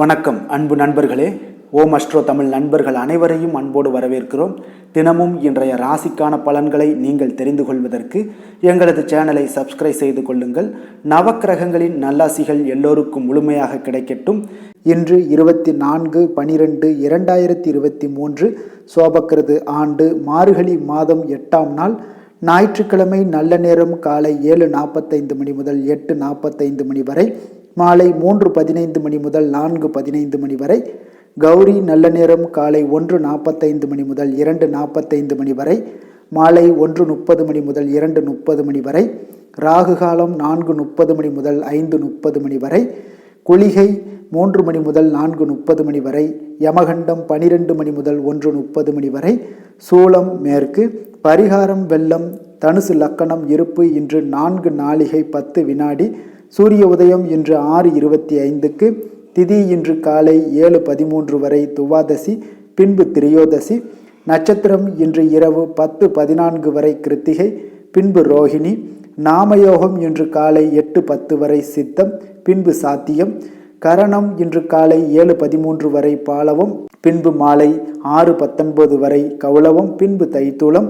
வணக்கம் அன்பு நண்பர்களே. ஓம் அஸ்ட்ரோ தமிழ் நண்பர்கள் அனைவரையும் அன்போடு வரவேற்கிறோம். தினமும் இன்றைய ராசிக்கான பலன்களை நீங்கள் தெரிந்து கொள்வதற்கு எங்களது சேனலை சப்ஸ்கிரைப் செய்து கொள்ளுங்கள். நவக்கிரகங்களின் நல்லாசிகள் எல்லோருக்கும் முழுமையாக கிடைக்கட்டும். இன்று 24/12/2023 சோபக்கிருது ஆண்டு மார்கழி மாதம் 8ஆம் நாள் ஞாயிற்றுக்கிழமை. நல்ல நேரம் காலை 7:45 மணி முதல் 8:45 மணி வரை, மாலை 3:15 மணி முதல் 4:15 மணி வரை. கௌரி நல்ல நேரம் காலை 1:45 மணி முதல் 2:45 மணி வரை, மாலை 1:30 மணி முதல் 2:30 மணி வரை. ராகு காலம் 4:30 மணி முதல் 5:30 மணி வரை. குளிகை 3 மணி முதல் 4:30 மணி வரை. யமகண்டம் 12 மணி முதல் 1:30 மணி வரை. சூலம் மேற்கு. பரிகாரம் வெள்ளம். தனுசு லக்கணம் இருப்பு. இன்று 4 நாழிகை 10 வினாடி. சூரிய உதயம் இன்று 6:25க்கு. திதி இன்று காலை 7:13 வரை துவாதசி, பின்பு திரியோதசி. நட்சத்திரம் இன்று இரவு 10:14 வரை கிருத்திகை, பின்பு ரோஹிணி. நாமயோகம் இன்று காலை 8:10 வரை சித்தம், பின்பு சாத்தியம். கரணம் இன்று காலை 7:13 வரை பாலவம், பின்பு மாலை 6:19 வரை கௌளவம், பின்பு தைத்தூலம்.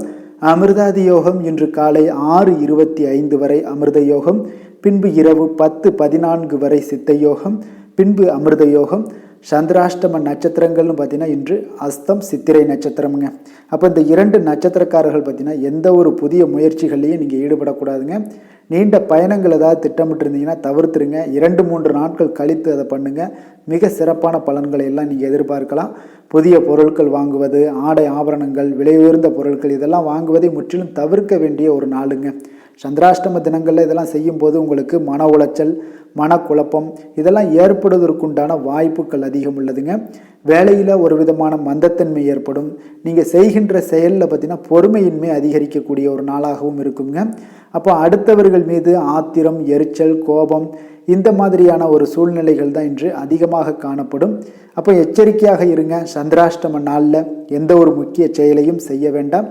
அமிர்தாதி யோகம் இன்று காலை 6:25 வரை அமிர்த யோகம், பின்பு இரவு 10:14 வரை சித்த யோகம், பின்பு அமிர்த யோகம். சந்திராஷ்டம நட்சத்திரங்கள்னு பார்த்தீங்கன்னா இன்று அஸ்தம் சித்திரை நட்சத்திரம்ங்க. அப்போ இந்த 2 நட்சத்திரக்காரர்கள் பார்த்தீங்கன்னா எந்த ஒரு புதிய முயற்சிகள்லையும் நீங்கள் ஈடுபடக்கூடாதுங்க. நீண்ட பயணங்கள் ஏதாவது திட்டமிட்டு இருந்தீங்கன்னா தவிர்த்துருங்க. 2-3 நாட்கள் கழித்து அதை பண்ணுங்கள். மிக சிறப்பான பலன்களை எல்லாம் நீங்கள் எதிர்பார்க்கலாம். புதிய பொருட்கள் வாங்குவது, ஆடை ஆபரணங்கள், விலை உயர்ந்த பொருட்கள் இதெல்லாம் வாங்குவதை முற்றிலும் தவிர்க்க வேண்டிய ஒரு நாளுங்க. சந்திராஷ்டம தினங்களில் இதெல்லாம் செய்யும்போது உங்களுக்கு மன உளைச்சல், மனக்குழப்பம் இதெல்லாம் ஏற்படுவதற்குண்டான வாய்ப்புகள் அதிகம் உள்ளதுங்க. வேலையில் ஒரு விதமான மந்தத்தன்மை ஏற்படும். நீங்கள் செய்கின்ற செயலில் பார்த்தீங்கன்னா பொறுமையின்மை அதிகரிக்கக்கூடிய ஒரு நாளாகவும் இருக்குங்க. அப்போ அடுத்தவர்கள் மீது ஆத்திரம், எரிச்சல், கோபம் இந்த மாதிரியான ஒரு சூழ்நிலைகள் தான் இன்று அதிகமாக காணப்படும். அப்போ எச்சரிக்கையாக இருங்க. சந்திராஷ்டம நாளில் எந்த ஒரு முக்கிய செயலையும் செய்ய வேண்டாம்.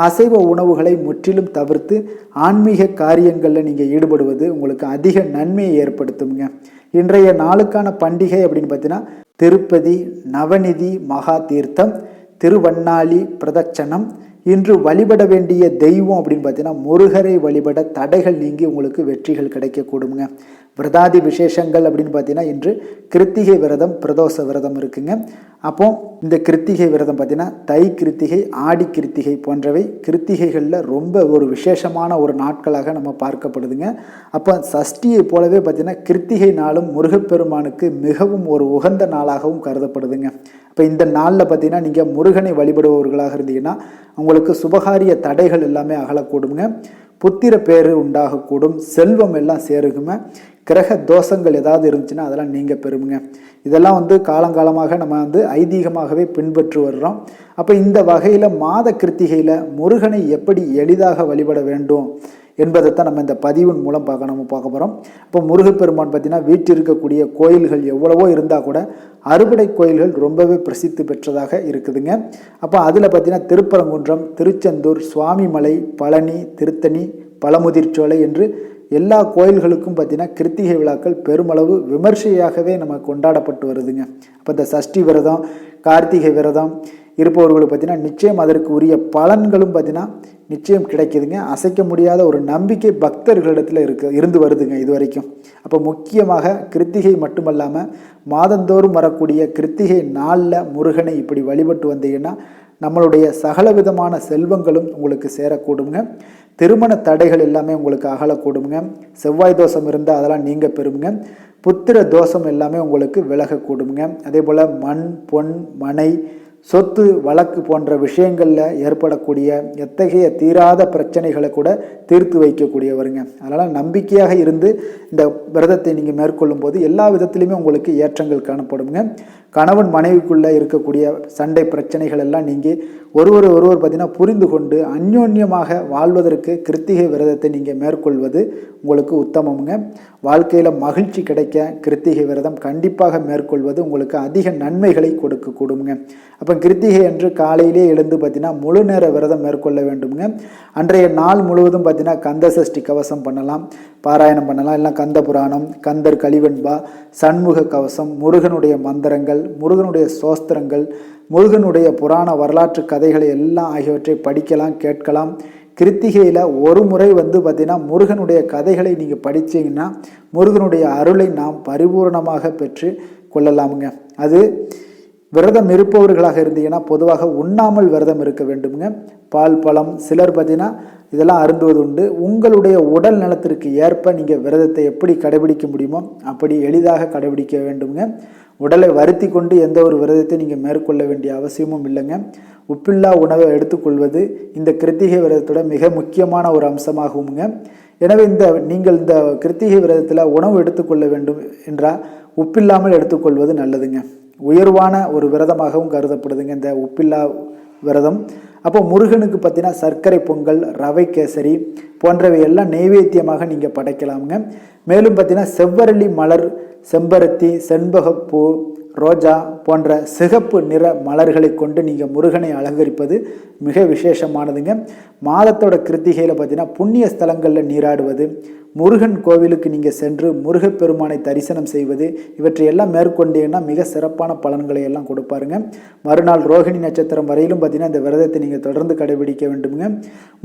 அசைவ உணவுகளை முற்றிலும் தவிர்த்து ஆன்மீக காரியங்களில் நீங்கள் ஈடுபடுவது உங்களுக்கு அதிக நன்மையை ஏற்படுத்துங்க. இன்றைய நாளுக்கான பண்டிகை அப்படின்னு பார்த்தீங்கன்னா திருப்பதி, நவநிதி மகா தீர்த்தம், திருவண்ணாலி பிரதட்சணம். இன்று வழிபட வேண்டிய தெய்வம் அப்படின்னு பார்த்தீங்கன்னா முருகரை வழிபட தடைகள் நீங்கி உங்களுக்கு வெற்றிகள் கிடைக்கக்கூடுங்க. விரதாதி விசேஷங்கள் அப்படின்னு பார்த்தீங்கன்னா இன்று கிருத்திகை விரதம், பிரதோஷ விரதம் இருக்குங்க. அப்போ இந்த கிருத்திகை விரதம் பார்த்தீங்கன்னா தை கிருத்திகை, ஆடி கிருத்திகை போன்றவை கிருத்திகைகளில் ரொம்ப ஒரு விசேஷமான ஒரு நாட்களாக நம்ம பார்க்கப்படுதுங்க. அப்போ சஷ்டியை போலவே பார்த்தீங்கன்னா கிருத்திகை நாளும் முருகப்பெருமானுக்கு மிகவும் ஒரு உகந்த நாளாகவும் கருதப்படுதுங்க. இப்போ இந்த நாளில் பார்த்தீங்கன்னா நீங்கள் முருகனை வழிபடுபவர்களாக இருந்தீங்கன்னா உங்களுக்கு சுபகாரிய தடைகள் எல்லாமே அகலக்கூடுங்க. புத்திர பேரு உண்டாகக்கூடும். செல்வம் எல்லாம் சேருகுங்க. கிரக தோஷங்கள் ஏதாவது இருந்துச்சுன்னா அதெல்லாம் நீங்கள் பெறுங்க. இதெல்லாம் காலங்காலமாக நம்ம ஐதீகமாகவே பின்பற்றி வர்றோம். அப்போ இந்த வகையில் மாத கிருத்திகையில் முருகனை எப்படி எளிதாக வழிபட வேண்டும் என்பதைத்தான் நம்ம இந்த பதிவின் மூலம் பார்க்க போகிறோம். இப்போ முருகப்பெருமான் பார்த்தீங்கன்னா வீட்டில் இருக்கக்கூடிய கோயில்கள் எவ்வளவோ இருந்தால் கூட அறுபடை கோயில்கள் ரொம்பவே பிரசித்தி பெற்றதாக இருக்குதுங்க. அப்போ அதில் பார்த்தீங்கன்னா திருப்பரங்குன்றம், திருச்செந்தூர், சுவாமிமலை, பழனி, திருத்தணி, பழமுதிர்ச்சோலை என்று எல்லா கோயில்களுக்கும் பார்த்தீங்கன்னா கிருத்திகை விழாக்கள் பெருமளவு விமர்சையாகவே நம்ம கொண்டாடப்பட்டு வருதுங்க. அப்போ இந்த சஷ்டி விரதம், கார்த்திகை விரதம் இருப்பவர்களுக்கு பார்த்தீங்கன்னா நிச்சயம் அதற்கு உரிய பலன்களும் பார்த்தீங்கன்னா நிச்சயம் கிடைக்குதுங்க. அசைக்க முடியாத ஒரு நம்பிக்கை பக்தர்களிடத்தில் இருந்து வருதுங்க இது வரைக்கும். அப்போ முக்கியமாக கிருத்திகை மட்டுமல்லாமல் மாதந்தோறும் வரக்கூடிய கிருத்திகை நாளில் முருகனை இப்படி வழிபட்டு வந்தீங்கன்னா நம்மளுடைய சகல விதமான செல்வங்களும் உங்களுக்கு சேரக்கூடுங்க. திருமண தடைகள் எல்லாமே உங்களுக்கு அகலக்கூடுங்க. செவ்வாய் தோஷம் இருந்தால் அதெல்லாம் நீங்கள் பெறுங்க. புத்திர தோஷம் எல்லாமே உங்களுக்கு விலகக்கூடுங்க. அதே போல் மண், பொன், மனை, சொத்து, வழக்கு போன்ற விஷயங்களில் ஏற்படக்கூடிய எத்தகைய தீராத பிரச்சனைகளை கூட தீர்த்து வைக்கக்கூடியவருங்க. அதனால் நம்பிக்கையாக இருந்து இந்த விரதத்தை நீங்கள் மேற்கொள்ளும் போது எல்லா விதத்திலையுமே உங்களுக்கு ஏற்றங்கள் காணப்படுங்க. கணவன் மனைவிக்குள்ளே இருக்கக்கூடிய சண்டை பிரச்சனைகள் எல்லாம் நீங்கள் ஒருவர் பார்த்தீங்கன்னா புரிந்து கொண்டு அந்யோன்யமாக வாழ்வதற்கு கிருத்திகை விரதத்தை நீங்கள் மேற்கொள்வது உங்களுக்கு உத்தமமுங்க. வாழ்க்கையில் மகிழ்ச்சி கிடைக்க கிருத்திகை விரதம் கண்டிப்பாக மேற்கொள்வது உங்களுக்கு அதிக நன்மைகளை கொடுக்க கூடுங்க. அப்போ அப்போ கிருத்திகை அன்று காலையிலே எழுந்து பார்த்தீங்கன்னா முழு நேர விரதம் மேற்கொள்ள வேண்டுங்க. அன்றைய நாள் முழுவதும் பார்த்தீங்கன்னா கந்த சஷ்டி கவசம் பண்ணலாம், பாராயணம் பண்ணலாம், இல்லை கந்த புராணம், கந்தர் கலிவெண்பா, சண்முக கவசம், முருகனுடைய மந்திரங்கள், முருகனுடைய சோஸ்திரங்கள், முருகனுடைய புராண வரலாற்று கதைகளை எல்லாம் ஆகியவற்றை படிக்கலாம், கேட்கலாம். கிருத்திகையில் ஒரு முறை பார்த்தீங்கன்னா முருகனுடைய கதைகளை நீங்கள் படித்தீங்கன்னா முருகனுடைய அருளை நாம் பரிபூர்ணமாக பெற்று கொள்ளலாமுங்க. அது விரதம் இருப்பவர்களாக இருந்தீங்கன்னா பொதுவாக உண்ணாமல் விரதம் இருக்க வேண்டுங்க. பால் பழம் சிலர் பார்த்தீங்கன்னா இதெல்லாம் அருந்துவது உண்டு. உங்களுடைய உடல் நலத்திற்கு ஏற்ப நீங்கள் விரதத்தை எப்படி கடைபிடிக்க முடியுமோ அப்படி எளிதாக கடைபிடிக்க வேண்டுங்க. உடலை வருத்தி கொண்டு எந்த ஒரு விரதத்தை நீங்கள் மேற்கொள்ள வேண்டிய அவசியமும் இல்லைங்க. உப்பில்லா உணவை எடுத்துக்கொள்வது இந்த கிருத்திகை விரதத்தோட மிக முக்கியமான ஒரு அம்சமாகுங்க. எனவே நீங்கள் இந்த கிருத்திகை விரதத்தில் உணவு எடுத்துக்கொள்ள வேண்டும் என்றால் உப்பில்லாமல் எடுத்துக்கொள்வது நல்லதுங்க. உயர்வான ஒரு விரதமாகவும் கருதப்படுதுங்க இந்த உப்பில்லா விரதம். அப்போ முருகனுக்கு பார்த்தீங்கன்னா சர்க்கரை பொங்கல், ரவை கேசரி போன்றவை எல்லாம் நெய்வேத்தியமாக நீங்கள் படைக்கலாமுங்க. மேலும் பார்த்தீங்கன்னா செவ்வரளி மலர், செம்பருத்தி, செண்பகப்பூ, ரோஜா போன்ற சிகப்பு நிற மலர்களை கொண்டு நீங்கள் முருகனை அலங்கரிப்பது மிக விசேஷமானதுங்க. மாதத்தோட கிருத்திகையில் பார்த்தீங்கன்னா புண்ணிய ஸ்தலங்களில் நீராடுவது, முருகன் கோவிலுக்கு நீங்கள் சென்று முருகப்பெருமானை தரிசனம் செய்வது, இவற்றை எல்லாம் மேற்கொண்டீங்கன்னா மிக சிறப்பான பலன்களை எல்லாம் கொடுப்பாருங்க. மறுநாள் ரோகிணி நட்சத்திரம் வரையிலும் பார்த்தீங்கன்னா இந்த விரதத்தை நீங்கள் தொடர்ந்து கடைபிடிக்க வேண்டுங்க.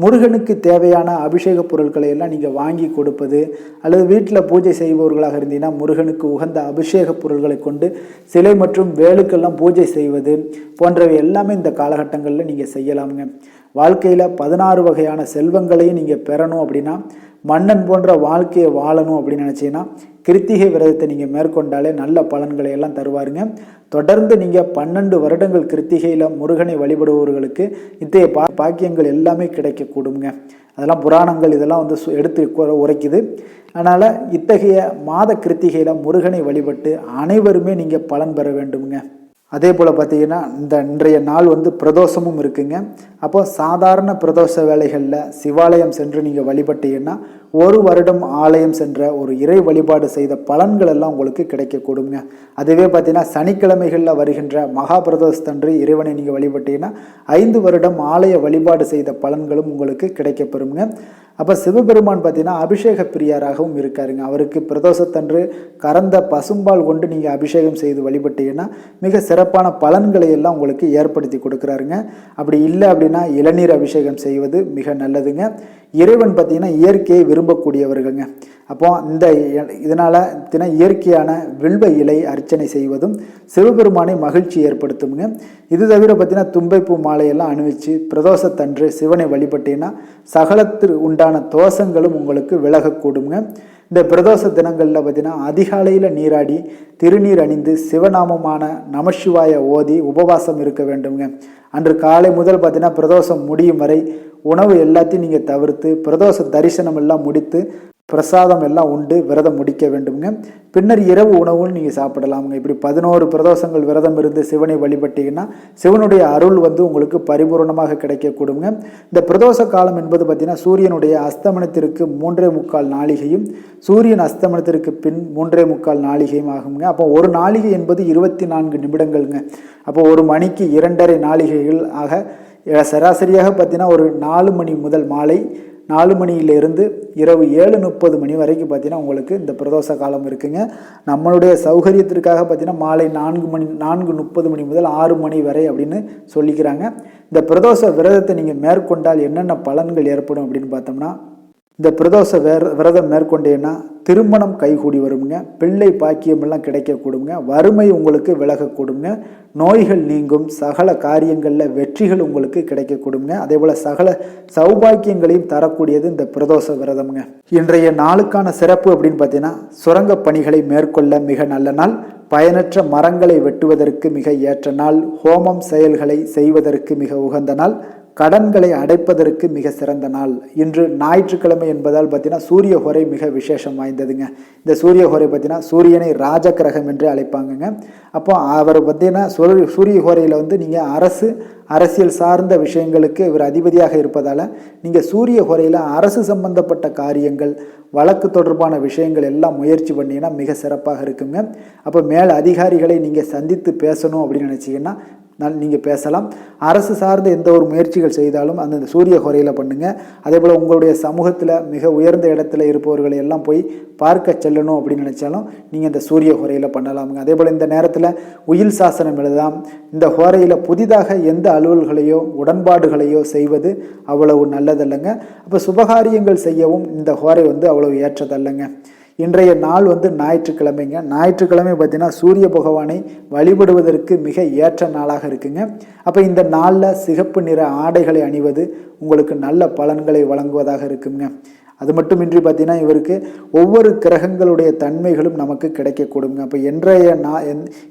முருகனுக்கு தேவையான அபிஷேக பொருட்களை எல்லாம் நீங்கள் வாங்கி கொடுப்பது, அல்லது வீட்டில் பூஜை செய்பவர்களாக இருந்தீங்கன்னா முருகனுக்கு உகந்த அபிஷேக பொருட்களை கொண்டு சிலை மற்றும் வேலுக்கெல்லாம் பூஜை செய்வது போன்றவை எல்லாமே இந்த காலகட்டங்களில் நீங்கள் செய்யலாமுங்க. வாழ்க்கையில் 16 வகையான செல்வங்களையும் நீங்கள் பெறணும் அப்படின்னா, மன்னன் போன்ற வாழ்க்கையை வாழணும் அப்படின்னு நினச்சிங்கன்னா கிருத்திகை விரதத்தை நீங்கள் மேற்கொண்டாலே நல்ல பலன்களை எல்லாம் தருவாருங்க. தொடர்ந்து நீங்கள் 12 வருடங்கள் கிருத்திகையில் முருகனை வழிபடுபவர்களுக்கு இத்தகைய பாக்கியங்கள் எல்லாமே கிடைக்கக்கூடுங்க. அதெல்லாம் புராணங்கள் இதெல்லாம் எடுத்து உரைக்குது. அதனால் இத்தகைய மாத கிருத்திகையில் முருகனை வழிபட்டு அனைவருமே நீங்கள் பலன் பெற வேண்டுங்க. அதே போல் பார்த்தீங்கன்னா இன்றைய நாள் பிரதோஷமும் இருக்குங்க. அப்போ சாதாரண பிரதோஷ வேலைகளில் சிவாலயம் சென்று நீங்கள் வழிபட்டீங்கன்னா 1 வருடம் ஆலயம் சென்ற ஒரு இறை வழிபாடு செய்த பலன்கள் எல்லாம் உங்களுக்கு கிடைக்கக்கூடுங்க. அதுவே பார்த்தீங்கன்னா சனிக்கிழமைகளில் வருகின்ற மகா பிரதோஷத்தன்று இறைவனை நீங்கள் வழிபட்டீங்கன்னா 5 வருடம் ஆலய வழிபாடு செய்த பலன்களும் உங்களுக்கு கிடைக்கப்பெறுங்க. அப்போ சிவபெருமான் பார்த்தீங்கன்னா அபிஷேக பிரியாராகவும் இருக்காருங்க. அவருக்கு பிரதோஷத்தன்று கறந்த பசும்பால் கொண்டு நீங்கள் அபிஷேகம் செய்து வழிபட்டீங்கன்னா மிக சிறப்பான பலன்களை எல்லாம் உங்களுக்கு ஏற்படுத்தி கொடுக்குறாருங்க. அப்படி இல்லை அப்படின்னா இளநீர் அபிஷேகம் செய்வது மிக நல்லதுங்க. இறைவன் பார்த்தீங்கன்னா இயற்கையை விரும்பக்கூடியவர்கள்ங்க. அப்போ இதனால் இயற்கையான வில்வ இலை அர்ச்சனை செய்வதும் சிவபெருமானை மகிழ்ச்சி ஏற்படுத்துங்க. இது தவிர பார்த்தீங்கன்னா தும்பைப்பூ மாலையெல்லாம் அணிவிச்சு பிரதோஷத்தன்று சிவனை வழிபட்டீங்கன்னா சகலத்தில் உண்டான தோஷங்களும் உங்களுக்கு விலகக்கூடுங்க. இந்த பிரதோஷ தினங்களில் பார்த்தீங்கன்னா அதிகாலையில் நீராடி திருநீர் அணிந்து சிவநாமமான நமசிவாய ஓதி உபவாசம் இருக்க வேண்டுங்க. அன்று காலை முதல் பார்த்தீங்கன்னா பிரதோஷம் முடியும் வரை உணவு எல்லாத்தையும் நீங்கள் தவிர்த்து பிரதோஷ தரிசனம் எல்லாம் முடித்து பிரசாதம் எல்லாம் உண்டு விரதம் முடிக்க வேண்டுங்க. பின்னர் இரவு உணவும் நீங்கள் சாப்பிடலாமுங்க. இப்படி 11 பிரதோஷங்கள் விரதம் இருந்து சிவனை வழிபட்டீங்கன்னா சிவனுடைய அருள் உங்களுக்கு பரிபூர்ணமாக கிடைக்கக்கூடுங்க. இந்த பிரதோஷ காலம் என்பது பார்த்தீங்கன்னா சூரியனுடைய அஸ்தமனத்திற்கு 3.25 நாளிகையும் சூரியன் அஸ்தமனத்திற்கு பின் 3.25 நாளிகையும் ஆகுங்க. அப்போ ஒரு நாளிகை என்பது 24 நிமிடங்கள்ங்க. அப்போ ஒரு மணிக்கு 2.5 நாளிகைகள் ஆக சராசரியாக பார்த்தீங்கன்னா ஒரு 4 மணி முதல் மாலை 4 மணியிலிருந்து இரவு 7:30 மணி வரைக்கும் பார்த்தீங்கன்னா உங்களுக்கு இந்த பிரதோஷ காலம் இருக்குங்க. நம்மளுடைய சௌகரியத்திற்காக பார்த்தீங்கன்னா மாலை 4:30 மணி முதல் 6 மணி வரை அப்படின்னு சொல்லிக்கிறாங்க. இந்த பிரதோஷ விரதத்தை நீங்கள் மேற்கொண்டால் என்னென்ன பலன்கள் ஏற்படும் அப்படின்னு பார்த்தோம்னா, இந்த பிரதோஷ விரதம் மேற்கொண்டேன்னா திருமணம் கைகூடி வருங்க, பிள்ளை பாக்கியமெல்லாம் கிடைக்கக்கூடுங்க, வறுமை உங்களுக்கு விலகக்கூடுங்க, நோய்கள் நீங்கும், சகல காரியங்களில் வெற்றிகள் உங்களுக்கு கிடைக்கக்கூடுங்க. அதே போல் சகல சௌபாக்கியங்களையும் தரக்கூடியது இந்த பிரதோஷ விரதம்ங்க. இன்றைய நாளுக்கான சிறப்பு அப்படின்னு பார்த்தீங்கன்னா சுரங்க பணிகளை மேற்கொள்ள மிக நல்ல நாள், பயனற்ற மரங்களை வெட்டுவதற்கு மிக ஏற்ற நாள், ஹோமம் செயல்களை செய்வதற்கு மிக உகந்த நாள், கடன்களை அடைப்பதற்கு மிக சிறந்த நாள். இன்று ஞாயிற்றுக்கிழமை என்பதால் பார்த்தீங்கன்னா சூரிய ஹோரை மிக விசேஷம் வாய்ந்ததுங்க. இந்த சூரிய ஹோரை பார்த்தீங்கன்னா சூரியனை ராஜ கிரகம் என்று அழைப்பாங்கங்க. அப்போ அவர் பார்த்தீங்கன்னா சூரிய ஹோரையில் நீங்கள் அரசியல் சார்ந்த விஷயங்களுக்கு இவர் அதிபதியாக இருப்பதால் நீங்கள் சூரிய ஹோரையில் அரசு சம்பந்தப்பட்ட காரியங்கள் வழக்கு தொடர்பான விஷயங்கள் எல்லாம் முயற்சி பண்ணிங்கன்னா மிக சிறப்பாக இருக்குங்க. அப்போ மேல் அதிகாரிகளை நீங்கள் சந்தித்து பேசணும் அப்படின்னு நினச்சிங்கன்னா நீங்கள் பேசலாம். அரசு சார்ந்த எந்த ஒரு முயற்சிகள் செய்தாலும் அந்த சூரிய ஹோரையில் பண்ணுங்கள். அதே போல் உங்களுடைய சமூகத்தில் மிக உயர்ந்த இடத்துல இருப்பவர்களை எல்லாம் போய் பார்க்க செல்லணும் அப்படின்னு நினச்சாலும் நீங்கள் இந்த சூரிய ஹோரையில் பண்ணலாமுங்க. அதே போல் இந்த நேரத்தில் உயில் சாசனம் எழுதலாம். இந்த ஹோரையில் புதிதாக எந்த அலுவல்களையோ உடன்பாடுகளையோ செய்வது அவ்வளவு நல்லதல்லைங்க. அப்போ சுபகாரியங்கள் செய்யவும் இந்த ஹோரை அவ்வளவு ஏற்றதல்லைங்க. இன்றைய நாள் ஞாயிற்றுக்கிழமைங்க. ஞாயிற்றுக்கிழமை பார்த்தீங்கன்னா சூரிய பகவானை வழிபடுவதற்கு மிக ஏற்ற நாளாக இருக்குங்க. அப்போ இந்த நாளில் சிகப்பு நிற ஆடைகளை அணிவது உங்களுக்கு நல்ல பலன்களை வழங்குவதாக இருக்குங்க. அது மட்டுமின்றி பார்த்தீங்கன்னா இவருக்கு ஒவ்வொரு கிரகங்களுடைய தன்மைகளும் நமக்கு கிடைக்கக்கூடுங்க. அப்போ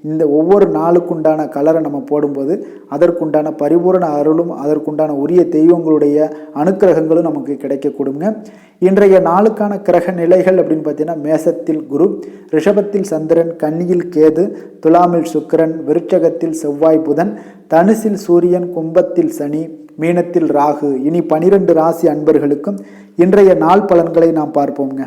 இந்த ஒவ்வொரு நாளுக்குண்டான கலரை நம்ம போடும்போது அதற்குண்டான பரிபூரண அருளும் அதற்குண்டான உரிய தெய்வங்களுடைய அனுக்கிரகங்களும் நமக்கு கிடைக்கக்கூடுங்க. இன்றைய நாளுக்கான கிரக நிலைகள் அப்படின்னு பார்த்தீங்கன்னா மேசத்தில் குரு, ரிஷபத்தில் சந்திரன், கன்னியில் கேது, துலாமில் சுக்கிரன், விருச்சகத்தில் செவ்வாய் புதன், தனுசில் சூரியன், கும்பத்தில் சனி, மீனத்தில் ராகு. இனி 12 ராசி அன்பர்களுக்கும் இன்றைய நாள் பலன்களை நாம் பார்ப்போங்க.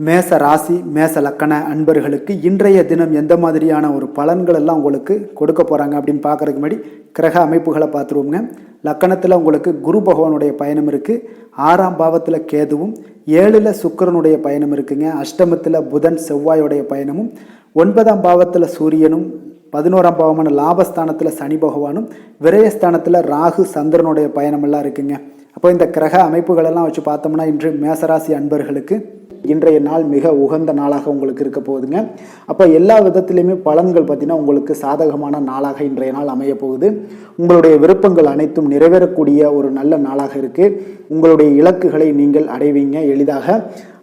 மேச ராசி மேச லக்கண அன்பர்களுக்கு இன்றைய தினம் எந்த மாதிரியான ஒரு பலன்கள் எல்லாம் உங்களுக்கு கொடுக்க போகிறாங்க அப்படின்னு பார்க்குறதுக்கு முன்னாடி கிரக அமைப்புகளை பார்த்துருவோங்க. லக்கணத்தில் உங்களுக்கு குரு பகவானுடைய பயணம் இருக்குது. 6ஆம் பாவத்தில் கேதுவும், 7ல் சுக்கிரனுடைய பயணம் இருக்குங்க. அஷ்டமத்தில் புதன் செவ்வாயோடைய பயணமும், 9ஆம் பாவத்தில் சூரியனும், 11ஆம் பாவமான லாபஸ்தானத்தில் சனி பகவானும், விரயஸ்தானத்தில் ராகு சந்திரனுடைய பயணமெல்லாம் இருக்குங்க. அப்போ இந்த கிரக அமைப்புகளெல்லாம் வச்சு பார்த்தோம்னா இன்று மேசராசி அன்பர்களுக்கு இன்றைய நாள் மிக உகந்த நாளாக உங்களுக்கு இருக்க போகுதுங்க. அப்போ எல்லா விதத்திலையுமே பலன்கள் பார்த்தீங்கன்னா உங்களுக்கு சாதகமான நாளாக இன்றைய நாள் அமைய போகுது. உங்களுடைய விருப்பங்கள் அனைத்தும் நிறைவேறக்கூடிய ஒரு நல்ல நாளாக இருக்குது. உங்களுடைய இலக்குகளை நீங்கள் அடைவீங்க எளிதாக.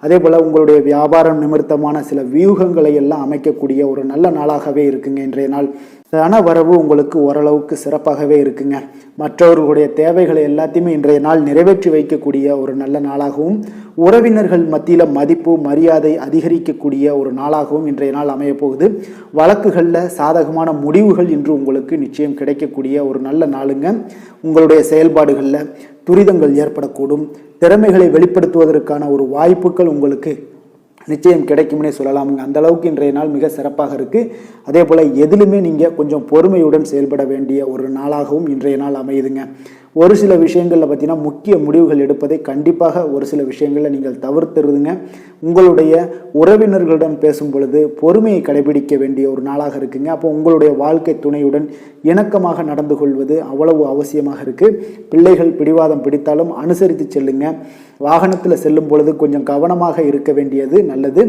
அதே போல் உங்களுடைய வியாபாரம் நிமித்தமான சில வியூகங்களை எல்லாம் அமைக்கக்கூடிய ஒரு நல்ல நாளாகவே இருக்குங்க இன்றைய நாள். தன வரவு உங்களுக்கு ஓரளவுக்கு சிறப்பாகவே இருக்குங்க. மற்றவர்களுடைய தேவைகளை எல்லாத்தையுமே இன்றைய நாள் நிறைவேற்றி வைக்கக்கூடிய ஒரு நல்ல நாளாகவும், உறவினர்கள் மத்தியில் மதிப்பு மரியாதை அதிகரிக்கக்கூடிய ஒரு நாளாகவும் இன்றைய நாள் அமைய போகுது. வழக்குகளில் சாதகமான முடிவுகள் இன்று உங்களுக்கு நிச்சயம் கிடைக்கக்கூடிய ஒரு நல்ல நாளுங்க. உங்களுடைய செயல்பாடுகளில் துரிதங்கள் ஏற்படக்கூடும். திறமைகளை வெளிப்படுத்துவதற்கான ஒரு வாய்ப்புகள் உங்களுக்கு நிச்சயம் கிடைக்கும்னே சொல்லலாமுங்க. அந்த அளவுக்கு இன்றைய நாள் மிக சிறப்பாக இருக்குது. அதே போல் எதிலுமே நீங்கள் கொஞ்சம் பொறுமையுடன் செயல்பட வேண்டிய ஒரு நாளாகவும் இன்றைய நாள் அமையுதுங்க. ஒரு சில விஷயங்களில் பார்த்தீங்கன்னா முக்கிய முடிவுகள் எடுப்பதை கண்டிப்பாக ஒரு சில விஷயங்களில் நீங்கள் தவிர்த்துருதுங்க. உங்களுடைய உறவினர்களிடம் பேசும் பொழுது பொறுமையை கடைபிடிக்க வேண்டிய ஒரு நாளாக இருக்குங்க. அப்போ உங்களுடைய வாழ்க்கை துணையுடன் இணக்கமாக நடந்து கொள்வது அவ்வளவு அவசியமாக இருக்குது. பிள்ளைகள் பிடிவாதம் பிடித்தாலும் அனுசரித்து செல்லுங்க. வாகனத்தில் செல்லும் பொழுது கொஞ்சம் கவனமாக இருக்க வேண்டியது நல்லது.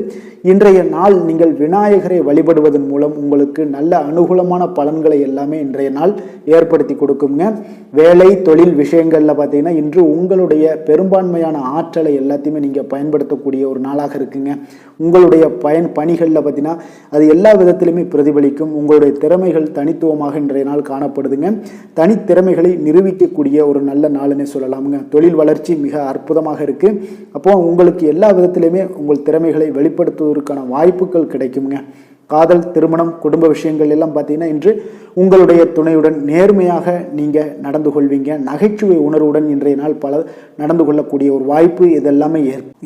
இன்றைய நாள் நீங்கள் விநாயகரை வழிபடுவதன் மூலம் உங்களுக்கு நல்ல அனுகூலமான பலன்களை எல்லாமே இன்றைய நாள் ஏற்படுத்தி கொடுக்குங்க. வேலை தொழில் விஷயங்களில் பார்த்தீங்கன்னா இன்று உங்களுடைய பெரும்பான்மையான ஆற்றலை எல்லாத்தையுமே நீங்கள் பயன்படுத்தக்கூடிய ஒரு நாளாக இருக்குங்க. உங்களுடைய பணிகளில் பார்த்தீங்கன்னா அது எல்லா விதத்திலுமே பிரதிபலிக்கும். உங்களுடைய திறமைகள் தனித்துவமாக இன்றைய நாள் காணப்படுதுங்க. தனித்திறமைகளை நிரூபிக்கக்கூடிய ஒரு நல்ல நாள்னே சொல்லலாமுங்க. தொழில் வளர்ச்சி மிக அற்புதமாக இருக்கு. அப்போ உங்களுக்கு எல்லா விதத்திலுமே உங்கள் திறமைகளை வெளிப்படுத்துவதற்கான வாய்ப்புகள் கிடைக்குங்க. காதல், திருமணம், குடும்ப விஷயங்கள் எல்லாம் பார்த்தீங்கன்னா இன்று உங்களுடைய துணையுடன் நேர்மையாக நீங்கள் நடந்து கொள்வீங்க. நகைச்சுவை உணர்வுடன் இன்றைய நாள் பல நடந்து கொள்ளக்கூடிய ஒரு வாய்ப்பு இதெல்லாமே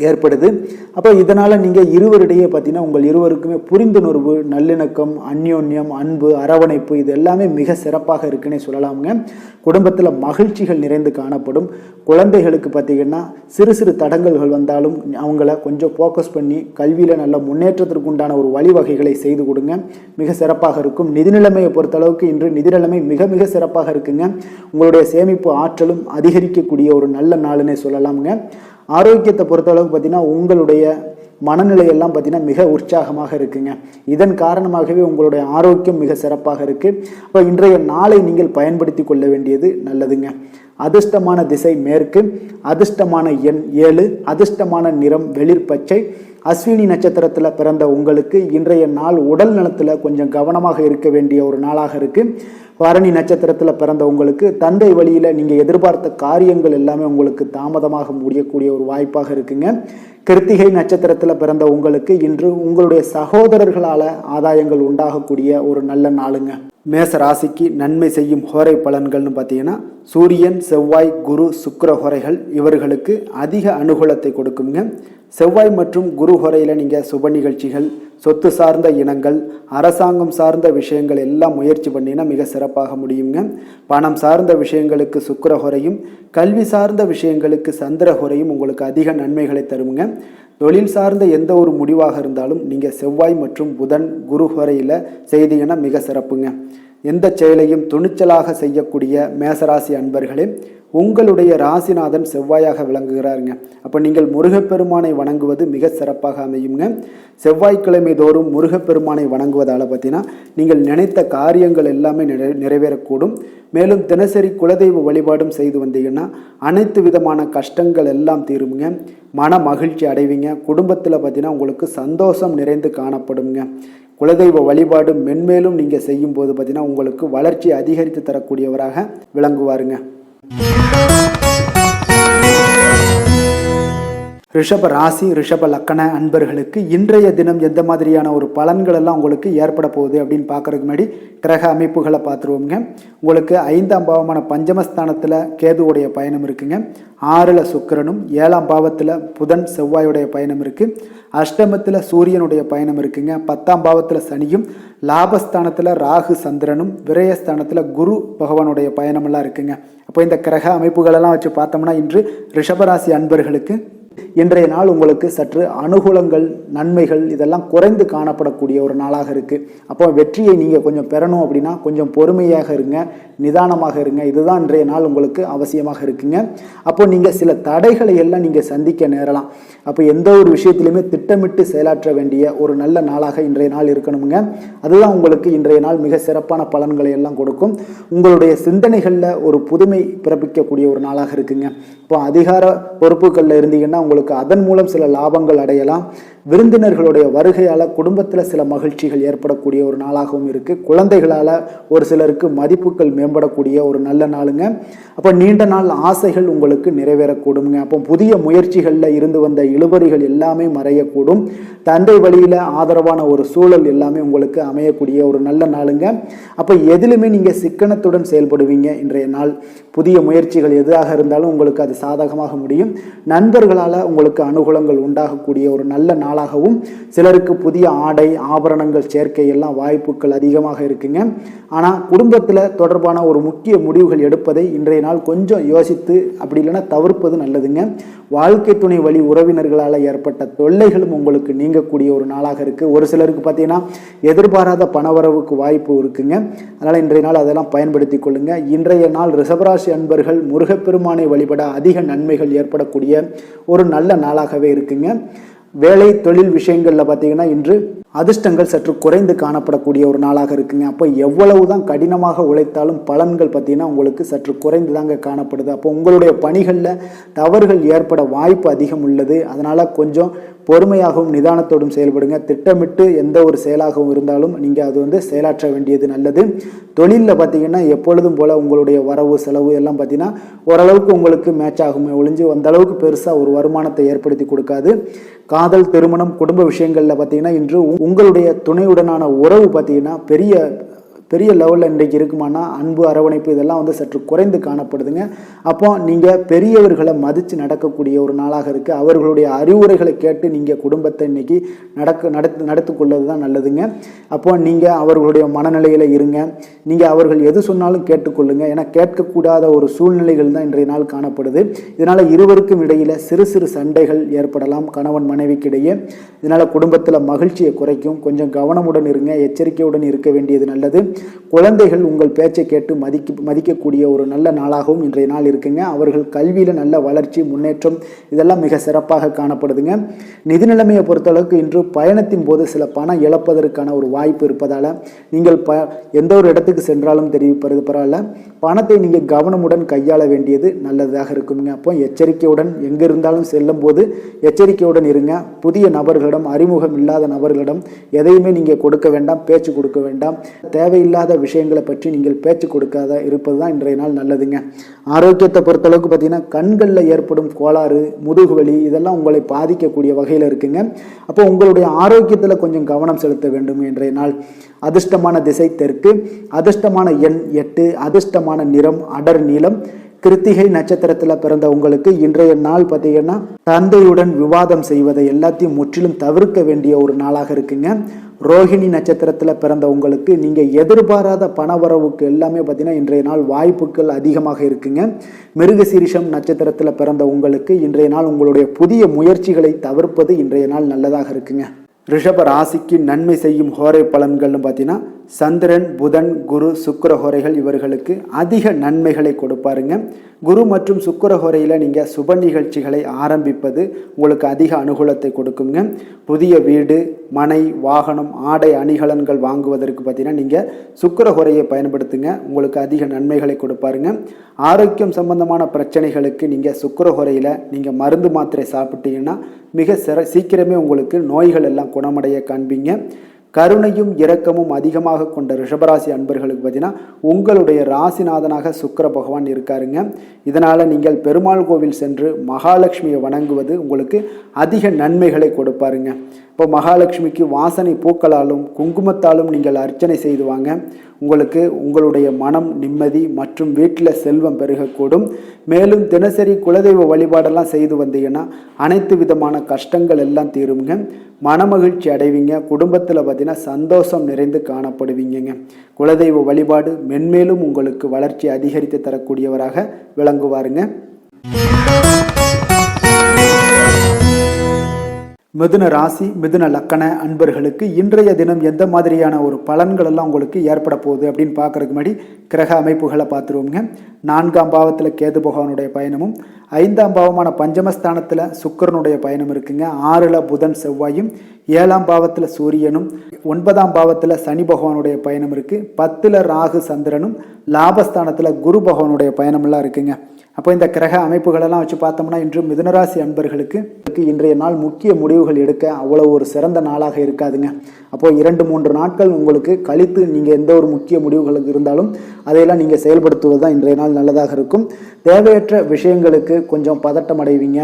ஏற்படுது. அப்போ இதனால் நீங்கள் இருவரிடையே பார்த்தீங்கன்னா உங்கள் இருவருக்குமே புரிந்துணர்வு, நல்லிணக்கம், அந்யோன்யம், அன்பு, அரவணைப்பு இது எல்லாமே மிக சிறப்பாக இருக்குன்னே சொல்லலாமுங்க. குடும்பத்தில் மகிழ்ச்சிகள் நிறைந்து காணப்படும். குழந்தைகளுக்கு பார்த்தீங்கன்னா சிறு சிறு தடங்கல்கள் வந்தாலும் அவங்கள கொஞ்சம் ஃபோக்கஸ் பண்ணி கல்வியில் நல்ல முன்னேற்றத்திற்கு உண்டான ஒரு வழிவகைகளை செய்து கொடுங்க. மிக சிறப்பாக இருக்கும். நிதி நிலைமையை பொறுத்தளவுக்கு இன்று நிதி நிலைமை மிக மிக சிறப்பாக இருக்குங்க. உங்களுடைய சேமிப்பு ஆற்றலும் அதிகரிக்கக்கூடிய ஒரு நல்ல நாளுன்னே சொல்லலாமுங்க. ஆரோக்கியத்தை பொறுத்தளவுக்கு பார்த்தீங்கன்னா உங்களுடைய மனநிலையெல்லாம் பார்த்தீங்கன்னா மிக உற்சாகமாக இருக்குங்க. இதன் காரணமாகவே உங்களுடைய ஆரோக்கியம் மிக சிறப்பாக இருக்குது. அப்போ இன்றைய நாளை நீங்கள் பயன்படுத்தி கொள்ள வேண்டியது நல்லதுங்க. அதிர்ஷ்டமான திசை மேற்கு, அதிர்ஷ்டமான எண் 7, அதிர்ஷ்டமான நிறம் வெளிர் பச்சை. அஸ்வினி நட்சத்திரத்தில் பிறந்த உங்களுக்கு இன்றைய நாள் உடல் நலத்தில் கொஞ்சம் கவனமாக இருக்க வேண்டிய ஒரு நாளாக இருக்குது. பரணி நட்சத்திரத்தில் பிறந்த உங்களுக்கு தந்தை வழியில் நீங்கள் எதிர்பார்த்த காரியங்கள் எல்லாமே உங்களுக்கு தாமதமாக முடியக்கூடிய ஒரு வாய்ப்பாக இருக்குங்க. கிருத்திகை நட்சத்திரத்தில் பிறந்த உங்களுக்கு இன்று உங்களுடைய சகோதரர்களால் ஆதாயங்கள் உண்டாகக்கூடிய ஒரு நல்ல நாளுங்க. மேச ராசிக்கு நன்மை செய்யும் ஹோரை பலன்கள்னு பார்த்தீங்கன்னா சூரியன், செவ்வாய், குரு, சுக்கிர ஹோரைகள் இவர்களுக்கு அதிக அனுகூலத்தை கொடுக்குங்க. செவ்வாய் மற்றும் குரு ஹோரையில் நீங்கள் சுப நிகழ்ச்சிகள், சொத்து சார்ந்த இனங்கள், அரசாங்கம் சார்ந்த விஷயங்கள் எல்லாம் முயற்சி பண்ணினா மிக சிறப்பாக முடியுங்க. பணம் சார்ந்த விஷயங்களுக்கு சுக்கிரஹோரையும், கல்வி சார்ந்த விஷயங்களுக்கு சந்திரஹோரையும் உங்களுக்கு அதிக நன்மைகளை தருங்க. தொழில் சார்ந்த எந்த ஒரு முடிவாக இருந்தாலும் நீங்கள் செவ்வாய் மற்றும் புதன் குரு ஹோரையில் செய்தீங்கன்னா மிக சிறப்புங்க. எந்த செயலையும் துணிச்சலாக செய்யக்கூடிய மேசராசி அன்பர்களே, உங்களுடைய ராசிநாதன் செவ்வாயாக விளங்குகிறாருங்க. அப்போ நீங்கள் முருகப்பெருமானை வணங்குவது மிக சிறப்பாக அமையுங்க. செவ்வாய்க்கிழமை தோறும் முருகப்பெருமானை வணங்குவதால் பார்த்தீங்கன்னா நீங்கள் நினைத்த காரியங்கள் எல்லாமே நிறைவேறக்கூடும். மேலும் தினசரி குலதெய்வ வழிபாடும் செய்து வந்தீங்கன்னா அனைத்து விதமான கஷ்டங்கள் எல்லாம் தீருங்க. மன மகிழ்ச்சி அடைவீங்க. குடும்பத்தில் பார்த்தீங்கன்னா உங்களுக்கு சந்தோஷம் நிறைந்து காணப்படுங்க. குலதெய்வ வழிபாடு மென்மேலும் நீங்கள் செய்யும்போது பார்த்தீங்கன்னா உங்களுக்கு வளர்ச்சி அதிகரித்து தரக்கூடியவராக விளங்குவாருங்க. ரிஷப ராசி ரிஷப லக்கண அன்பர்களுக்கு இன்றைய தினம் எந்த மாதிரியான ஒரு பலன்கள் எல்லாம் உங்களுக்கு ஏற்பட போகுது அப்படின்னு பார்க்கறதுக்கு முன்னாடி கிரக அமைப்புகளை பார்த்துருவோங்க. உங்களுக்கு 5ஆம் பாவமான பஞ்சமஸ்தானத்தில் கேதுவுடைய பயணம் இருக்குங்க. 6ல் சுக்கிரனும், 7ஆம் பாவத்தில் புதன் செவ்வாயுடைய பயணம் இருக்குது. அஷ்டமத்தில் சூரியனுடைய பயணம் இருக்குங்க. 10ஆம் பாவத்தில் சனியும், லாபஸ்தானத்தில் ராகு சந்திரனும், விரயஸ்தானத்தில் குரு பகவானுடைய பயணமெல்லாம் இருக்குங்க. அப்போ இந்த கிரக அமைப்புகளெல்லாம் வச்சு பார்த்தோம்னா இன்று ரிஷபராசி அன்பர்களுக்கு இன்றைய நாள் உங்களுக்கு சற்று அனுகூலங்கள், நன்மைகள் இதெல்லாம் குறைந்து காணப்படக்கூடிய ஒரு நாளாக இருக்குது. அப்போ வெற்றியை நீங்கள் கொஞ்சம் பெறணும் அப்படின்னா கொஞ்சம் பொறுமையாக இருங்க, நிதானமாக இருங்க. இதுதான் இன்றைய நாள் உங்களுக்கு அவசியமாக இருக்குங்க. அப்போ நீங்கள் சில தடைகளை எல்லாம் நீங்கள் சந்திக்க நேரலாம். அப்போ எந்த ஒரு விஷயத்திலுமே திட்டமிட்டு செயலாற்ற வேண்டிய ஒரு நல்ல நாளாக இன்றைய நாள் இருக்கணுங்க. அதுதான் உங்களுக்கு இன்றைய நாள் மிக சிறப்பான பலன்களை எல்லாம் கொடுக்கும். உங்களுடைய சிந்தனைகளில் ஒரு புதுமை பிறப்பிக்கக்கூடிய ஒரு நாளாக இருக்குங்க. இப்போ அதிகார பொறுப்புகளில் இருந்தீங்கன்னா உங்களுக்கு அதன் மூலம் சில லாபங்கள் அடையலாம். விருந்தினர்களுடைய வருகையால் குடும்பத்தில் சில மகிழ்ச்சிகள் ஏற்படக்கூடிய ஒரு நாளாகவும் இருக்குது. குழந்தைகளால் ஒரு சிலருக்கு மதிப்புகள் மேம்படக்கூடிய ஒரு நல்ல நாளுங்க. அப்போ நீண்ட நாள் ஆசைகள் உங்களுக்கு நிறைவேறக்கூடுங்க. அப்போ புதிய முயற்சிகளில் இருந்து வந்த இழுபறிகள் எல்லாமே மறையக்கூடும். தந்தை வழியில் ஆதரவான ஒரு சூழல் எல்லாமே உங்களுக்கு அமையக்கூடிய ஒரு நல்ல நாளுங்க. அப்போ எதிலுமே நீங்கள் சிக்கனத்துடன் செயல்படுவீங்க இன்றைய நாள். புதிய முயற்சிகள் எதாக இருந்தாலும் உங்களுக்கு அது சாதகமாக முடியும். நண்பர்களால் உங்களுக்கு அனுகூலங்கள் உண்டாகக்கூடிய ஒரு நல்ல நாளாகவும், சிலருக்கு புதிய ஆடை ஆபரணங்கள் சேர்க்கை எல்லாம் வாய்ப்புகள் அதிகமாக இருக்குங்க. ஆனால் குடும்பத்தில் தொடர்பான ஒரு முக்கிய முடிவுகள் எடுப்பதை இன்றைய நாள் கொஞ்சம் யோசித்து அப்படி இல்லைன்னா தவிர்ப்பது நல்லதுங்க. வாழ்க்கை துணை வழி உறவினர்களால் ஏற்பட்ட தொல்லைகளும் உங்களுக்கு நீங்கக்கூடிய ஒரு நாளாக இருக்குது. ஒரு சிலருக்கு பார்த்தீங்கன்னா எதிர்பாராத பணவரவுக்கு வாய்ப்பு இருக்குங்க. அதனால் இன்றைய நாள் அதெல்லாம் பயன்படுத்தி கொள்ளுங்க. இன்றைய நாள் ரிஷபராசி அன்பர்கள் முருகப்பெருமானை வழிபட அதிக நன்மைகள் ஏற்படக்கூடிய ஒரு நல்ல நாளாகவே இருக்குங்க. வேலை தொழில் விஷயங்களில் பார்த்தீங்கன்னா இன்று அதிர்ஷ்டங்கள் சற்று குறைந்து காணப்படக்கூடிய ஒரு நாளாக இருக்குங்க. அப்போ எவ்வளவு தான் கடினமாக உழைத்தாலும் பலன்கள் பார்த்தீங்கன்னா உங்களுக்கு சற்று குறைந்து தாங்க காணப்படுது. அப்போ உங்களுடைய பணிகளில் தவறுகள் ஏற்பட வாய்ப்பு அதிகம் உள்ளது. அதனால் கொஞ்சம் பொறுமையாகவும் நிதானத்தோடும் செயல்படுங்க. திட்டமிட்டு எந்த ஒரு செயலாகவும் இருந்தாலும் நீங்கள் அது செயலாற்ற வேண்டியது நல்லது. தொழிலில் பார்த்தீங்கன்னா எப்பொழுதும் போல் உங்களுடைய வரவு செலவு எல்லாம் பார்த்தீங்கன்னா ஓரளவுக்கு உங்களுக்கு மேட்ச் ஆகுமே ஒழிஞ்சு அந்த அளவுக்கு பெருசாக ஒரு வருமானத்தை ஏற்படுத்தி கொடுக்காது. காதல், திருமணம், குடும்ப விஷயங்களில் பார்த்தீங்கன்னா இன்று உங்களுடைய துணையுடனான உறவு பார்த்தீங்கன்னா பெரிய லெவலில் இன்றைக்கு இருக்குமானா அன்பு, அரவணைப்பு இதெல்லாம் சற்று குறைந்து காணப்படுதுங்க. அப்போ நீங்கள் பெரியவர்களை மதித்து நடக்கக்கூடிய ஒரு நாளாக இருக்குது. அவர்களுடைய அறிவுரைகளை கேட்டு நீங்கள் குடும்பத்தை இன்னைக்கு நடத்து கொள்வது தான் நல்லதுங்க. அப்போ நீங்கள் அவர்களுடைய மனநிலையில் இருங்க. நீங்கள் அவர்கள் எது சொன்னாலும் கேட்டுக்கொள்ளுங்க. ஏன்னா கேட்கக்கூடாத ஒரு சூழ்நிலைகள் தான் இன்றைய நாள் காணப்படுது. இதனால் இருவருக்கும் இடையில் சிறு சிறு சண்டைகள் ஏற்படலாம், கணவன் மனைவிக்கு இடையே. இதனால் குடும்பத்தில் மகிழ்ச்சியை குறைக்கும். கொஞ்சம் கவனமுடன் இருங்க, எச்சரிக்கையுடன் இருக்க வேண்டியது நல்லது. குழந்தைகள் உங்கள் பேச்சை கேட்டு மதிக்கக்கூடிய ஒரு நல்ல நாளாகவும் இன்றைய நாள் இருக்குங்க. அவர்கள் கல்வியில் நல்ல வளர்ச்சி, முன்னேற்றம் இதெல்லாம் மிக சிறப்பாக காணப்படுதுங்க. நிதி நிலைமையை பொறுத்தளவுக்கு இன்று பயணத்தின் போது சில பணம் இழப்பதற்கான ஒரு வாய்ப்பு இருப்பதால் நீங்கள் எந்த ஒரு இடத்துக்கு சென்றாலும் தெரிவிப்பது பரவாயில்ல, பணத்தை நீங்கள் கவனமுடன் கையாள வேண்டியது நல்லதாக இருக்குங்க. அப்போ எச்சரிக்கையுடன் எங்கே இருந்தாலும் செல்லும் போது எச்சரிக்கையுடன் இருங்க. புதிய நபர்களிடம், அறிமுகம் இல்லாத நபர்களிடம் எதையுமே நீங்கள் கொடுக்க வேண்டாம், பேச்சு கொடுக்க வேண்டாம். தேவையில்லாத விஷயங்களை பற்றி நீங்கள் பேச்சு கொடுக்காத இருப்பது தான் இன்றைய நாள் நல்லதுங்க. ஆரோக்கியத்தை பொறுத்தளவுக்கு பார்த்தீங்கன்னா கண்களில் ஏற்படும் கோளாறு, முதுகு வலி இதெல்லாம் உங்களை பாதிக்கக்கூடிய வகையில் இருக்குங்க. அப்போ உங்களுடைய ஆரோக்கியத்தில் கொஞ்சம் கவனம் செலுத்த வேண்டும் இன்றைய நாள். அதிர்ஷ்டமான திசை தெற்கு, அதிர்ஷ்டமான எண் 8, அதிர்ஷ்டமான நிறம் அடர் நீலம், கிருத்திகை நட்சத்திரத்தில் பிறந்த உங்களுக்கு இன்றைய நாள் பார்த்தீங்கன்னா தந்தையுடன் விவாதம் செய்வதை எல்லாத்தையும் முற்றிலும் தவிர்க்க வேண்டிய ஒரு நாளாக இருக்குங்க. ரோஹிணி நட்சத்திரத்தில் பிறந்த உங்களுக்கு நீங்கள் எதிர்பாராத பணவரவுக்கு எல்லாமே பார்த்தீங்கன்னா இன்றைய நாள் வாய்ப்புகள் அதிகமாக இருக்குங்க. மிருகசீரிஷம் நட்சத்திரத்தில் பிறந்த உங்களுக்கு இன்றைய நாள் உங்களுடைய புதிய முயற்சிகளை தவிர்ப்பது இன்றைய நாள் நல்லதாக இருக்குங்க. ரிஷப ராசிக்கு நன்மை செய்யும் ஹோரை பலன்கள்னு பார்த்தீங்கன்னா சந்திரன், புதன், குரு, சுக்கிர ஹோரைகள் இவர்களுக்கு அதிக நன்மைகளை கொடுப்பாருங்க. குரு மற்றும் சுக்கிர ஹோரையில் நீங்கள் சுப நிகழ்ச்சிகளை ஆரம்பிப்பது உங்களுக்கு அதிக அனுகூலத்தை கொடுக்குங்க. புதிய வீடு, மனை, வாகனம், ஆடை அணிகலன்கள் வாங்குவதற்கு பார்த்தீங்கன்னா நீங்கள் சுக்கிர ஹோரையை பயன்படுத்துங்க, உங்களுக்கு அதிக நன்மைகளை கொடுப்பாருங்க. ஆரோக்கியம் சம்பந்தமான பிரச்சனைகளுக்கு நீங்கள் சுக்கிர ஹோரையில் நீங்கள் மருந்து மாத்திரை சாப்பிட்டீங்கன்னா மிக சீக்கிரமே உங்களுக்கு நோய்கள் எல்லாம் குணமடைய காண்பீங்க. கருணையும் இரக்கமும் அதிகமாக கொண்ட ரிஷபராசி அன்பர்களுக்கு பார்த்தீங்கன்னா உங்களுடைய ராசிநாதனாக சுக்கிர பகவான் இருக்காருங்க. இதனால் நீங்கள் பெருமாள் கோவில் சென்று மகாலட்சுமியை வணங்குவது உங்களுக்கு அதிக நன்மைகளை கொடுப்பாருங்க. இப்போ மகாலட்சுமிக்கு வாசனை பூக்களாலும் குங்குமத்தாலும் நீங்கள் அர்ச்சனை செய்து வாங்க. உங்களுக்கு உங்களுடைய மனம் நிம்மதி மற்றும் வீட்டில் செல்வம் பெருகக்கூடும். மேலும் தினசரி குலதெய்வ வழிபாடெல்லாம் செய்து வந்தீங்கன்னா அனைத்து விதமான கஷ்டங்கள் எல்லாம் தீருங்க. மனமகிழ்ச்சி அடைவீங்க. குடும்பத்தில் பார்த்தீங்கன்னா சந்தோஷம் நிறைந்து காணப்படுவீங்க. குலதெய்வ வழிபாடு மென்மேலும் உங்களுக்கு வளர்ச்சி அதிகரித்து தரக்கூடியவராக விளங்குவாருங்க. மிதுன ராசி, மிதுன லக்கண அன்பர்களுக்கு இன்றைய தினம் எந்த மாதிரியான ஒரு பலன்கள் எல்லாம் உங்களுக்கு ஏற்பட போகுது அப்படின்னு பார்க்கறதுக்கு முன்னாடி கிரக அமைப்புகளை பார்த்துருவோங்க. 4ஆம் பாவத்தில் கேது பகவானுடைய பயணமும், 5ஆம் பாவமான பஞ்சமஸ்தானத்தில் சுக்கிரனுடைய பயணம் இருக்குங்க. 6ல் புதன் செவ்வாயும், 7ஆம் பாவத்தில் சூரியனும், 9ஆம் பாவத்தில் சனி பகவானுடைய பயணம் இருக்குது. 10ல் ராகு சந்திரனும், லாபஸ்தானத்தில் குரு பகவானுடைய பயணமெல்லாம் இருக்குங்க. அப்போ இந்த கிரக அமைப்புகளெல்லாம் வச்சு பார்த்தோம்னா இன்று மிதுனராசி அன்பர்களுக்கு இன்றைய நாள் முக்கிய முடிவுகள் எடுக்க அவ்வளோ ஒரு சிறந்த நாளாக இருக்காதுங்க. அப்போது 2-3 நாட்கள் உங்களுக்கு கழித்து நீங்கள் எந்த ஒரு முக்கிய முடிவுகளுக்கு இருந்தாலும் அதையெல்லாம் நீங்கள் செயல்படுத்துவது தான் இன்றைய நாள் நல்லதாக இருக்கும். தேவையற்ற விஷயங்களுக்கு கொஞ்சம் பதட்டம் அடைவீங்க.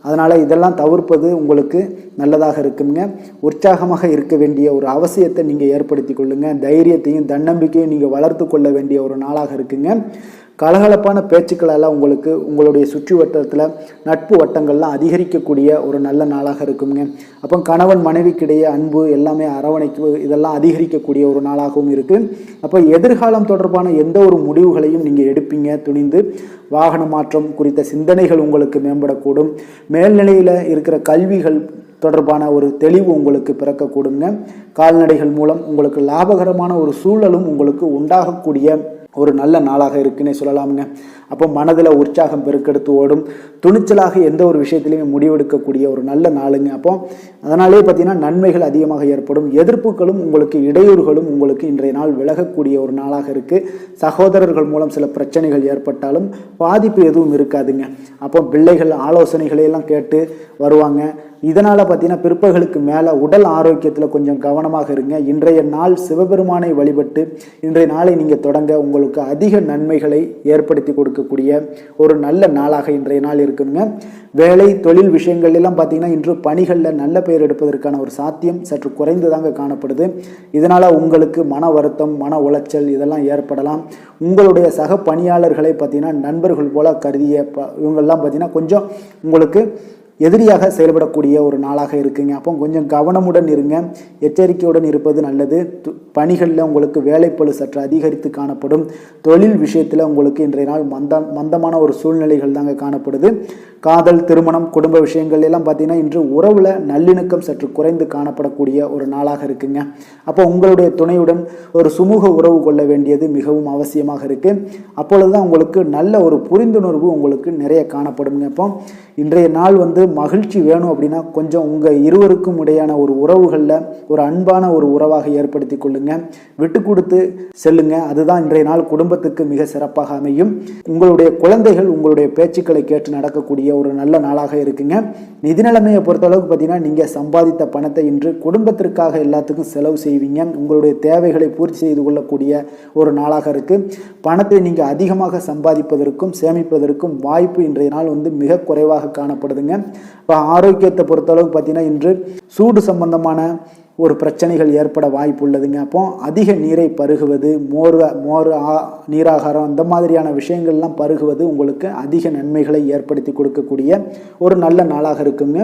அதனால் இதெல்லாம் தவிர்ப்பது உங்களுக்கு நல்லதாக இருக்குங்க. உற்சாகமாக இருக்க வேண்டிய ஒரு அவசியத்தை நீங்கள் ஏற்படுத்தி கொள்ளுங்க. தைரியத்தையும் தன்னம்பிக்கையும் நீங்கள் வளர்த்து கொள்ள வேண்டிய ஒரு நாளாக இருக்குங்க. கலகலப்பான பேச்சுக்களெல்லாம் உங்களுக்கு உங்களுடைய சுற்று வட்டத்தில் நட்பு வட்டங்கள்லாம் அதிகரிக்கக்கூடிய ஒரு நல்ல நாளாக இருக்குங்க. அப்போ கணவன் மனைவிக்கிடையே அன்பு எல்லாமே அரவணைப்பு இதெல்லாம் அதிகரிக்கக்கூடிய ஒரு நாளாகவும் இருக்குது. அப்போ எதிர்காலம் தொடர்பான எந்த ஒரு முடிவுகளையும் நீங்கள் எடுப்பீங்க துணிந்து. வாகன மாற்றம் குறித்த சிந்தனைகள் உங்களுக்கு மேம்படக்கூடும். மேல்நிலையில் இருக்கிற கல்விகள் தொடர்பான ஒரு தெளிவு உங்களுக்கு பிறக்கக்கூடுங்க. கால்நடைகள் மூலம் உங்களுக்கு லாபகரமான ஒரு சூழலும் உங்களுக்கு உண்டாகக்கூடிய ஒரு நல்ல நாளாக இருக்குன்னே சொல்லலாமுங்க. அப்போ மனதில் உற்சாகம் பெருக்கெடுத்து ஓடும். துணிச்சலாக எந்த ஒரு விஷயத்திலையுமே முடிவெடுக்கக்கூடிய ஒரு நல்ல நாளுங்க. அப்போ அதனாலே பார்த்தீங்கன்னா நன்மைகள் அதிகமாக ஏற்படும். எதிர்ப்புகளும் உங்களுக்கு இடையூறுகளும் உங்களுக்கு இன்றைய நாள் விலகக்கூடிய ஒரு நாளாக இருக்குது. சகோதரர்கள் மூலம் சில பிரச்சனைகள் ஏற்பட்டாலும் பாதிப்பு எதுவும் இருக்காதுங்க. அப்போ பிள்ளைகள் ஆலோசனைகளையெல்லாம் கேட்டு வருவாங்க. இதனால் பார்த்தீங்கன்னா பிற்பகலுக்கு மேலே உடல் ஆரோக்கியத்தில் கொஞ்சம் கவனமாக இருங்க. இன்றைய நாள் சிவபெருமானை வழிபட்டு இன்றைய நாளை நீங்கள் தொடங்க உங்களுக்கு அதிக நன்மைகளை ஏற்படுத்தி கொடுக்கக்கூடிய ஒரு நல்ல நாளாக இன்றைய நாள் இருக்குங்க. வேலை தொழில் விஷயங்கள் எல்லாம் பார்த்தீங்கன்னா இன்று பணிகளில் நல்ல பெயர் எடுப்பதற்கான ஒரு சாத்தியம் சற்று குறைந்து தாங்க காணப்படுது. இதனால் உங்களுக்கு மன வருத்தம், மன உளைச்சல் இதெல்லாம் ஏற்படலாம். உங்களுடைய சக பணியாளர்களை பார்த்தீங்கன்னா நண்பர்கள் போல கருதிய இவங்கெல்லாம் பார்த்தீங்கன்னா கொஞ்சம் உங்களுக்கு எதிரியாக செயல்படக்கூடிய ஒரு நாளாக இருக்குங்க. அப்போ கொஞ்சம் கவனமுடன் இருங்க, எச்சரிக்கையுடன் இருப்பது நல்லது. பணிகளில் உங்களுக்கு வேலைப்பளு சற்று அதிகரித்து காணப்படும். தொழில் விஷயத்தில் உங்களுக்கு இன்றைய நாள் மந்தமான ஒரு சூழ்நிலைகள் தாங்க காணப்படுது. காதல், திருமணம், குடும்ப விஷயங்கள் எல்லாம் பார்த்தீங்கன்னா இன்று உறவில் நல்லிணக்கம் சற்று குறைந்து காணப்படக்கூடிய ஒரு நாளாக இருக்குங்க. அப்போ உங்களுடைய துணையுடன் ஒரு சுமூக உறவு கொள்ள வேண்டியது மிகவும் அவசியமாக இருக்குது. அப்பொழுது தான் உங்களுக்கு நல்ல ஒரு புரிந்துணர்வு உங்களுக்கு நிறைய காணப்படுங்க. அப்போ இன்றைய நாள் மகிழ்ச்சி வேணும் அப்படின்னா கொஞ்சம் உங்கள் இருவருக்கும் இடையான ஒரு உறவுகளில் ஒரு அன்பான ஒரு உறவாக ஏற்படுத்தி கொள்ளுங்க. விட்டு கொடுத்து செல்லுங்க. அதுதான் இன்றைய நாள் குடும்பத்துக்கு மிக சிறப்பாக அமையும். உங்களுடைய குழந்தைகள் உங்களுடைய பேச்சுக்களை கேட்டு நடக்கக்கூடிய ஒரு நல்ல நாளாக இருக்குங்க. நிதி நிலைமையை பொறுத்தளவுக்கு பார்த்தீங்கன்னா நீங்கள் சம்பாதித்த பணத்தை இன்று குடும்பத்திற்காக எல்லாத்துக்கும் செலவு செய்வீங்க. உங்களுடைய தேவைகளை பூர்த்தி செய்து கொள்ளக்கூடிய ஒரு நாளாக இருக்குது. பணத்தை நீங்கள் அதிகமாக சம்பாதிப்பதற்கும் சேமிப்பதற்கும் வாய்ப்பு இன்றைய நாள் மிக குறைவாக காணப்படுதுங்க. இப்போ ஆரோக்கியத்தை பொறுத்தளவுக்கு பார்த்தீங்கன்னா இன்று சூடு சம்பந்தமான ஒரு பிரச்சனைகள் ஏற்பட வாய்ப்பு உள்ளதுங்க. அப்போ அதிக நீரை பருகுவது, மோர் நீராகாரம் இந்த மாதிரியான விஷயங்கள்லாம் பருகுவது உங்களுக்கு அதிக நன்மைகளை ஏற்படுத்தி கொடுக்கக்கூடிய ஒரு நல்ல நாளாக இருக்குங்க.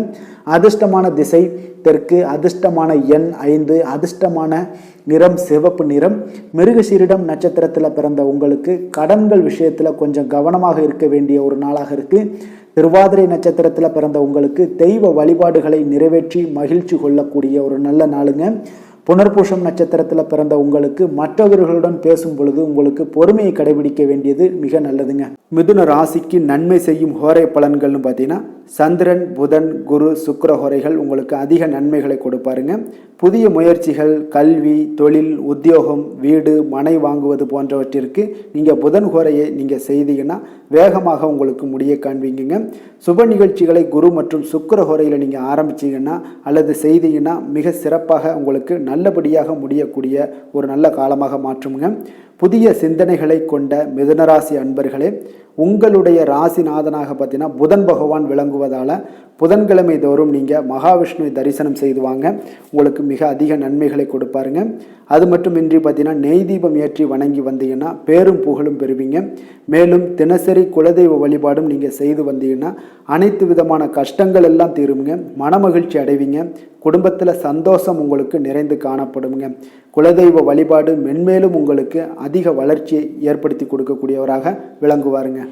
அதிர்ஷ்டமான திசை தெற்கு, அதிர்ஷ்டமான எண் 5, அதிர்ஷ்டமான நிறம் சிவப்பு நிறம். மிருகசீரிடம் நட்சத்திரத்தில் பிறந்த உங்களுக்கு கடன்கள் விஷயத்தில் கொஞ்சம் கவனமாக இருக்க வேண்டிய ஒரு நாளாக இருக்கு. திருவாதிரை நட்சத்திரத்தில் பிறந்த உங்களுக்கு தெய்வ வழிபாடுகளை நிறைவேற்றி மகிழ்ச்சி கொள்ளக்கூடிய ஒரு நல்ல நாளுங்க. புனர்பூசம் நட்சத்திரத்தில் பிறந்த உங்களுக்கு மற்றவர்களுடன் பேசும் பொழுது உங்களுக்கு பொறுமையை கடைபிடிக்க வேண்டியது மிக நல்லதுங்க. மிதுன ராசிக்கு நன்மை செய்யும் ஹோரை பலன்கள்னு பார்த்தீங்கன்னா சந்திரன், புதன், குரு, சுக்கிர ஹோரைகள் உங்களுக்கு அதிக நன்மைகளை கொடுப்பாருங்க. புதிய முயற்சிகள், கல்வி, தொழில், உத்தியோகம், வீடு, மனை வாங்குவது போன்றவற்றிற்கு நீங்கள் புதன் ஹோரையை நீங்கள் செய்தீங்கன்னா வேகமாக உங்களுக்கு முடிய காண்பீங்க. சுப நிகழ்ச்சிகளை குரு மற்றும் சுக்கிர ஹோரையில் நீங்கள் ஆரம்பிச்சிங்கன்னா அல்லது செய்தீங்கன்னா மிக சிறப்பாக உங்களுக்கு நல்லபடியாக முடியக்கூடிய ஒரு நல்ல காலமாக மாற்றுங்க. புதிய சிந்தனைகளை கொண்ட மிதுனராசி அன்பர்களே, உங்களுடைய ராசிநாதனாக பார்த்தீங்கன்னா புதன் பகவான் விளங்குவதால் புதன்கிழமை தோறும் நீங்கள் மகாவிஷ்ணுவை தரிசனம் செய்து வாங்க, உங்களுக்கு மிக அதிக நன்மைகளை கொடுப்பாருங்க. அது மட்டுமின்றி பார்த்தீங்கன்னா நெய் தீபம் ஏற்றி வணங்கி வந்தீங்கன்னா பேரும் புகழும் பெறுவீங்க. மேலும் தினசரி குலதெய்வ வழிபாடும் நீங்கள் செய்து வந்தீங்கன்னா அனைத்து விதமான கஷ்டங்கள் எல்லாம் தீருங்க, மனமகிழ்ச்சி அடைவீங்க, குடும்பத்தில் சந்தோஷம் உங்களுக்கு நிறைந்து காணப்படுங்க. குலதெய்வ வழிபாடு மென்மேலும் உங்களுக்கு அதிக வளர்ச்சியை ஏற்படுத்தி கொடுக்கக்கூடியவராக விளங்குவாருங்க.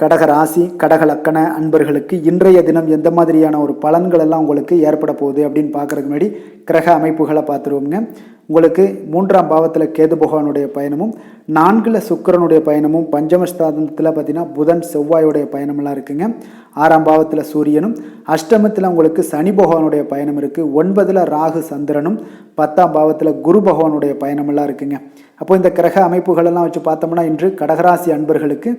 கடக ராசி, கடக லக்கண அன்பர்களுக்கு இன்றைய தினம் எந்த மாதிரியான ஒரு பலன்கள் எல்லாம் உங்களுக்கு ஏற்பட போகுது அப்படின்னு பார்க்கறதுக்கு முன்னாடி கிரக அமைப்புகளை பார்த்துருவோங்க. உங்களுக்கு 3ஆம் பாவத்தில் கேது பகவானுடைய பயணமும், 4ல் சுக்கிரனுடைய பயணமும், பஞ்சமஸ்தானத்தில் பார்த்தீங்கன்னா புதன் செவ்வாயுடைய பயணமெல்லாம் இருக்குங்க. 6ஆம் பாவத்தில் சூரியனும், அஷ்டமத்தில் உங்களுக்கு சனி பகவானுடைய பயணம் இருக்குது. 9ல் ராகு சந்திரனும், 10ஆம் பாவத்தில் குரு பகவானுடைய பயணமெல்லாம் இருக்குங்க. அப்போ இந்த கிரக அமைப்புகளெல்லாம் வச்சு பார்த்தோம்னா இன்று கடகராசி அன்பர்களுக்கு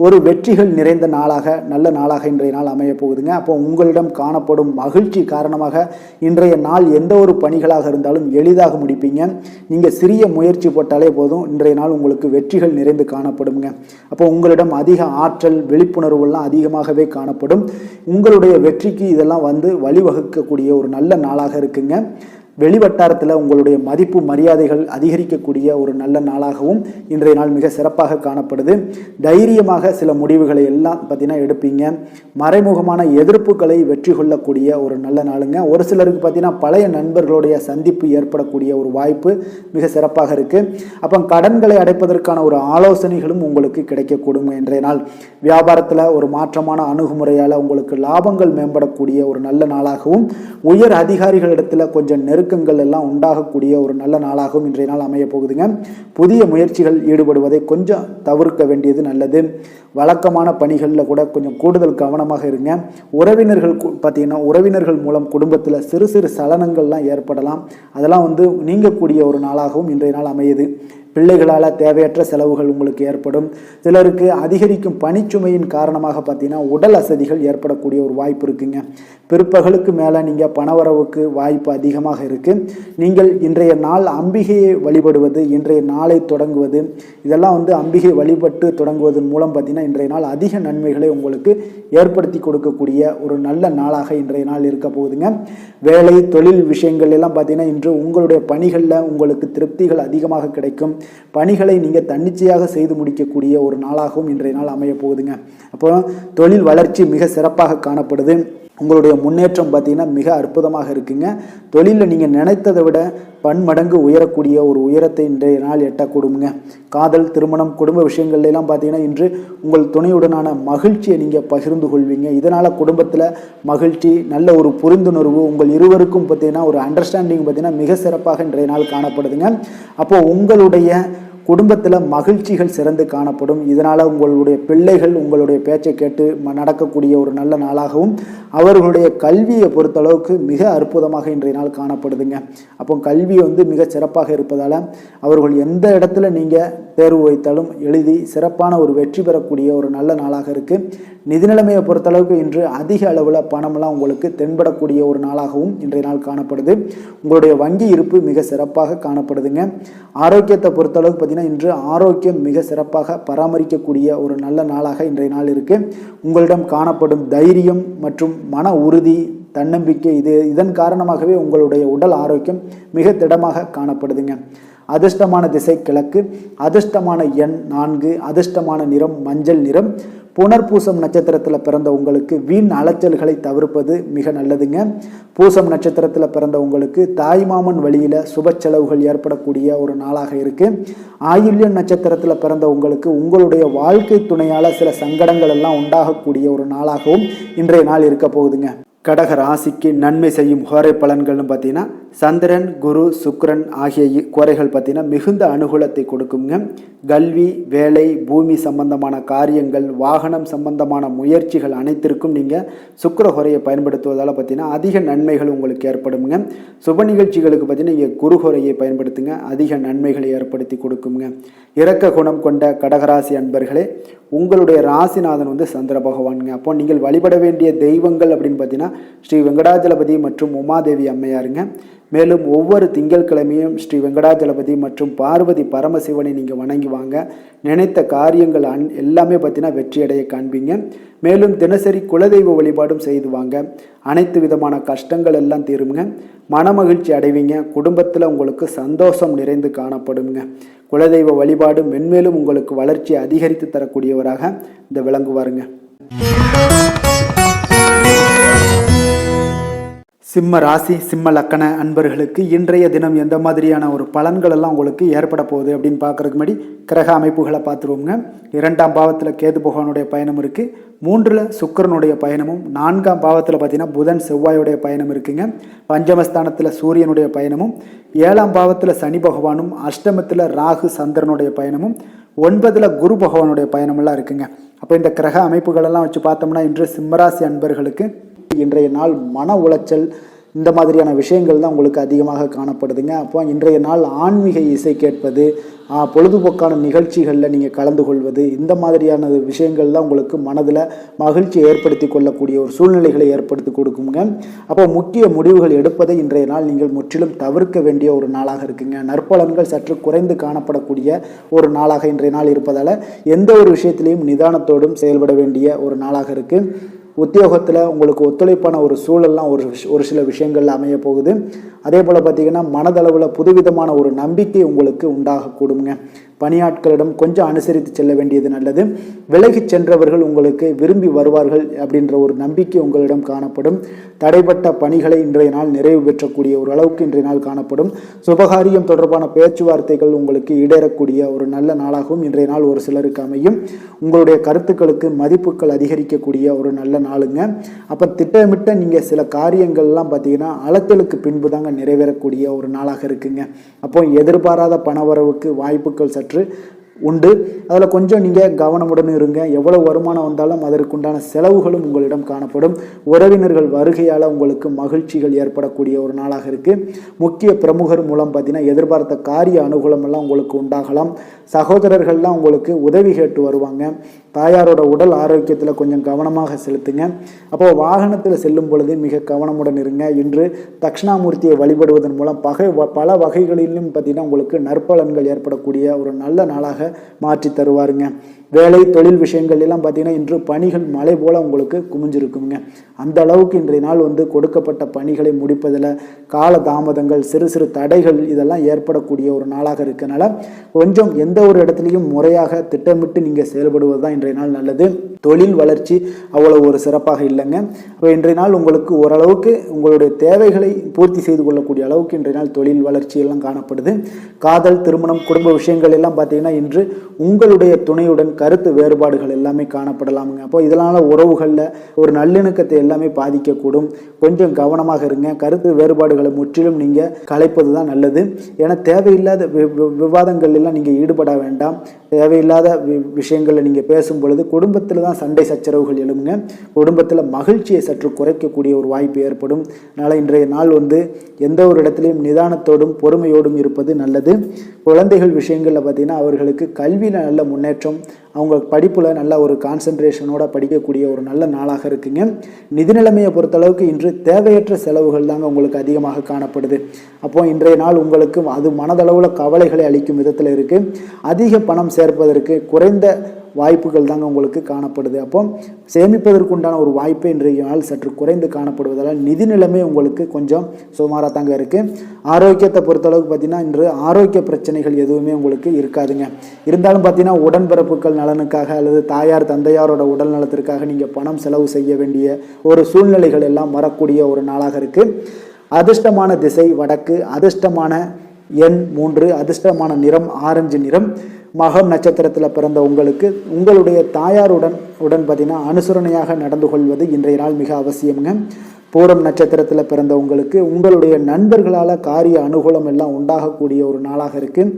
ஒரு வெற்றிகள் நிறைந்த நாளாக, நல்ல நாளாக இன்றைய நாள் அமைய போகுதுங்க. அப்போ உங்களிடம் காணப்படும் மகிழ்ச்சி காரணமாக இன்றைய நாள் எந்த ஒரு பணிகளாக இருந்தாலும் எளிதாக முடிப்பீங்க. நீங்கள் சிறிய முயற்சி போட்டாலே போதும், இன்றைய நாள் உங்களுக்கு வெற்றிகள் நிறைந்து காணப்படுங்க. அப்போ உங்களிடம் அதிக ஆற்றல், விழிப்புணர்வுலாம் அதிகமாகவே காணப்படும். உங்களுடைய வெற்றிக்கு இதெல்லாம் வழிவகுக்கக்கூடிய ஒரு நல்ல நாளாக இருக்குங்க. வெளிவட்டாரத்தில் உங்களுடைய மதிப்பு மரியாதைகள் அதிகரிக்கக்கூடிய ஒரு நல்ல நாளாகவும் இன்றைய நாள் மிக சிறப்பாக காணப்படுது. தைரியமாக சில முடிவுகளை எல்லாம் பார்த்தீங்கன்னா எடுப்பீங்க. மறைமுகமான எதிர்ப்புகளை வெற்றி கொள்ளக்கூடிய ஒரு நல்ல நாளுங்க. ஒரு சிலருக்கு பார்த்தீங்கன்னா பழைய நண்பர்களுடைய சந்திப்பு ஏற்படக்கூடிய ஒரு வாய்ப்பு மிக சிறப்பாக இருக்குது. அப்போ கடன்களை அடைப்பதற்கான ஒரு ஆலோசனைகளும் உங்களுக்கு கிடைக்கக்கூடும் இன்றைய நாள். வியாபாரத்தில் ஒரு மாற்றமான அணுகுமுறையால் உங்களுக்கு லாபங்கள் மேம்படக்கூடிய ஒரு நல்ல நாளாகவும், உயர் அதிகாரிகளிடத்தில் கொஞ்சம் நெருக்கங்கள் எல்லாம் உண்டாகக்கூடிய ஒரு நல்ல நாளாகவும் இன்றைய நாள் அமைய போகுதுங்க. புதிய முயற்சிகள் ஈடுபடுவதை கொஞ்சம் தவிர்க்க வேண்டியது நல்லது. வழக்கமான பணிகளில் கூட கொஞ்சம் கூடுதல் கவனமாக இருங்க. உறவினர்கள் பார்த்தீங்கன்னா உறவினர்கள் மூலம் குடும்பத்தில் சிறு சிறு சலனங்கள்லாம் ஏற்படலாம். அதெல்லாம் நீங்கக்கூடிய ஒரு நாளாகவும் இன்றைய நாள் அமையுது. பிள்ளைகளால் தேவையற்ற செலவுகள் உங்களுக்கு ஏற்படும். சிலருக்கு அதிகரிக்கும் பணிச்சுமையின் காரணமாக பார்த்தீங்கன்னா உடல் அசதிகள் ஏற்படக்கூடிய ஒரு வாய்ப்பு இருக்குங்க. பிற்பகலுக்கு மேலே நீங்கள் பணவரவுக்கு வாய்ப்பு அதிகமாக இருக்குது. நீங்கள் இன்றைய நாள் அம்பிகையை வழிபடுவது, இன்றைய நாளை தொடங்குவது, இதெல்லாம் அம்பிகை வழிபட்டு தொடங்குவதன் மூலம் பார்த்தீங்கன்னா இன்றைய நாள் அதிக நன்மைகளை உங்களுக்கு ஏற்படுத்தி கொடுக்கக்கூடிய ஒரு நல்ல நாளாக இன்றைய நாள் இருக்க போகுதுங்க. வேலை தொழில் விஷயங்கள் எல்லாம் பார்த்தீங்கன்னா இன்று உங்களுடைய பணிகளில் உங்களுக்கு திருப்திகள் அதிகமாக கிடைக்கும். பணிகளை நீங்கள் தன்னிச்சையாக செய்து முடிக்கக்கூடிய ஒரு நாளாகவும் இன்றைய நாள் அமைய போகுதுங்க. அப்போ தொழில் வளர்ச்சி மிக சிறப்பாக காணப்படுது. உங்களுடைய முன்னேற்றம் பார்த்தீங்கன்னா மிக அற்புதமாக இருக்குங்க. தொழிலில் நீங்கள் நினைத்ததை விட பன்மடங்கு உயரக்கூடிய ஒரு உயரத்தை இன்றைய நாள் எட்டக்கூடுங்க. காதல், திருமணம், குடும்ப விஷயங்கள்லாம் பார்த்தீங்கன்னா இன்று உங்கள் துணையுடனான மகிழ்ச்சியை நீங்கள் பகிர்ந்து கொள்வீங்க. இதனால் குடும்பத்தில் மகிழ்ச்சி, நல்ல ஒரு புரிந்துணர்வு, உங்கள் இருவருக்கும் பார்த்தீங்கன்னா ஒரு அண்டர்ஸ்டாண்டிங் பார்த்தீங்கன்னா மிக சிறப்பாக இன்றைய நாள் காணப்படுதுங்க. அப்போது உங்களுடைய குடும்பத்தில் மகிழ்ச்சிகள் சிறந்து காணப்படும். இதனால் உங்களுடைய பிள்ளைகள் உங்களுடைய பேச்சை கேட்டு நடக்கக்கூடிய ஒரு நல்ல நாளாகவும், அவர்களுடைய கல்வியை பொறுத்தளவுக்கு மிக அற்புதமாக இன்றைய நாள் காணப்படுதுங்க. அப்போ கல்வி மிக சிறப்பாக இருப்பதால் அவர்கள் எந்த இடத்துல நீங்கள் தேர்வு வைத்தாலும் எழுதி சிறப்பான ஒரு வெற்றி பெறக்கூடிய ஒரு நல்ல நாளாக இருக்குது. நிதி நிலைமையை பொறுத்தளவுக்கு இன்று அதிக அளவில் பணமெல்லாம் உங்களுக்கு தென்படக்கூடிய ஒரு நாளாகவும் இன்றைய நாள் காணப்படுது. உங்களுடைய வங்கி இருப்பு மிக சிறப்பாக காணப்படுதுங்க. ஆரோக்கியத்தை பொறுத்தளவுக்கு பார்த்தீங்கன்னா இன்று ஆரோக்கியம் மிக சிறப்பாக பராமரிக்கக்கூடிய ஒரு நல்ல நாளாக இன்றைய நாள் இருக்குது. உங்களிடம் காணப்படும் தைரியம் மற்றும் மன உறுதி, தன்னம்பிக்கை இதன் காரணமாகவே உங்களுடைய உடல் ஆரோக்கியம் மிக திடமாக காணப்படுதுங்க. அதிர்ஷ்டமான திசை கிழக்கு, அதிர்ஷ்டமான எண் 4, அதிர்ஷ்டமான நிறம் மஞ்சள் நிறம். புனர்பூசம் நட்சத்திரத்தில் பிறந்த உங்களுக்கு வீண் அலைச்சல்களை தவிர்ப்பது மிக நல்லதுங்க. பூசம் நட்சத்திரத்தில் பிறந்த உங்களுக்கு தாய்மாமன் வழியில் சுப செலவுகள் ஏற்படக்கூடிய ஒரு நாளாக இருக்குது. ஆயில்யம் நட்சத்திரத்தில் பிறந்த உங்களுக்கு உங்களுடைய வாழ்க்கை துணையால் சில சங்கடங்கள் எல்லாம் உண்டாகக்கூடிய ஒரு நாளாகவும் இன்றைய நாள் இருக்க போகுதுங்க. கடக ராசிக்கு நன்மை செய்யும் ஹோரை பலன்கள்னு பார்த்தீங்கன்னா சந்திரன், குரு, சுக்கிரன் ஆகிய கோரைகள் பார்த்தீங்கன்னா மிகுந்த அனுகூலத்தை கொடுக்குங்க. கல்வி, வேலை, பூமி சம்பந்தமான காரியங்கள், வாகனம் சம்பந்தமான முயற்சிகள் அனைத்திற்கும் நீங்கள் சுக்கிர ஹோரையை பயன்படுத்துவதால் பார்த்தீங்கன்னா அதிக நன்மைகள் உங்களுக்கு ஏற்படுங்க. சுப நிகழ்ச்சிகளுக்கு பார்த்தீங்கன்னா நீங்கள் குரு ஹோரையை பயன்படுத்துங்க, அதிக நன்மைகளை ஏற்படுத்தி கொடுக்குங்க. இரக்க குணம் கொண்ட கடகராசி அன்பர்களே, உங்களுடைய ராசிநாதன் சந்திர பகவானுங்க. அப்போ நீங்கள் வழிபட வேண்டிய தெய்வங்கள் அப்படின்னு பார்த்தீங்கன்னா ஸ்ரீ வெங்கடாஜலபதி மற்றும் உமாதேவி அம்மையாருங்க. மேலும் ஒவ்வொரு திங்கட்கிழமையும் ஸ்ரீ வெங்கடாஜலபதி மற்றும் பார்வதி பரமசிவனை நீங்கள் வணங்கி வாங்க. நினைத்த காரியங்கள் எல்லாமே பார்த்தீங்கன்னா வெற்றியடைய காண்பீங்க. மேலும் தினசரி குலதெய்வ வழிபாடும் செய்து வாங்க. அனைத்து விதமான கஷ்டங்கள் எல்லாம் தீருங்க. மனமகிழ்ச்சி அடைவீங்க. குடும்பத்தில் உங்களுக்கு சந்தோஷம் நிறைந்து காணப்படுங்க. குலதெய்வ வழிபாடு மென்மேலும் உங்களுக்கு வளர்ச்சி அதிகரித்து தரக்கூடியவராக இந்த விளங்குவாருங்க. சிம்ம ராசி, சிம்ம லக்கண அன்பர்களுக்கு இன்றைய தினம் எந்த மாதிரியான ஒரு பலன்கள் எல்லாம் உங்களுக்கு ஏற்பட போகுது அப்படின்னு பார்க்கறதுக்கு முன்னாடி கிரக அமைப்புகளை பார்த்துருவோங்க. 2ஆம் பாவத்தில் கேது பகவானுடைய பயணம் இருக்குது. 3ல் சுக்கிரனுடைய பயணமும், 4ஆம் பாவத்தில் பார்த்தீங்கன்னா புதன் செவ்வாயுடைய பயணம் இருக்குங்க. பஞ்சமஸ்தானத்தில் சூரியனுடைய பயணமும், 7ஆம் பாவத்தில் சனி பகவானும், அஷ்டமத்தில் ராகு சந்திரனுடைய பயணமும், 9ல் குரு பகவானுடைய பயணமெல்லாம் இருக்குங்க. அப்போ இந்த கிரக அமைப்புகளெல்லாம் வச்சு பார்த்தோம்னா இன்று சிம்மராசி அன்பர்களுக்கு இன்றைய நாள் மன உளைச்சல் இந்த மாதிரியான விஷயங்கள் தான் உங்களுக்கு அதிகமாக காணப்படுதுங்க. அப்போ இன்றைய நாள் ஆன்மீக இசை கேட்பது, பொழுதுபோக்கான நிகழ்ச்சிகளில் நீங்கள் கலந்து கொள்வது, இந்த மாதிரியான விஷயங்கள் தான் உங்களுக்கு மனதில் மகிழ்ச்சியை ஏற்படுத்தி கொள்ளக்கூடிய ஒரு சூழ்நிலைகளை ஏற்படுத்தி கொடுக்குங்க. அப்போ முக்கிய முடிவுகள் எடுப்பதை இன்றைய நாள் நீங்கள் முற்றிலும் தவிர்க்க வேண்டிய ஒரு நாளாக இருக்குங்க. நற்பலன்கள் சற்று குறைந்து காணப்படக்கூடிய ஒரு நாளாக இன்றைய நாள் இருப்பதால் எந்த ஒரு விஷயத்திலையும் நிதானத்தோடும் செயல்பட வேண்டிய ஒரு நாளாக இருக்குது. உத்தியோகத்தில் உங்களுக்கு ஒத்துழைப்பான ஒரு சூழல்லாம் ஒரு சில விஷயங்கள்ல அமைய போகுது. அதே போல் பார்த்திங்கன்னா மனதளவில் புதுவிதமான ஒரு நம்பிக்கை உங்களுக்கு உண்டாகக்கூடுங்க. பணியாட்களிடம் கொஞ்சம் அனுசரித்து செல்ல வேண்டியது நல்லது. விலகி சென்றவர்கள் உங்களுக்கு விரும்பி வருவார்கள் அப்படின்ற ஒரு நம்பிக்கை உங்களிடம் காணப்படும். தடைப்பட்ட பணிகளை இன்றைய நாள் நிறைவு பெற்றக்கூடிய ஒரு அளவுக்கு இன்றைய நாள் காணப்படும். சுபகாரியம் தொடர்பான பேச்சுவார்த்தைகள் உங்களுக்கு ஈடேறக்கூடிய ஒரு நல்ல நாளாகவும் இன்றைய நாள் ஒரு சிலருக்கு அமையும். உங்களுடைய கருத்துக்களுக்கு மதிப்புகள் அதிகரிக்கக்கூடிய ஒரு நல்ல நாளுங்க. அப்போ திட்டமிட்ட நீங்கள் சில காரியங்கள்லாம் பார்த்தீங்கன்னா அலைச்சலுக்கு பின்பு தாங்க நிறைவேறக்கூடிய ஒரு நாளாக இருக்குங்க. அப்போ எதிர்பாராத பணவரவுக்கு வாய்ப்புகள் சற்று உண்டு. அதில் கொஞ்சம் நீங்கள் கவனமுடன் இருங்க. எவ்வளவு வருமானம் வந்தாலும் அதற்குண்டான செலவுகளும் உங்களிடம் காணப்படும். உறவினர்கள் வருகையால் உங்களுக்கு மகிழ்ச்சிகள் ஏற்படக்கூடிய ஒரு நாளாக இருக்குது. முக்கிய பிரமுகர் மூலம் பார்த்தீங்கன்னா எதிர்பார்த்த காரிய அனுகூலம் எல்லாம் உங்களுக்கு உண்டாகலாம். சகோதரர்கள்லாம் உங்களுக்கு உதவி கேட்டு வருவாங்க. தாயாரோட உடல் ஆரோக்கியத்தில் கொஞ்சம் கவனமாக செலுத்துங்க. அப்போது வாகனத்தில் செல்லும் பொழுது மிக கவனமுடன் இருங்க. இன்று தட்சிணாமூர்த்தியை வழிபடுவதன் மூலம் பல வகைகளிலும் பார்த்தீங்கன்னா உங்களுக்கு நற்பலன்கள் ஏற்படக்கூடிய ஒரு நல்ல நாளாக மாற்றி தருவாருங்க. வேலை தொழில் விஷயங்கள் எல்லாம் பார்த்தீங்கன்னா இன்று பணிகள் மழை போல உங்களுக்கு குமிஞ்சிருக்குங்க. அந்த அளவுக்கு இன்றைய நாள் கொடுக்கப்பட்ட பணிகளை முடிப்பதில் கால தாமதங்கள், சிறு சிறு தடைகள் இதெல்லாம் ஏற்படக்கூடிய ஒரு நாளாக இருக்கனால கொஞ்சம் எந்த ஒரு இடத்துலையும் முறையாக திட்டமிட்டு நீங்கள் செயல்படுவது தான் இன்றைய நாள் நல்லது. தொழில் வளர்ச்சி அவ்வளவு ஒரு சிறப்பாக இல்லைங்க. அப்போ இன்றைய நாள் உங்களுக்கு ஓரளவுக்கு உங்களுடைய தேவைகளை பூர்த்தி செய்து கொள்ளக்கூடிய அளவுக்கு இன்றைய நாள் தொழில் வளர்ச்சி எல்லாம் காணப்படுது. காதல், திருமணம், குடும்ப விஷயங்கள் எல்லாம் பார்த்தீங்கன்னா இன்று உங்களுடைய துணையுடன் கருத்து வேறுபாடுகள் எல்லாமே காணப்படலாமுங்க. அப்போ இதனால உறவுகளில் ஒரு நல்லிணக்கத்தை எல்லாமே பாதிக்கக்கூடும். கொஞ்சம் கவனமாக இருங்க. கருத்து வேறுபாடுகளை முற்றிலும் நீங்கள் கலைப்பது தான் நல்லது. ஏன்னா தேவையில்லாத விவாதங்கள் எல்லாம் நீங்கள் ஈடுபட வேண்டாம். தேவையில்லாத விஷயங்களை நீங்கள் பேசும் பொழுது குடும்பத்தில் தான் சண்டை சச்சரவுகள் எழுமுங்க. குடும்பத்தில் மகிழ்ச்சியை சற்று குறைக்கக்கூடிய ஒரு வாய்ப்பு ஏற்படும். அதனால் இன்றைய நாள் எந்த ஒரு இடத்துலையும் நிதானத்தோடும் பொறுமையோடும் இருப்பது நல்லது. குழந்தைகள் விஷயங்களில் பார்த்திங்கன்னா அவர்களுக்கு கல்வியில் நல்ல முன்னேற்றம், அவங்க படிப்பில் நல்ல ஒரு கான்சன்ட்ரேஷனோட படிக்கக்கூடிய ஒரு நல்ல நாளாக இருக்குங்க. நிதி நிலைமையை பொறுத்தளவுக்கு இன்று தேவையற்ற செலவுகள் தாங்க உங்களுக்கு அதிகமாக காணப்படுது. அப்போ இன்றைய நாள் உங்களுக்கு அது மனதளவில் கவலைகளை அளிக்கும் விதத்தில் இருக்குது. அதிக பணம் சேர்ப்பதற்கு குறைந்த வாய்ப்புகள் தாங்க உங்களுக்கு காணப்படுது. அப்போ சேமிப்பதற்குண்டான ஒரு வாய்ப்பு இன்றைய நாள் சற்று குறைந்து காணப்படுவதால் நிதி நிலைமை உங்களுக்கு கொஞ்சம் சுமாராக தாங்க இருக்குது. ஆரோக்கியத்தை பொறுத்தளவுக்கு பார்த்தீங்கன்னா இன்று ஆரோக்கிய பிரச்சனைகள் எதுவுமே உங்களுக்கு இருக்காதுங்க. இருந்தாலும் பார்த்தீங்கன்னா உடன்பிறப்புகள் நலனுக்காக அல்லது தாயார் தந்தையாரோட உடல் நலத்திற்காக நீங்கள் பணம் செலவு செய்ய வேண்டிய ஒரு சூழ்நிலைகள் எல்லாம் வரக்கூடிய ஒரு நாளாக இருக்குது. அதிர்ஷ்டமான திசை வடக்கு, அதிர்ஷ்டமான எண் 3, அதிர்ஷ்டமான நிறம் ஆரஞ்சு நிறம். மகம் நட்சத்திரத்தில் பிறந்த உங்களுக்கு உங்களுடைய தாயாருடன் பார்த்தீங்கன்னா அனுசரணையாக நடந்து கொள்வது இன்றைய நாள் மிக அவசியம்ங்க. பூரம் நட்சத்திரத்தில் பிறந்த உங்களுக்கு உங்களுடைய நண்பர்களால் காரிய அனுகூலம் எல்லாம் உண்டாகக்கூடிய ஒரு நாளாக இருக்குது.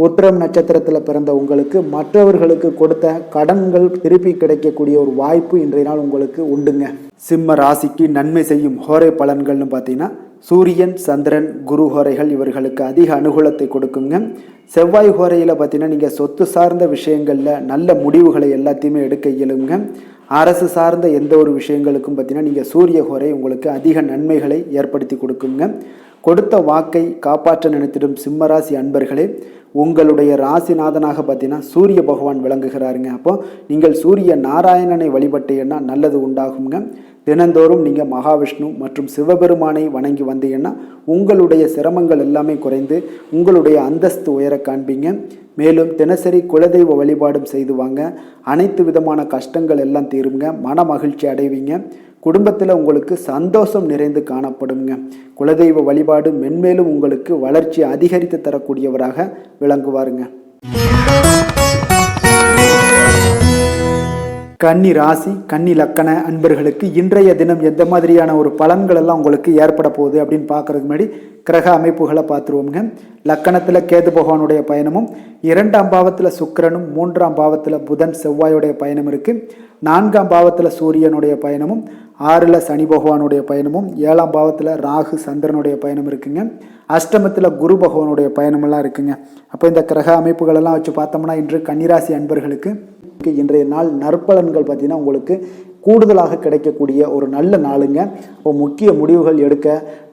உத்திரம் நட்சத்திரத்தில் பிறந்த உங்களுக்கு மற்றவர்களுக்கு கொடுத்த கடன்கள் திருப்பி கிடைக்கக்கூடிய ஒரு வாய்ப்பு இன்றைய நாள் உங்களுக்கு உண்டுங்க. சிம்ம ராசிக்கு நன்மை செய்யும் ஹோரை பலன்கள்னு பார்த்தீங்கன்னா சூரியன், சந்திரன், குரு ஹோரைகள் இவர்களுக்கு அதிக அனுகூலத்தை கொடுக்குங்க. செவ்வாய் ஹோரையில் பார்த்தீங்கன்னா நீங்கள் சொத்து சார்ந்த விஷயங்களில் நல்ல முடிவுகளை எல்லாத்தையுமே எடுக்க இயலுங்க. அரசு சார்ந்த எந்த ஒரு விஷயங்களுக்கும் பார்த்தீங்கன்னா நீங்கள் சூரிய ஹோரை உங்களுக்கு அதிக நன்மைகளை ஏற்படுத்தி கொடுக்குங்க. கொடுத்த வாக்கை காப்பாற்ற நினைத்திடும் சிம்மராசி அன்பர்களே, உங்களுடைய ராசிநாதனாக பார்த்தீங்கன்னா சூரிய பகவான் விளங்குகிறாருங்க. அப்போ நீங்கள் சூரிய நாராயணனை வழிபட்டீங்கன்னா நல்லது உண்டாகுங்க. தினந்தோறும் நீங்கள் மகாவிஷ்ணு மற்றும் சிவபெருமானை வணங்கி வந்தீங்கன்னா உங்களுடைய சிரமங்கள் எல்லாமே குறைந்து உங்களுடைய அந்தஸ்து உயர காண்பீங்க. மேலும் தினசரி குலதெய்வ வழிபாடும் செய்து வாங்க. அனைத்து விதமான கஷ்டங்கள் எல்லாம் தீருங்க. மன மகிழ்ச்சி அடைவீங்க. குடும்பத்தில் உங்களுக்கு சந்தோஷம் நிறைந்து காணப்படுங்க. குலதெய்வ வழிபாடு மென்மேலும் உங்களுக்கு வளர்ச்சி அதிகரித்து தரக்கூடியவராக விளங்குவாருங்க. கன்னி ராசி, கன்னி லக்கண அன்பர்களுக்கு இன்றைய தினம் எந்த மாதிரியான ஒரு பலன்கள் எல்லாம் உங்களுக்கு ஏற்பட போகுது அப்படின்னு பார்க்கறதுக்கு முன்னாடி கிரக அமைப்புகளை பார்த்துருவோங்க. லக்கணத்தில் கேது பகவானுடைய பயணமும், 2ஆம் பாவத்தில் சுக்கிரனும், 3ஆம் பாவத்தில் புதன் செவ்வாயுடைய பயணம் இருக்குது. 4ஆம் பாவத்தில் சூரியனுடைய பயணமும், 6ல் சனி பகவானுடைய பயணமும், 7ஆம் பாவத்தில் ராகு சந்திரனுடைய பயணம் இருக்குங்க. அஷ்டமத்தில் குரு பகவானுடைய பயணமெல்லாம் இருக்குங்க. அப்போ இந்த கிரக அமைப்புகளெல்லாம் வச்சு பார்த்தோம்னா இன்று கன்னிராசி அன்பர்களுக்கு இன்றைய நாள் நற்பலன்கள் பார்த்தீங்கன்னா உங்களுக்கு கூடுதலாக கிடைக்கக்கூடிய ஒரு நல்ல நாளுங்க. அப்போ முக்கிய முடிவுகள் எடுக்க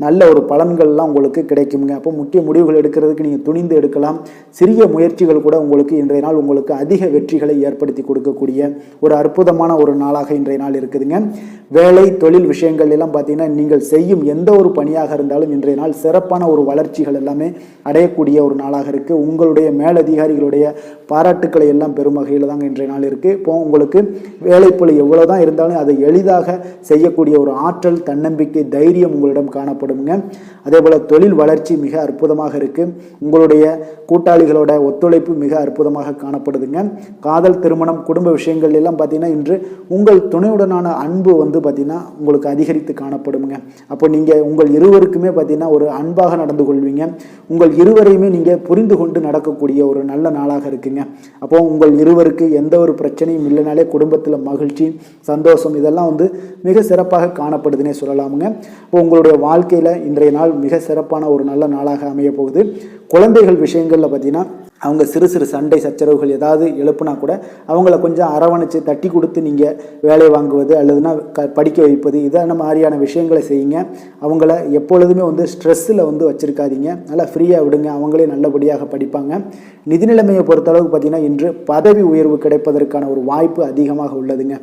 நல்ல ஒரு பலன்கள்லாம் உங்களுக்கு கிடைக்குங்க. அப்போ முக்கிய முடிவுகள் எடுக்கிறதுக்கு நீங்கள் துணிந்து எடுக்கலாம். சிறிய முயற்சிகள் கூட உங்களுக்கு இன்றைய நாள் உங்களுக்கு அதிக வெற்றிகளை ஏற்படுத்தி கொடுக்கக்கூடிய ஒரு அற்புதமான ஒரு நாளாக இன்றைய நாள் இருக்குதுங்க. வேலை தொழில் விஷயங்கள் எல்லாம் பார்த்தீங்கன்னா நீங்கள் செய்யும் எந்த ஒரு பணியாக இருந்தாலும் இன்றைய நாள் சிறப்பான ஒரு வளர்ச்சிகள் எல்லாமே அடையக்கூடிய ஒரு நாளாக இருக்குது. உங்களுடைய மேலதிகாரிகளுடைய பாராட்டுக்களை எல்லாம் பெரும் வகையில் தாங்க இன்றைய நாள் இருக்குது. இப்போ உங்களுக்கு வேலைப்பளு எவ்வளோதான் இருந்தாலும் அதை எளிதாக செய்யக்கூடிய ஒரு ஆற்றல், தன்னம்பிக்கை, தைரியம் உங்களிடம் காணப்படுங்க. அதே போல் தொழில் வளர்ச்சி மிக அற்புதமாக இருக்குது. உங்களுடைய கூட்டாளிகளோட ஒத்துழைப்பு மிக அற்புதமாக காணப்படுதுங்க. காதல், திருமணம், குடும்ப விஷயங்கள் எல்லாம் பார்த்தீங்கன்னா இன்று உங்கள் துணையுடனான அன்பு பார்த்தீங்கன்னா உங்களுக்கு அதிகரித்து காணப்படுங்க. அப்போ நீங்கள் உங்கள் இருவருக்குமே பார்த்தீங்கன்னா ஒரு அன்பாக நடந்து கொள்வீங்க. உங்கள் இருவரையுமே நீங்கள் புரிந்து கொண்டு நடக்கக்கூடிய ஒரு நல்ல நாளாக இருக்குங்க. அப்போ உங்கள் இருவருக்கு எந்த ஒரு பிரச்சனையும் இல்லைனாலே குடும்பத்தில் மகிழ்ச்சி, சந்தோஷம் இதெல்லாம் மிக சிறப்பாக காணப்படுதுன்னே சொல்லலாமுங்க. இப்போ உங்களுடைய வாழ்க்கையில் இன்றைய நாள் மிக சிறப்பான ஒரு நல்ல நாளாக அமைய போகுது. குழந்தைகள் விஷயங்களில் பார்த்தீங்கன்னா அவங்க சிறு சிறு சண்டை சச்சரவுகள் ஏதாவது எழுப்புனா கூட அவங்கள கொஞ்சம் அரவணைச்சு தட்டி கொடுத்து நீங்கள் வேலை வாங்குவது அல்லதுனா படிக்க வைப்பது இதான மாதிரியான விஷயங்களை செய்யுங்க. அவங்கள எப்பொழுதுமே ஸ்ட்ரெஸ்ஸில் வச்சுருக்காதீங்க. நல்லா ஃப்ரீயாக விடுங்க. அவங்களே நல்லபடியாக படிப்பாங்க. நிதி நிலைமையை பொறுத்தளவுக்கு பார்த்தீங்கன்னா இன்று பதவி உயர்வு கிடைப்பதற்கான ஒரு வாய்ப்பு அதிகமாக உள்ளதுங்க.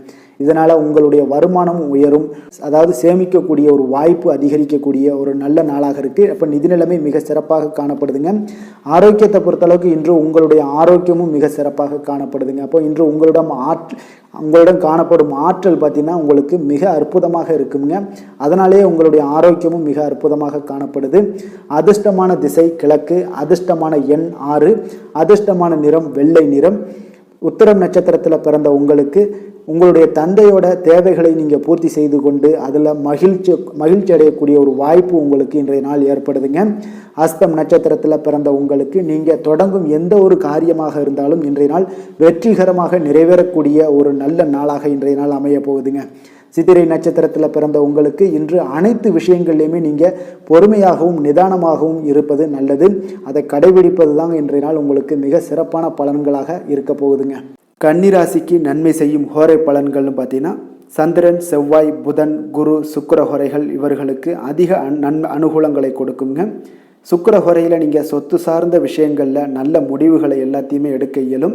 இதனால் உங்களுடைய வருமானம் உயரும். அதாவது சேமிக்கக்கூடிய ஒரு வாய்ப்பு அதிகரிக்கக்கூடிய ஒரு நல்ல நாளாக இருக்குது. அப்போ நிதி நிலைமை மிக சிறப்பாக காணப்படுதுங்க. ஆரோக்கியத்தை பொறுத்தளவுக்கு இன்று உங்களுடைய ஆரோக்கியமும் மிக சிறப்பாக காணப்படுதுங்க. அப்போ இன்று உங்களிடம் காணப்படும் ஆற்றல் பார்த்தீங்கன்னா உங்களுக்கு மிக அற்புதமாக இருக்குங்க. அதனாலேயே உங்களுடைய ஆரோக்கியமும் மிக அற்புதமாக காணப்படுது. அதிர்ஷ்டமான திசை கிழக்கு, அதிர்ஷ்டமான எண் 6, அதிர்ஷ்டமான நிறம் வெள்ளை நிறம். உத்திரம் நட்சத்திரத்தில் பிறந்த உங்களுக்கு உங்களுடைய தந்தையோட தேவைகளை நீங்கள் பூர்த்தி செய்து கொண்டு அதில் மகிழ்ச்சி அடையக்கூடிய ஒரு வாய்ப்பு உங்களுக்கு இன்றைய நாள் ஏற்படுதுங்க. அஸ்தம் நட்சத்திரத்தில் பிறந்த உங்களுக்கு நீங்கள் தொடங்கும் எந்த ஒரு காரியமாக இருந்தாலும் இன்றைய நாள் வெற்றிகரமாக நிறைவேறக்கூடிய ஒரு நல்ல நாளாக இன்றைய நாள் அமைய போகுதுங்க. சித்திரை நட்சத்திரத்தில் பிறந்த உங்களுக்கு இன்று அனைத்து விஷயங்கள்லையுமே நீங்கள் பொறுமையாகவும் நிதானமாகவும் இருப்பது நல்லது. அதை கடைபிடிப்பது தாங்க இன்றைய நாள் உங்களுக்கு மிக சிறப்பான பலன்களாக இருக்க போகுதுங்க. கன்னிராசிக்கு நன்மை செய்யும் ஹோரை பலன்கள்னு பார்த்தீங்கன்னா சந்திரன், செவ்வாய், புதன், குரு, சுக்கிர ஹோரைகள் இவர்களுக்கு அதிக அனுகூலங்களை கொடுக்குங்க. சுக்கிர ஹோரையில் நீங்கள் சொத்து சார்ந்த விஷயங்களில் நல்ல முடிவுகளை எல்லாத்தையுமே எடுக்க இயலும்.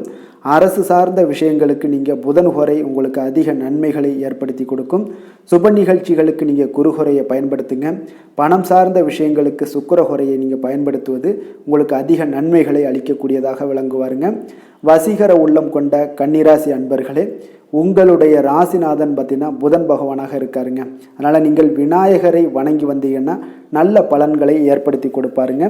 அரசு சார்ந்த விஷயங்களுக்கு நீங்கள் புதன் ஹோரை உங்களுக்கு அதிக நன்மைகளை ஏற்படுத்தி கொடுக்கும். சுப நிகழ்ச்சிகளுக்கு நீங்கள் குரு ஹோரையை பயன்படுத்துங்க. பணம் சார்ந்த விஷயங்களுக்கு சுக்கிர ஹோரையை நீங்கள் பயன்படுத்துவது உங்களுக்கு அதிக நன்மைகளை அளிக்கக்கூடியதாக விளங்குவாருங்க. வசீகர உள்ளம் கொண்ட கன்னிராசி அன்பர்களே, உங்களுடைய ராசிநாதன் பார்த்தீங்கன்னா புதன் பகவானாக இருக்காருங்க. அதனால் நீங்கள் விநாயகரை வணங்கி வந்தீங்கன்னா நல்ல பலன்களை ஏற்படுத்தி கொடுப்பாருங்க.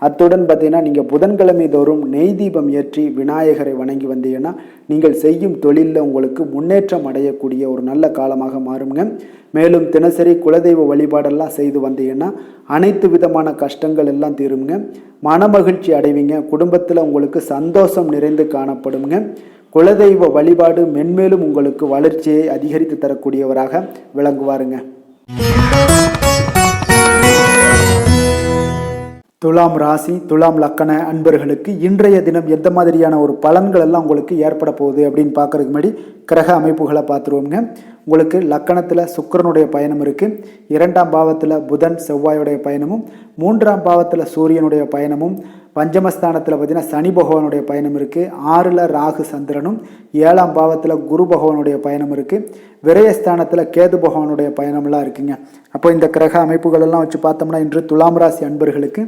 அத்துடன் பார்த்தீங்கன்னா நீங்கள் புதன்கிழமை தோறும் நெய் தீபம் ஏற்றி விநாயகரை வணங்கி வந்தீங்கன்னா நீங்கள் செய்யும் தொழிலில் உங்களுக்கு முன்னேற்றம் அடையக்கூடிய ஒரு நல்ல காலமாக மாறுங்க. மேலும் தினசரி குலதெய்வ வழிபாடெல்லாம் செய்து வந்தீங்கன்னா அனைத்து விதமான கஷ்டங்கள் எல்லாம் தீருங்க. மனமகிழ்ச்சி அடைவீங்க. குடும்பத்தில் உங்களுக்கு சந்தோஷம் நிறைந்து காணப்படுங்க. குலதெய்வ வழிபாடு மென்மேலும் உங்களுக்கு வளர்ச்சியை அதிகரித்து தரக்கூடியவராக விளங்குவாருங்க. துலாம் ராசி, துலாம் லக்கண அன்பர்களுக்கு இன்றைய தினம் எந்த மாதிரியான ஒரு பலன்கள் எல்லாம் உங்களுக்கு ஏற்பட போகுது அப்படின்னு பார்க்கறதுக்கு முன்னாடி கிரக அமைப்புகளை பார்த்துருவோங்க. உங்களுக்கு லக்கணத்தில் சுக்கிரனுடைய பயணம் இருக்குது. 2ஆம் பாவத்தில் புதன் செவ்வாயுடைய பயணமும், 3ஆம் பாவத்தில் சூரியனுடைய பயணமும், பஞ்சமஸ்தானத்தில் பார்த்தீங்கன்னா சனி பகவானுடைய பயணம் இருக்குது. 6ல் ராகு சந்திரனும், 7ஆம் பாவத்தில் குரு பகவானுடைய பயணம் இருக்குது. விரயஸ்தானத்தில் கேது பகவானுடைய பயணம்லாம் இருக்குங்க. அப்போ இந்த கிரக அமைப்புகள் எல்லாம் வச்சு பார்த்தோம்னா இன்று துலாம் ராசி அன்பர்களுக்கு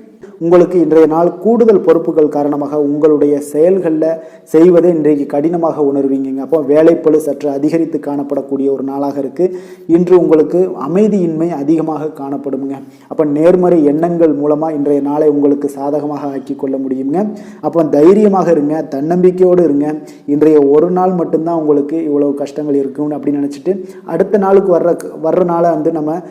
உங்களுக்கு இன்றைய நாள் கூடுதல் பொறுப்புகள் காரணமாக உங்களுடைய செயல்களில் செய்வதை இன்றைக்கு கடினமாக உணர்வீங்க. அப்போ வேலைப்பளு சற்று அதிகரித்து காணப்படக்கூடிய ஒரு நாளாக இருக்குது. இன்று உங்களுக்கு அமைதியின்மை அதிகமாக காணப்படுங்க. அப்போ நேர்மறை எண்ணங்கள் மூலமாக இன்றைய நாளை உங்களுக்கு சாதகமாக ஆக்கி கொள்ள முடியுங்க. அப்போ தைரியமாக இருங்க, தன்னம்பிக்கையோடு இருங்க. இன்றைய ஒரு நாள் மட்டும்தான் உங்களுக்கு இவ்வளவு கஷ்டங்கள் இருக்குன்னு அப்படின்னு நினச்சிட்டு அடுத்த நாளுக்கு வர்ற நாளை நம்ம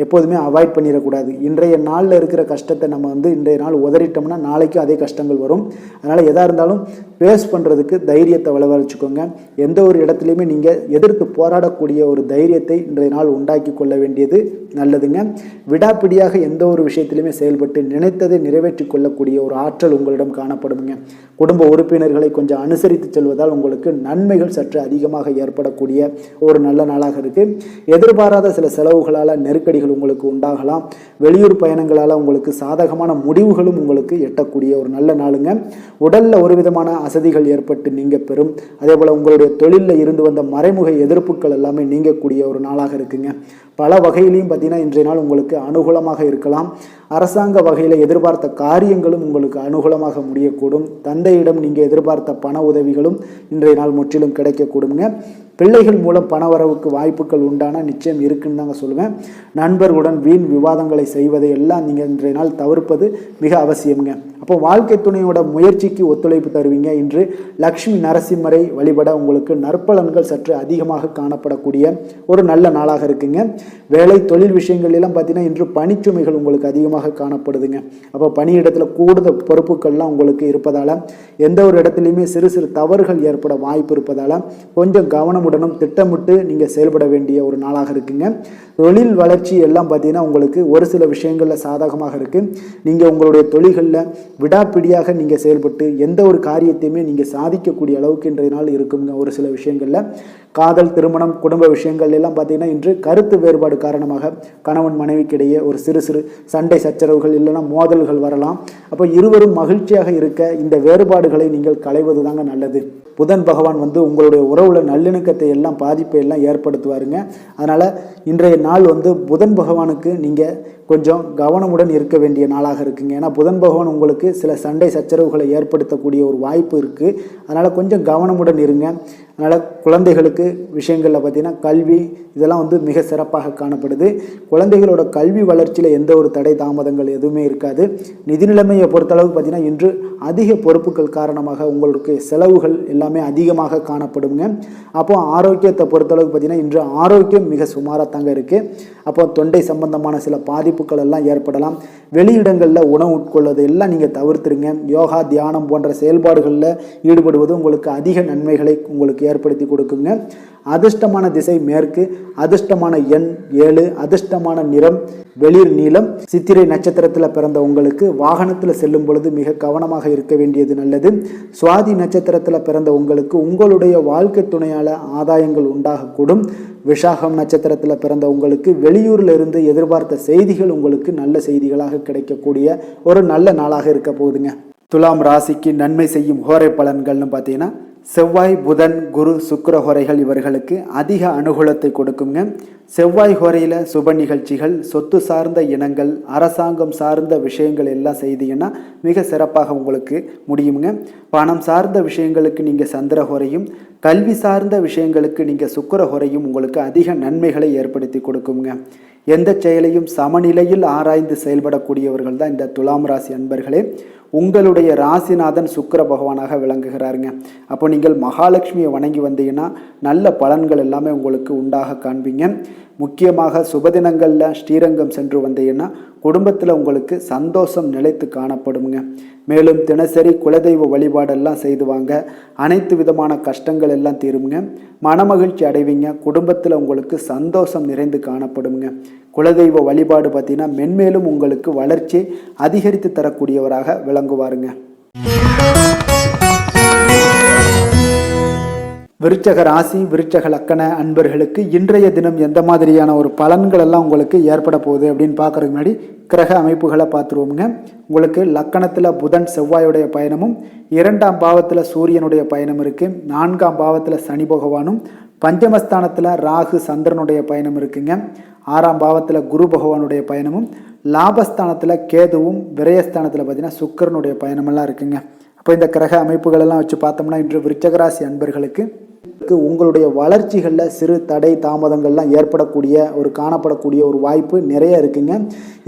எப்போதுமே அவாய்ட் பண்ணிடக்கூடாது. இன்றைய நாளில் இருக்கிற கஷ்டத்தை நம்ம இன்றைய நாள் உதறிட்டோம்னா நாளைக்கு அதே கஷ்டங்கள் வரும். அதனால் எதாக இருந்தாலும் ஃபேஸ் பண்ணுறதுக்கு தைரியத்தை வளர்ச்சிக்கோங்க. எந்த ஒரு இடத்துலையுமே நீங்கள் எதிர்த்து போராடக்கூடிய ஒரு தைரியத்தை இன்றைய நாள் உண்டாக்கி கொள்ள வேண்டியது நல்லதுங்க. விடாப்பிடியாக எந்த ஒரு விஷயத்திலையுமே செயல்பட்டு நினைத்ததை நிறைவேற்றி கொள்ளக்கூடிய ஒரு ஆற்றல் உங்களிடம் காணப்படுங்க. குடும்ப உறுப்பினர்களை கொஞ்சம் அனுசரித்து செல்வதால் உங்களுக்கு நன்மைகள் சற்று அதிகமாக ஏற்படக்கூடிய ஒரு நல்ல நாளாக இருக்குது. எதிர்பாராத சில செலவுகளால் நெருக்கடிகள் உங்களுக்கு உண்டாகலாம். வெளியூர் பயணங்களால் உங்களுக்கு சாதகமான முடிவுகளும் உங்களுக்கு எட்டக்கூடிய ஒரு நல்ல நாளுங்க. உடலில் ஒரு விதமான அசதிகள் ஏற்பட்டு நீங்க பெறும். அதே போல் உங்களுடைய தொழிலில் இருந்து வந்த மறைமுக எதிர்ப்புகள் எல்லாமே நீங்கக்கூடிய ஒரு நாளாக இருக்குங்க. பல வகையிலையும் பார்த்தீங்கன்னா இன்றைய நாள் உங்களுக்கு அனுகூலமாக இருக்கலாம். அரசாங்க வகையில் எதிர்பார்த்த காரியங்களும் உங்களுக்கு அனுகூலமாக முடியக்கூடும். தந்தையிடம் நீங்கள் எதிர்பார்த்த பண உதவிகளும் இன்றைய நாள் முற்றிலும் கிடைக்கக்கூடுங்க. பிள்ளைகள் மூலம் பணவரவுக்கு வாய்ப்புகள் உண்டான நிச்சயம் இருக்குன்னு தாங்க சொல்லுவேன். நண்பர்களுடன் வீண் விவாதங்களை செய்வதை எல்லாம் நீங்கள் இன்றைய நாள் தவிர்ப்பது மிக அவசியம்ங்க. அப்போ வாழ்க்கை துணையோட முயற்சிக்கு ஒத்துழைப்பு தருவீங்க. இன்று லக்ஷ்மி நரசிம்மரை வழிபட உங்களுக்கு நற்பலன்கள் சற்று அதிகமாக காணப்படக்கூடிய ஒரு நல்ல நாளாக இருக்குங்க. வேலை தொழில் விஷயங்கள் எல்லாம் பார்த்தீங்கன்னா இன்று பணிச்சுமைகள் உங்களுக்கு அதிகமாக காணப்படுதுங்க. அப்போ பணியிடத்தில் கூடுதல் பொறுப்புகள்லாம் உங்களுக்கு இருப்பதால் எந்த ஒரு இடத்துலையுமே சிறு சிறு தவறுகள் ஏற்பட வாய்ப்பு இருப்பதால் கொஞ்சம் கவனமுடனும் திட்டமிட்டு நீங்கள் செயல்பட வேண்டிய ஒரு நாளாக இருக்குங்க. தொழில் வளர்ச்சி எல்லாம் பார்த்தீங்கன்னா உங்களுக்கு ஒரு சில விஷயங்களில் சாதகமாக இருக்குது. நீங்கள் உங்களுடைய தொழில்களில் விடாப்பிடியாக நீங்கள் செயல்பட்டு எந்த ஒரு காரியத்தையுமே நீங்கள் சாதிக்கக்கூடிய அளவுக்கு இன்றைய நாள் இருக்குங்க. ஒரு சில விஷயங்களில் காதல், திருமணம், குடும்ப விஷயங்கள் எல்லாம் பார்த்தீங்கன்னா இன்று கருத்து வேறுபாடு காரணமாக கணவன் மனைவிக்கிடையே ஒரு சிறு சிறு சண்டை சச்சரவுகள் இல்லைன்னா மோதல்கள் வரலாம். அப்போ இருவரும் மகிழ்ச்சியாக இருக்க இந்த வேறுபாடுகளை நீங்கள் களைவது தாங்க நல்லது. புதன் பகவான் உங்களுடைய உறவுல நல்லிணக்கத்தை எல்லாம் பாதிப்பை எல்லாம் ஏற்படுத்துவாருங்க. அதனால் இன்றைய நாள் புதன் பகவானுக்கு நீங்கள் கொஞ்சம் கவனமுடன் இருக்க வேண்டிய நாளாக இருக்குங்க. ஏன்னா புதன் பகவான் உங்களுக்கு சில சண்டை சச்சரவுகளை ஏற்படுத்தக்கூடிய ஒரு வாய்ப்பு இருக்குது. அதனால் கொஞ்சம் கவனமுடன் இருங்க. அதனால் குழந்தைகளுக்கு விஷயங்களில் பார்த்திங்கன்னா கல்வி இதெல்லாம் மிக சிறப்பாக காணப்படுது. குழந்தைகளோட கல்வி வளர்ச்சியில் எந்த ஒரு தடை தாமதங்கள் எதுவுமே இருக்காது. நிதி நிலைமையை பொறுத்தளவுக்கு பார்த்திங்கன்னா இன்று அதிக பொறுப்புகள் காரணமாக உங்களுக்கு செலவுகள் எல்லாமே அதிகமாக காணப்படுங்க. அப்போ ஆரோக்கியத்தை பொறுத்தளவுக்கு பார்த்திங்கன்னா இன்று ஆரோக்கியம் மிக சுமாராக தாங்க இருக்குது. அப்போ தொண்டை சம்பந்தமான சில பாதிப்புகள் எல்லாம் ஏற்படலாம். வெளியிடங்களில் உணவு உட்கொள்வது எல்லாம் நீங்கள் தவிர்த்துருங்க. யோகா தியானம் போன்ற செயல்பாடுகளில் ஈடுபடுவது உங்களுக்கு அதிக நன்மைகளை உங்களுக்கு ஏற்படுத்தி கொடுக்குங்க. அதிர்ஷ்டமான திசை மேற்கு, அதிர்ஷ்டமான எண் 7, அதிர்ஷ்டமான நிறம் வெளிர் நீலம். சித்திரை நட்சத்திரத்தில் பிறந்த உங்களுக்கு வாகனத்தில் செல்லும் பொழுது மிக கவனமாக இருக்க வேண்டியது நல்லது. சுவாதி நட்சத்திரத்தில் பிறந்த உங்களுக்கு உங்களுடைய வாழ்க்கை துணையால் ஆதாயங்கள் உண்டாகக்கூடும். விஷாகம் நட்சத்திரத்தில் பிறந்த உங்களுக்கு வெளியூரில் இருந்து எதிர்பார்த்த செய்திகள் உங்களுக்கு நல்ல செய்திகளாக கிடைக்கக்கூடிய ஒரு நல்ல நாளாக இருக்க போகுதுங்க. துலாம் ராசிக்கு நன்மை செய்யும் ஹோரை பலன்கள்னு பார்த்தீங்கன்னா செவ்வாய், புதன், குரு, சுக்கிர ஹோரைகள் இவர்களுக்கு அதிக அனுகூலத்தை கொடுக்குங்க. செவ்வாய் ஹோரையில் சுப நிகழ்ச்சிகள், சொத்து சார்ந்த இனங்கள், அரசாங்கம் சார்ந்த விஷயங்கள் எல்லாம் செய்தீங்கன்னா மிக சிறப்பாக உங்களுக்கு முடியுங்க. பணம் சார்ந்த விஷயங்களுக்கு நீங்கள் சந்திர ஹோரையும், கல்வி சார்ந்த விஷயங்களுக்கு நீங்கள் சுக்கிர ஹோரையும் உங்களுக்கு அதிக நன்மைகளை ஏற்படுத்தி கொடுக்குங்க. எந்த செயலையும் சமநிலையில் ஆராய்ந்து செயல்படக்கூடியவர்கள் தான் இந்த துலாம் ராசி அன்பர்களே. உங்களுடைய ராசிநாதன் சுக்கிர பகவானாக விளங்குகிறாருங்க. அப்போ நீங்கள் மகாலட்சுமியை வணங்கி வந்தீங்கன்னா நல்ல பலன்கள் எல்லாமே உங்களுக்கு உண்டாக காண்பீங்க. முக்கியமாக சுபதினங்களில் ஸ்ரீரங்கம் சென்று வந்தீங்கன்னா குடும்பத்தில் உங்களுக்கு சந்தோஷம் நிலைத்து காணப்படுங்க. மேலும் தினசரி குலதெய்வ வழிபாடெல்லாம் செய்துவாங்க. அனைத்து விதமான கஷ்டங்கள் எல்லாம் தீருங்க. மனமகிழ்ச்சி அடைவீங்க. குடும்பத்தில் உங்களுக்கு சந்தோஷம் நிறைந்து காணப்படுங்க. குலதெய்வ வழிபாடு பார்த்தீங்கன்னா மென்மேலும் உங்களுக்கு வளர்ச்சி அதிகரித்து தரக்கூடியவராக விளங்குவாருங்க. விருச்சக ராசி, விருச்சக லக்கண அன்பர்களுக்கு இன்றைய தினம் எந்த மாதிரியான ஒரு பலன்கள் எல்லாம் உங்களுக்கு ஏற்பட போகுது அப்படின்னு பார்க்கறதுக்கு முன்னாடி கிரக அமைப்புகளை பார்த்துருவோமுங்க. உங்களுக்கு லக்கணத்தில் புதன் செவ்வாயுடைய பயணமும், 2ஆம் பாவத்தில் சூரியனுடைய பயணம் இருக்குது. 4ஆம் பாவத்தில் சனி பகவானும், பஞ்சமஸ்தானத்தில் ராகு சந்திரனுடைய பயணம் இருக்குங்க. 6ஆம் பாவத்தில் குரு பகவானுடைய பயணமும், லாபஸ்தானத்தில் கேதுவும், விரயஸ்தானத்தில் பார்த்தீங்கன்னா சுக்கிரனுடைய பயணமெல்லாம் இருக்குங்க. அப்போ இந்த கிரக அமைப்புகளெல்லாம் வச்சு பார்த்தோம்னா இன்று விருச்சகராசி அன்பர்களுக்கு உங்களுடைய வளர்ச்சிகளில் சிறு தடை தாமதங்கள்லாம் காணப்படக்கூடிய ஒரு வாய்ப்பு நிறைய இருக்குங்க.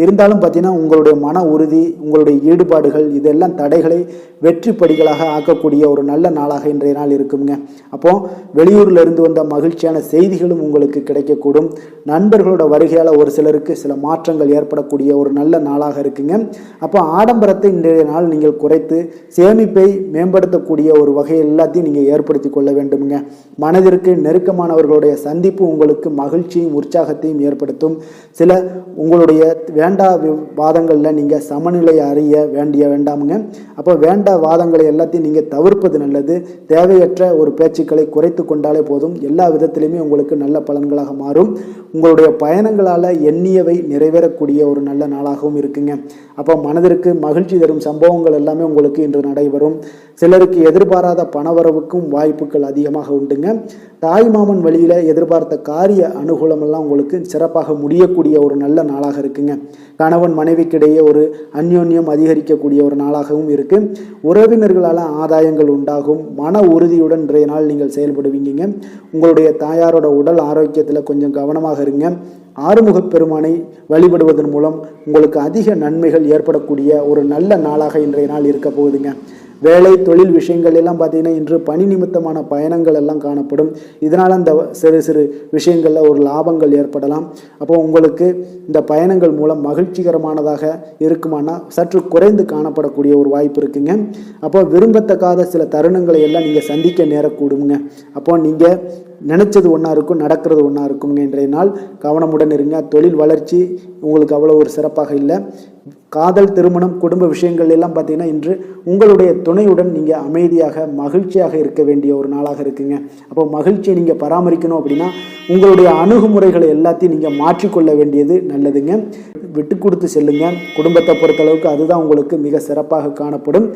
இருந்தாலும் பார்த்தீங்கன்னா உங்களுடைய மன உறுதி, உங்களுடைய ஈடுபாடுகள் இதெல்லாம் தடைகளை வெற்றி படிகளாக ஆக்கக்கூடிய ஒரு நல்ல நாளாக இன்றைய நாள் இருக்குங்க. அப்போ வெளியூரில் இருந்து வந்த மகிழ்ச்சியான செய்திகளும் உங்களுக்கு கிடைக்கக்கூடும். நண்பர்களோட வருகையால் ஒரு சிலருக்கு சில மாற்றங்கள் ஏற்படக்கூடிய ஒரு நல்ல நாளாக இருக்குங்க. அப்போ ஆடம்பரத்தை இன்றைய நாள் நீங்கள் குறைத்து சேமிப்பை மேம்படுத்தக்கூடிய ஒரு வகை எல்லாத்தையும் நீங்கள் ஏற்படுத்தி கொள்ள வேண்டுமுங்க. மனதிற்கு நெருக்கமானவர்களுடைய சந்திப்பு உங்களுக்கு மகிழ்ச்சியும் உற்சாகத்தையும் ஏற்படுத்தும். சில உங்களுடைய வேண்டா வாதங்களில் நீங்கள் சமநிலை அறிய வேண்டாமுங்க. அப்போ வேண்டா வாதங்களை எல்லாத்தையும் நீங்கள் தவிர்ப்பது நல்லது. தேவையற்ற ஒரு பேச்சுக்களை குறைத்து கொண்டாலே போதும். எல்லா விதத்திலையுமே உங்களுக்கு நல்ல பலன்களாக மாறும். உங்களுடைய பயணங்களால் எண்ணியவை நிறைவேறக்கூடிய ஒரு நல்ல நாளாகவும் இருக்குங்க. அப்போ மனதிற்கு மகிழ்ச்சி தரும் சம்பவங்கள் எல்லாமே உங்களுக்கு இன்று நடைபெறும். சிலருக்கு எதிர்பாராத பணவரவுக்கும் வாய்ப்புகள் அதிகமாக உண்டுங்க. தாய் மாமன் வழியில் எதிர்பார்த்த காரிய அனுகூலமெல்லாம் உங்களுக்கு சிறப்பாக முடியக்கூடிய ஒரு நல்ல நாளாக இருக்குங்க. கணவன் மனைவிக்கிடையே ஒரு அந்யோன்யம் அதிகரிக்கக்கூடிய ஒரு நாளாகவும் இருக்கு. உறவினர்களால் ஆதாயங்கள் உண்டாகும். மன உறுதியுடன் இன்றைய நாள் நீங்கள் செயல்படுவீங்க. உங்களுடைய தாயாரோட உடல் ஆரோக்கியத்தில் கொஞ்சம் கவனமாக இருங்க. ஆறுமுகப் பெருமானை வழிபடுவதன் மூலம் உங்களுக்கு அதிக நன்மைகள் ஏற்படக்கூடிய ஒரு நல்ல நாளாக இன்றைய நாள் இருக்க போகுதுங்க. வேலை தொழில் விஷயங்கள் எல்லாம் பார்த்தீங்கன்னா இன்று பணி நிமித்தமான பயணங்கள் எல்லாம் காணப்படும். இதனால் அந்த சிறு சிறு விஷயங்களில் ஒரு லாபங்கள் ஏற்படலாம். அப்போ உங்களுக்கு இந்த பயணங்கள் மூலம் மகிழ்ச்சிகரமானதாக இருக்குமானா சற்று குறைந்து காணப்படக்கூடிய ஒரு வாய்ப்பு இருக்குங்க. அப்போ விரும்பத்தக்காத சில தருணங்களை எல்லாம் நீங்கள் சந்திக்க நேரக்கூடுங்க. அப்போ நீங்கள் நினைச்சது ஒன்றா இருக்கும், நடக்கிறது ஒன்றா இருக்குங்க. இன்றைய நாள் கவனமுடன் இருங்க. தொழில் வளர்ச்சி உங்களுக்கு அவ்வளோ ஒரு சிறப்பாக இல்லை. காதல், திருமணம், குடும்ப விஷயங்கள் எல்லாம் பார்த்தீங்கன்னா இன்று உங்களுடைய துணையுடன் நீங்கள் அமைதியாக மகிழ்ச்சியாக இருக்க வேண்டிய ஒரு நாளாக இருக்குங்க. அப்போ மகிழ்ச்சியை நீங்கள் பராமரிக்கணும் அப்படின்னா உங்களுடைய அணுகுமுறைகளை எல்லாத்தையும் நீங்கள் மாற்றிக்கொள்ள வேண்டியது நல்லதுங்க. விட்டு கொடுத்து செல்லுங்க. குடும்பத்தை பொறுத்தளவுக்கு அதுதான் உங்களுக்கு மிக சிறப்பாக காணப்படும்.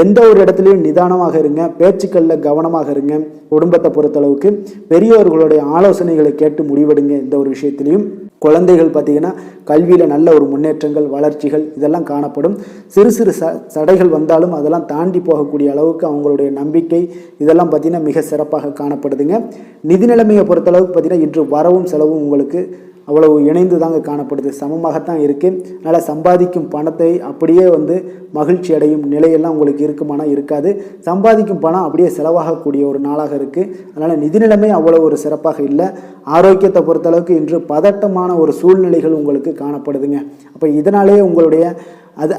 எந்த ஒரு இடத்துலையும் நிதானமாக இருங்க. பேச்சுக்களில் கவனமாக இருங்க. குடும்பத்தை பொறுத்தளவுக்கு பெரியவர்களுடைய ஆலோசனைகளை கேட்டு முடிவெடுங்க. எந்த ஒரு விஷயத்திலையும் குழந்தைகள் பார்த்திங்கன்னா கல்வியில் நல்ல ஒரு முன்னேற்றங்கள் வளர்ச்சிகள் இதெல்லாம் காணப்படும். சிறு சிறு தடைகள் வந்தாலும் அதெல்லாம் தாண்டி போகக்கூடிய அளவுக்கு அவங்களுடைய நம்பிக்கை இதெல்லாம் பார்த்திங்கன்னா மிக சிறப்பாக காணப்படுதுங்க. நிதி நிலைமையை பொறுத்தளவுக்கு பார்த்திங்கன்னா இன்று வரவும் செலவும் உங்களுக்கு அவ்வளவு இணைந்து தாங்க காணப்படுது, சமமாகத்தான் இருக்குது. அதனால் சம்பாதிக்கும் பணத்தை அப்படியே மகிழ்ச்சி அடையும் நிலையெல்லாம் உங்களுக்கு இருக்குமானா இருக்காது. சம்பாதிக்கும் பணம் அப்படியே செலவாகக்கூடிய ஒரு நாளாக இருக்குது. அதனால் நிதி நிலைமை அவ்வளோ ஒரு சிறப்பாக இல்லை. ஆரோக்கியத்தை பொறுத்தளவுக்கு இன்று பதட்டமான ஒரு சூழ்நிலைகள் உங்களுக்கு காணப்படுதுங்க. அப்போ இதனாலே உங்களுடைய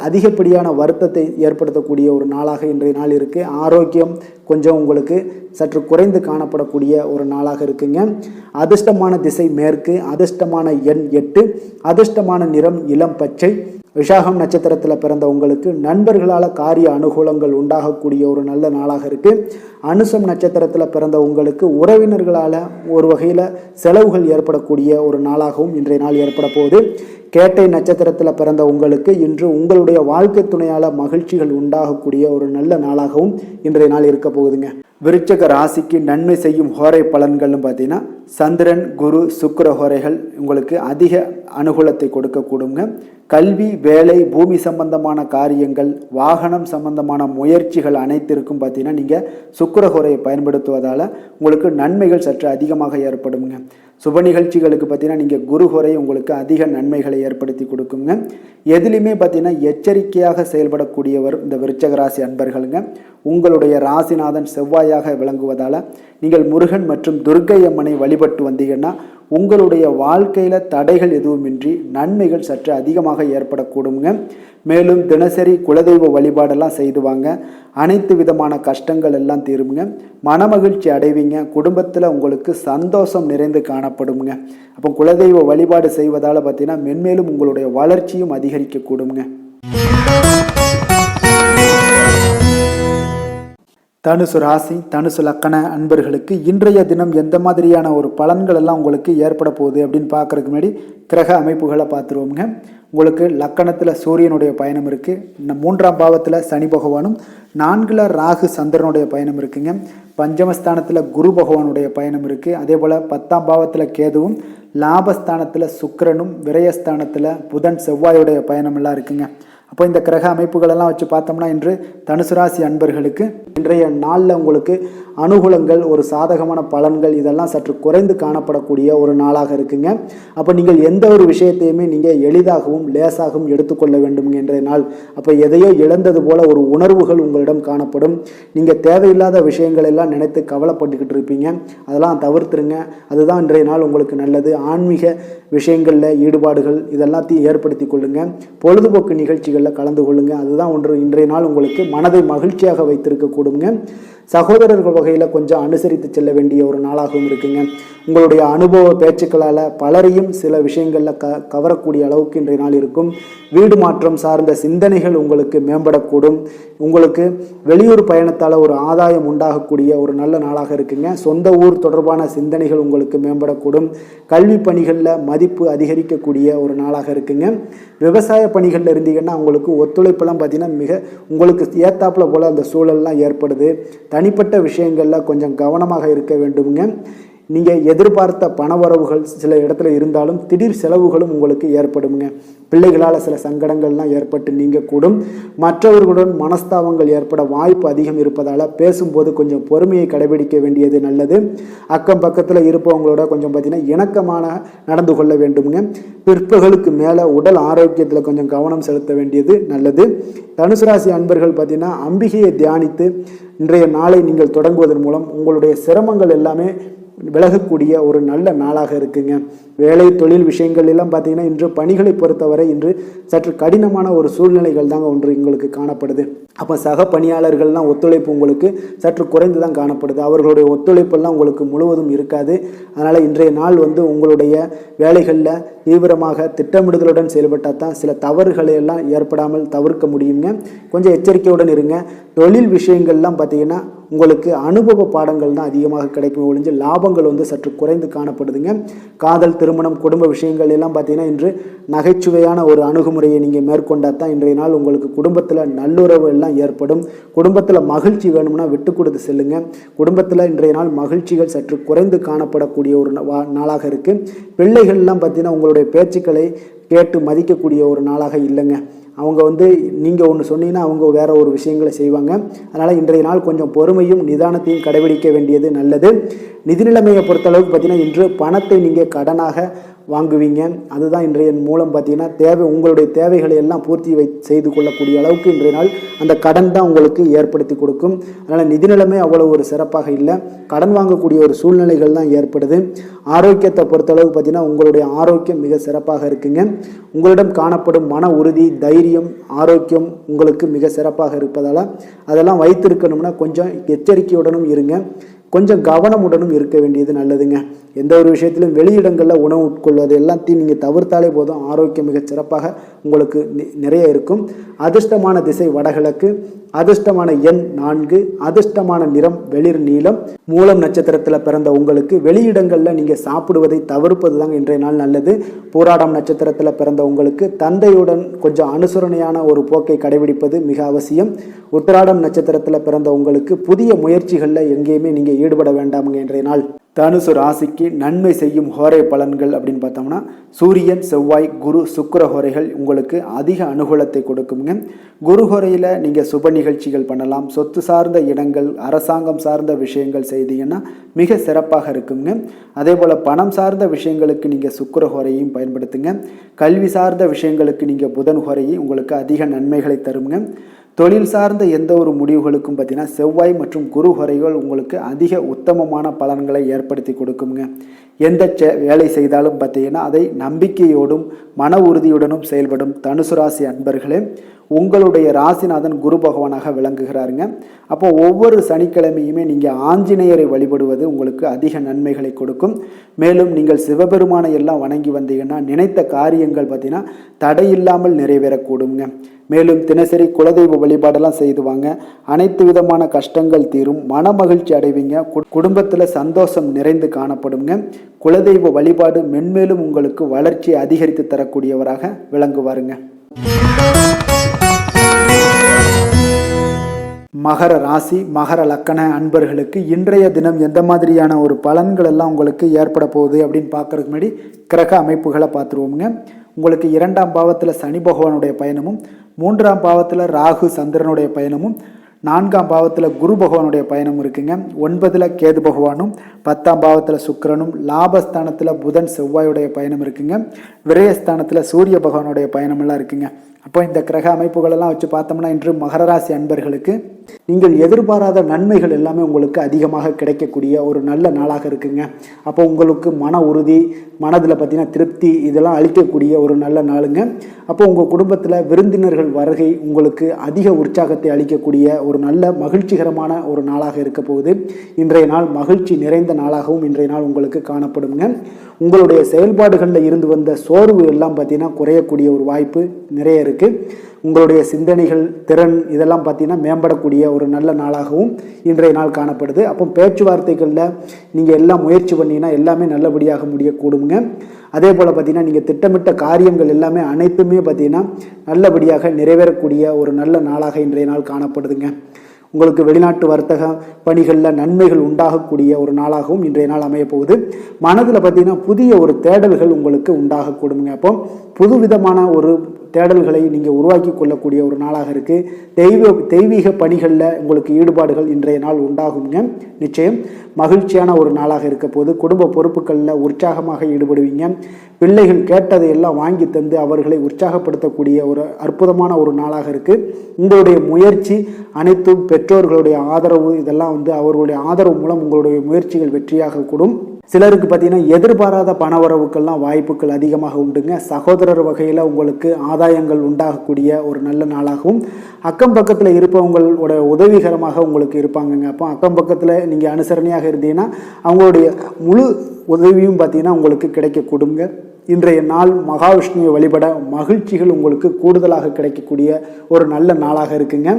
அதிகப்படியான வருத்தத்தை ஏற்படுத்தக்கூடிய ஒரு நாளாக இன்றைய நாள் இருக்குது. ஆரோக்கியம் கொஞ்சம் உங்களுக்கு சற்று குறைந்து காணப்படக்கூடிய ஒரு நாளாக இருக்குங்க. அதிர்ஷ்டமான திசை மேற்கு, அதிர்ஷ்டமான எண் 8, அதிர்ஷ்டமான நிறம் இளம் பச்சை. விஷாகம் நட்சத்திரத்தில் பிறந்த உங்களுக்கு நண்பர்களால் காரிய அனுகூலங்கள் உண்டாகக்கூடிய ஒரு நல்ல நாளாக இருக்குது. அனுசம் நட்சத்திரத்தில் பிறந்த உங்களுக்கு உறவினர்களால் ஒரு வகையில் செலவுகள் ஏற்படக்கூடிய ஒரு நாளாகவும் இன்றைய நாள் ஏற்பட போகுது. கேட்டை நட்சத்திரத்தில் பிறந்த உங்களுக்கு இன்று உங்களுடைய வாழ்க்கை துணையால் மகிழ்ச்சிகள் உண்டாகக்கூடிய ஒரு நல்ல நாளாகவும் இன்றைய நாள் இருக்க போகுதுங்க. விருச்சக ராசிக்கு நன்மை செய்யும் ஹோரை பலன்கள்னு பார்த்தீங்கன்னா சந்திரன், குரு, சுக்கிர ஹோரைகள் உங்களுக்கு அதிக அனுகூலத்தை கொடுக்கக்கூடுங்க. கல்வி, வேலை, பூமி சம்பந்தமான காரியங்கள், வாகனம் சம்பந்தமான முயற்சிகள் அனைத்திற்கும் பார்த்தீங்கன்னா நீங்கள் சுக்கிர ஹோரையை பயன்படுத்துவதால் உங்களுக்கு நன்மைகள் சற்று அதிகமாக ஏற்படுங்க. சுப நிகழ்ச்சிகளுக்கு பார்த்தீங்கன்னா நீங்கள் குரு ஹோரை உங்களுக்கு அதிக நன்மைகளை ஏற்படுத்தி கொடுக்குங்க. எதுலையுமே பார்த்தீங்கன்னா எச்சரிக்கையாக செயல்படக்கூடியவர் இந்த விருச்சக ராசி அன்பர்களுங்க. உங்களுடைய ராசிநாதன் செவ்வாயாக விளங்குவதால் நீங்கள் முருகன் மற்றும் துர்க்கை அம்மனை வழிபட்டு வந்தீங்கன்னா உங்களுடைய வாழ்க்கையில் தடைகள் எதுவுமின்றி நன்மைகள் சற்று அதிகமாக ஏற்படக்கூடுங்க. மேலும் தினசரி குலதெய்வ வழிபாடெல்லாம் செய்துவாங்க. அனைத்து விதமான கஷ்டங்கள் எல்லாம் தீருங்க. மனமகிழ்ச்சி அடைவீங்க. குடும்பத்தில் உங்களுக்கு சந்தோஷம் நிறைந்து காணப்படுங்க. அப்போ குலதெய்வ வழிபாடு செய்வதால் பார்த்தீங்கன்னா மென்மேலும் உங்களுடைய வளர்ச்சியும் அதிகரிக்கக்கூடுங்க. தனுசு ராசி, தனுசு லக்கண அன்பர்களுக்கு இன்றைய தினம் எந்த மாதிரியான ஒரு பலன்கள் எல்லாம் உங்களுக்கு ஏற்பட போகுது அப்படின்னு பார்க்குறதுக்கு முன்னாடி கிரக அமைப்புகளை பார்த்துருவோங்க. உங்களுக்கு லக்கணத்தில் சூரியனுடைய பயணம் இருக்குது. 3ஆம் பாவத்தில் சனி பகவானும், 4ல் ராகு சந்திரனுடைய பயணம் இருக்குங்க. பஞ்சமஸ்தானத்தில் குரு பகவானுடைய பயணம் இருக்குது. அதே போல் 10ஆம் பாவத்தில் கேதுவும், லாபஸ்தானத்தில் சுக்கிரனும், விரயஸ்தானத்தில் புதன் செவ்வாயுடைய பயணமெல்லாம் இருக்குங்க. அப்போ இந்த கிரக அமைப்புகளெல்லாம் வச்சு பார்த்தோம்னா இன்று தனுசு ராசி அன்பர்களுக்கு இன்றைய நாளில் உங்களுக்கு அனுகூலங்கள், ஒரு சாதகமான பலன்கள் இதெல்லாம் சற்று குறைந்து காணப்படக்கூடிய ஒரு நாளாக இருக்குங்க. அப்போ நீங்கள் எந்த ஒரு விஷயத்தையுமே நீங்கள் எளிதாகவும் லேசாகவும் எடுத்துக்கொள்ள வேண்டும் என்ற நாள். அப்போ எதையோ இழந்தது போல ஒரு உணர்வுகள் உங்களிடம் காணப்படும். நீங்கள் தேவையில்லாத விஷயங்கள் எல்லாம் நினைத்து கவலைப்பட்டுக்கிட்டு இருப்பீங்க. அதெல்லாம் தவிர்த்துருங்க. அதுதான் இன்றைய நாள் உங்களுக்கு நல்லது. ஆன்மீக விஷயங்களில் ஈடுபாடுகள் இதெல்லாத்தையும் ஏற்படுத்தி கொள்ளுங்க. பொழுதுபோக்கு நிகழ்ச்சிகளில் கலந்து கொள்ளுங்க. அதுதான் இன்றைய நாள் உங்களுக்கு மனதை மகிழ்ச்சியாக வைத்திருக்கக்கூடுங்க. சகோதரர்கள் வகையில் கொஞ்சம் அனுசரித்து செல்ல வேண்டிய ஒரு நாளாகவும் இருக்குங்க. உங்களுடைய அனுபவ பேச்சுக்களால் பலரையும் சில விஷயங்களில் கவரக்கூடிய அளவுக்கு இன்றைய நாள் இருக்கும். வீடு மாற்றம் சார்ந்த சிந்தனைகள் உங்களுக்கு மேம்படக்கூடும். உங்களுக்கு வெளியூர் பயணத்தால் ஒரு ஆதாயம் உண்டாகக்கூடிய ஒரு நல்ல நாளாக இருக்குங்க. சொந்த ஊர் தொடர்பான சிந்தனைகள் உங்களுக்கு மேம்படக்கூடும். கல்வி பணிகளில் மதிப்பு அதிகரிக்கக்கூடிய ஒரு நாளாக இருக்குங்க. விவசாய பணிகளில் இருந்தீங்கன்னா உங்களுக்கு ஒத்துழைப்பெல்லாம் பார்த்தீங்கன்னா மிக உங்களுக்கு ஏத்தாப்புல போல் அந்த சூழல்லாம் ஏற்படுது. தனிப்பட்ட விஷயங்களில் கொஞ்சம் கவனமாக இருக்க வேண்டுங்க. நீங்கள் எதிர்பார்த்த பணவரவுகள் சில இடத்துல இருந்தாலும் திடீர் செலவுகளும் உங்களுக்கு ஏற்படுங்க. பிள்ளைகளால் சில சங்கடங்கள்லாம் ஏற்பட்டு நீங்கக்கூடும். மற்றவர்களுடன் மனஸ்தாபங்கள் ஏற்பட வாய்ப்பு அதிகம் இருப்பதால் பேசும்போது கொஞ்சம் பொறுமையை கடைபிடிக்க வேண்டியது நல்லது. அக்கம் பக்கத்தில் இருப்பவங்களோட கொஞ்சம் பார்த்தீங்கன்னா இணக்கமான நடந்து கொள்ள வேண்டுங்க. பிற்பகலுக்கு மேலே உடல் ஆரோக்கியத்தில் கொஞ்சம் கவனம் செலுத்த வேண்டியது நல்லது. தனுசு ராசி அன்பர்கள் பார்த்தீங்கன்னா அம்பிகையை தியானித்து இன்றைய நாளை நீங்கள் தொடங்குவதன் மூலம் உங்களுடைய சிரமங்கள் எல்லாமே விலகக்கூடிய ஒரு நல்ல நாளாக இருக்குங்க. வேலை தொழில் விஷயங்கள் எல்லாம் பார்த்தீங்கன்னா இன்று பணிகளை பொறுத்தவரை இன்று சற்று கடினமான ஒரு சூழ்நிலைகள் தாங்க உங்களுக்கு காணப்படுது. அப்போ சக பணியாளர்கள்லாம் ஒத்துழைப்பு உங்களுக்கு சற்று குறைந்து தான் காணப்படுது. அவர்களுடைய ஒத்துழைப்பெல்லாம் உங்களுக்கு முழுவதும் இருக்காது. அதனால் இன்றைய நாள் உங்களுடைய வேலைகளில் தீவிரமாக திட்டமிடுதலுடன் செயல்பட்டால் தான் சில தவறுகளை எல்லாம் ஏற்படாமல் தவிர்க்க முடியுங்க. கொஞ்சம் எச்சரிக்கையுடன் இருங்க. தொழில் விஷயங்கள்லாம் பார்த்தீங்கன்னா உங்களுக்கு அனுபவ பாடங்கள் தான் அதிகமாக கிடைக்கும் ஒழிஞ்சு லாபங்கள் வந்து சற்று குறைந்து காணப்படுதுங்க. காதல், திருமணம், குடும்ப விஷயங்கள் எல்லாம் பார்த்தீங்கன்னா இன்று நகைச்சுவையான ஒரு அணுகுமுறையை நீங்கள் மேற்கொண்டால் தான் இன்றைய நாள் உங்களுக்கு குடும்பத்தில் நல்லுறவு எல்லாம் ஏற்படும். குடும்பத்தில் மகிழ்ச்சி வேணும்னா விட்டு கொடுத்து செல்லுங்க. குடும்பத்தில் இன்றைய நாள் மகிழ்ச்சிகள் சற்று குறைந்து காணப்படக்கூடிய ஒரு நாளாக இருக்குது. பிள்ளைகள்லாம் பார்த்தீங்கன்னா உங்களுடைய பேச்சுக்களை கேட்டு மதிக்கக்கூடிய ஒரு நாளாக இல்லைங்க. அவங்க வந்து நீங்கள் ஒன்று சொன்னீங்கன்னா அவங்க வேற ஒரு விஷயங்களை செய்வாங்க. அதனால் இன்றைய நாள் கொஞ்சம் பொறுமையும் நிதானத்தையும் கடைபிடிக்க வேண்டியது நல்லது. நிதி நிலைமையை பொறுத்தளவுக்கு பார்த்தீங்கன்னா இன்று பணத்தை நீங்கள் கடனாக வாங்குவீங்க. அதுதான் இன்றைய மூலம் பார்த்தீங்கன்னா உங்களுடைய தேவைகளை எல்லாம் பூர்த்தி செய்து கொள்ளக்கூடிய அளவுக்கு இன்றைய நாள் அந்த கடன் தான் உங்களுக்கு ஏற்படுத்தி கொடுக்கும். அதனால் நிதி நிலைமை அவ்வளோ ஒரு சிறப்பாக இல்லை. கடன் வாங்கக்கூடிய ஒரு சூழ்நிலைகள் தான் ஏற்படுது. ஆரோக்கியத்தை பொறுத்தளவுக்கு பார்த்தீங்கன்னா உங்களுடைய ஆரோக்கியம் மிக சிறப்பாக இருக்குங்க. உங்களிடம் காணப்படும் மன உறுதி, தைரியம், ஆரோக்கியம் உங்களுக்கு மிக சிறப்பாக இருப்பதால் அதெல்லாம் வைத்திருக்கணும்னா கொஞ்சம் எச்சரிக்கையுடனும் இருங்க. கொஞ்சம் கவனமுடனும் இருக்க வேண்டியது நல்லதுங்க. எந்த ஒரு விஷயத்திலும் வெளியிடங்களில் உணவு உட்கொள்வது எல்லாத்தையும் நீங்கள் தவிர்த்தாலே போதும். ஆரோக்கியம் மிக சிறப்பாக உங்களுக்கு நிறைய இருக்கும். அதிர்ஷ்டமான திசை வடகிழக்கு, அதிர்ஷ்டமான எண் 4, அதிர்ஷ்டமான நிறம் வெளிர் நீலம். மூலம் நட்சத்திரத்தில் பிறந்த உங்களுக்கு வெளியிடங்களில் நீங்கள் சாப்பிடுவதை தவிர்ப்பது தாங்க இன்றைய நாள் நல்லது. பூராடம் நட்சத்திரத்தில் பிறந்த உங்களுக்கு தந்தையுடன் கொஞ்சம் அனுசரணையான ஒரு போக்கை கடைபிடிப்பது மிக அவசியம். உத்திராடம் நட்சத்திரத்தில் பிறந்த உங்களுக்கு புதிய முயற்சிகளில் எங்கேயுமே நீங்கள் ஈடுபட வேண்டாமுங்க இன்றைய நாள். தனுசு ராசிக்கு நன்மை செய்யும் ஹோரை பலன்கள் அப்படின்னு பார்த்தோம்னா சூரியன், செவ்வாய், குரு, சுக்கிர ஹோரைகள் உங்களுக்கு அதிக அனுகூலத்தை கொடுக்குங்க. குரு ஹோரையில் நீங்கள் சுப நிகழ்ச்சிகள் பண்ணலாம். சொத்து சார்ந்த இடங்கள், அரசாங்கம் சார்ந்த விஷயங்கள் செய்தீங்கன்னா மிக சிறப்பாக இருக்குங்க. அதே போல் பணம் சார்ந்த விஷயங்களுக்கு நீங்கள் சுக்கிர ஹோரையும் பயன்படுத்துங்க. கல்வி சார்ந்த விஷயங்களுக்கு நீங்கள் புதன் ஹோரையும் உங்களுக்கு அதிக நன்மைகளை தருங்க. தொழில் சார்ந்த எந்த ஒரு முடிவுகளுக்கும் பார்த்தீங்கன்னா செவ்வாய் மற்றும் குரு ஹோரைகள் உங்களுக்கு அதிக உத்தமமான பலன்களை ஏற்படுத்தி கொடுக்குங்க. எந்த வேலை செய்தாலும் பார்த்தீங்கன்னா அதை நம்பிக்கையோடும் மன உறுதியுடனும் செயல்படும் தனுசு ராசி அன்பர்களே, உங்களுடைய ராசிநாதன் குரு பகவானாக விளங்குகிறாருங்க. அப்போ ஒவ்வொரு சனிக்கிழமையுமே நீங்கள் ஆஞ்சநேயரை வழிபடுவது உங்களுக்கு அதிக நன்மைகளை கொடுக்கும். மேலும் நீங்கள் சிவபெருமானை எல்லாம் வணங்கி வந்தீங்கன்னா நினைத்த காரியங்கள் பார்த்தீங்கன்னா தடையில்லாமல் நிறைவேறக்கூடுங்க. மேலும் தினசரி குலதெய்வ வழிபாடெல்லாம் செய்துவாங்க. அனைத்து விதமான கஷ்டங்கள் தீரும், மன மகிழ்ச்சி அடைவீங்க. குடும்பத்தில் சந்தோஷம் நிறைந்து காணப்படுங்க. குலதெய்வ வழிபாடு மென்மேலும் உங்களுக்கு வளர்ச்சியை அதிகரித்து தரக்கூடியவராக விளங்குவாருங்க. மகர ராசி, மகர லக்கண அன்பர்களுக்கு இன்றைய தினம் எந்த மாதிரியான ஒரு பலன்கள் எல்லாம் உங்களுக்கு ஏற்பட போகுது அப்படின்னு பார்க்கறதுக்கு முன்னாடி கிரக அமைப்புகளை பார்த்துருவோமுங்க. உங்களுக்கு 2ஆம் பாவத்தில் சனி பகவானுடைய பயணமும், 3ஆம் பாவத்தில் ராகு சந்திரனுடைய பயணமும், 4ஆம் பாவத்தில் குரு பகவானுடைய பயணம் இருக்குங்க. 9ல் கேது பகவானும், 10ஆம் பாவத்தில் சுக்கிரனும், லாபஸ்தானத்தில் புதன் செவ்வாயுடைய பயணம் இருக்குங்க. விரயஸ்தானத்தில் சூரிய பகவானுடைய பயணமெல்லாம் இருக்குங்க. அப்போ இந்த கிரக அமைப்புகளெல்லாம் வச்சு பார்த்தோம்னா இன்று மகர ராசி அன்பர்களுக்கு நீங்கள் எதிர்பாராத நன்மைகள் எல்லாமே உங்களுக்கு அதிகமாக கிடைக்கக்கூடிய ஒரு நல்ல நாளாக இருக்குங்க. அப்போ உங்களுக்கு மன உறுதி, மனதில் பார்த்தீங்கன்னா திருப்தி, இதெல்லாம் அளிக்கக்கூடிய ஒரு நல்ல நாளுங்க. அப்போ உங்கள் குடும்பத்தில் விருந்தினர்கள் வருகை உங்களுக்கு அதிக உற்சாகத்தை அளிக்கக்கூடிய ஒரு நல்ல மகிழ்ச்சிகரமான ஒரு நாளாக இருக்க போகுது. இன்றைய நாள் மகிழ்ச்சி நிறைந்த நாளாகவும் இன்றைய நாள் உங்களுக்கு காணப்படுங்க. உங்களுடைய செயல்பாடுகளில் இருந்து வந்த சோர்வு எல்லாம் பார்த்தீங்கன்னா குறையக்கூடிய ஒரு வாய்ப்பு நிறைய இருக்குது. உங்களுடைய சிந்தனைகள், திறன் இதெல்லாம் பார்த்தீங்கன்னா மேம்படக்கூடிய ஒரு நல்ல நாளாகவும் இன்றைய நாள் காணப்படுது. அப்போ பேச்சுவார்த்தைகளில் நீங்கள் எல்லாம் முயற்சி பண்ணிங்கன்னா எல்லாமே நல்லபடியாக முடியக்கூடுங்க. அதே போல் பார்த்தீங்கன்னா நீங்கள் திட்டமிட்ட காரியங்கள் எல்லாமே அனைத்துமே பார்த்தீங்கன்னா நல்லபடியாக நிறைவேறக்கூடிய ஒரு நல்ல நாளாக இன்றைய நாள் காணப்படுதுங்க. உங்களுக்கு வெளிநாட்டு வர்த்தக பணிகளில் நன்மைகள் உண்டாகக்கூடிய ஒரு நாளாகவும் இன்றைய நாள் அமைய போகுது. மனதில் பார்த்தீங்கன்னா புதிய ஒரு தேடல்கள் உங்களுக்கு உண்டாகக்கூடுங்க. அப்போ புதுவிதமான ஒரு தேடல்களை நீங்கள் உருவாக்கி கொள்ளக்கூடிய ஒரு நாளாக இருக்குது. தெய்வீக பணிகளில் உங்களுக்கு ஈடுபாடுகள் இன்றைய நாள் உண்டாகுங்க. நிச்சயம் மகிழ்ச்சியான ஒரு நாளாக இருக்க போது குடும்ப பொறுப்புகளில் உற்சாகமாக ஈடுபடுவீங்க. பிள்ளைகள் கேட்டதை எல்லாம் வாங்கி தந்து அவர்களை உற்சாகப்படுத்தக்கூடிய ஒரு அற்புதமான ஒரு நாளாக இருக்குது. உங்களுடைய முயற்சி அனைத்தும் பெற்றோர்களுடைய ஆதரவு, இதெல்லாம் அவர்களுடைய ஆதரவு மூலம் உங்களுடைய முயற்சிகள் வெற்றியாக கூடும். சிலருக்கு பார்த்தீங்கன்னா எதிர்பாராத பணவரவுக்கெல்லாம் வாய்ப்புகள் அதிகமாக உண்டுங்க. சகோதரர் வகையில் உங்களுக்கு ஆதாயங்கள் உண்டாகக்கூடிய ஒரு நல்ல நாளாகவும், அக்கம் பக்கத்தில் இருப்பவங்களோட உதவிகரமாக உங்களுக்கு இருப்பாங்கங்க. அப்போ அக்கம் பக்கத்தில் நீங்கள் அனுசரணையாக இருந்தீங்கன்னா அவங்களுடைய முழு உதவியும் பார்த்தீங்கன்னா உங்களுக்கு கிடைக்க கொடுங்க. இன்றைய நாள் மகாவிஷ்ணுவை வழிபட மகிழ்ச்சிகள் உங்களுக்கு கூடுதலாக கிடைக்கக்கூடிய ஒரு நல்ல நாளாக இருக்குங்க.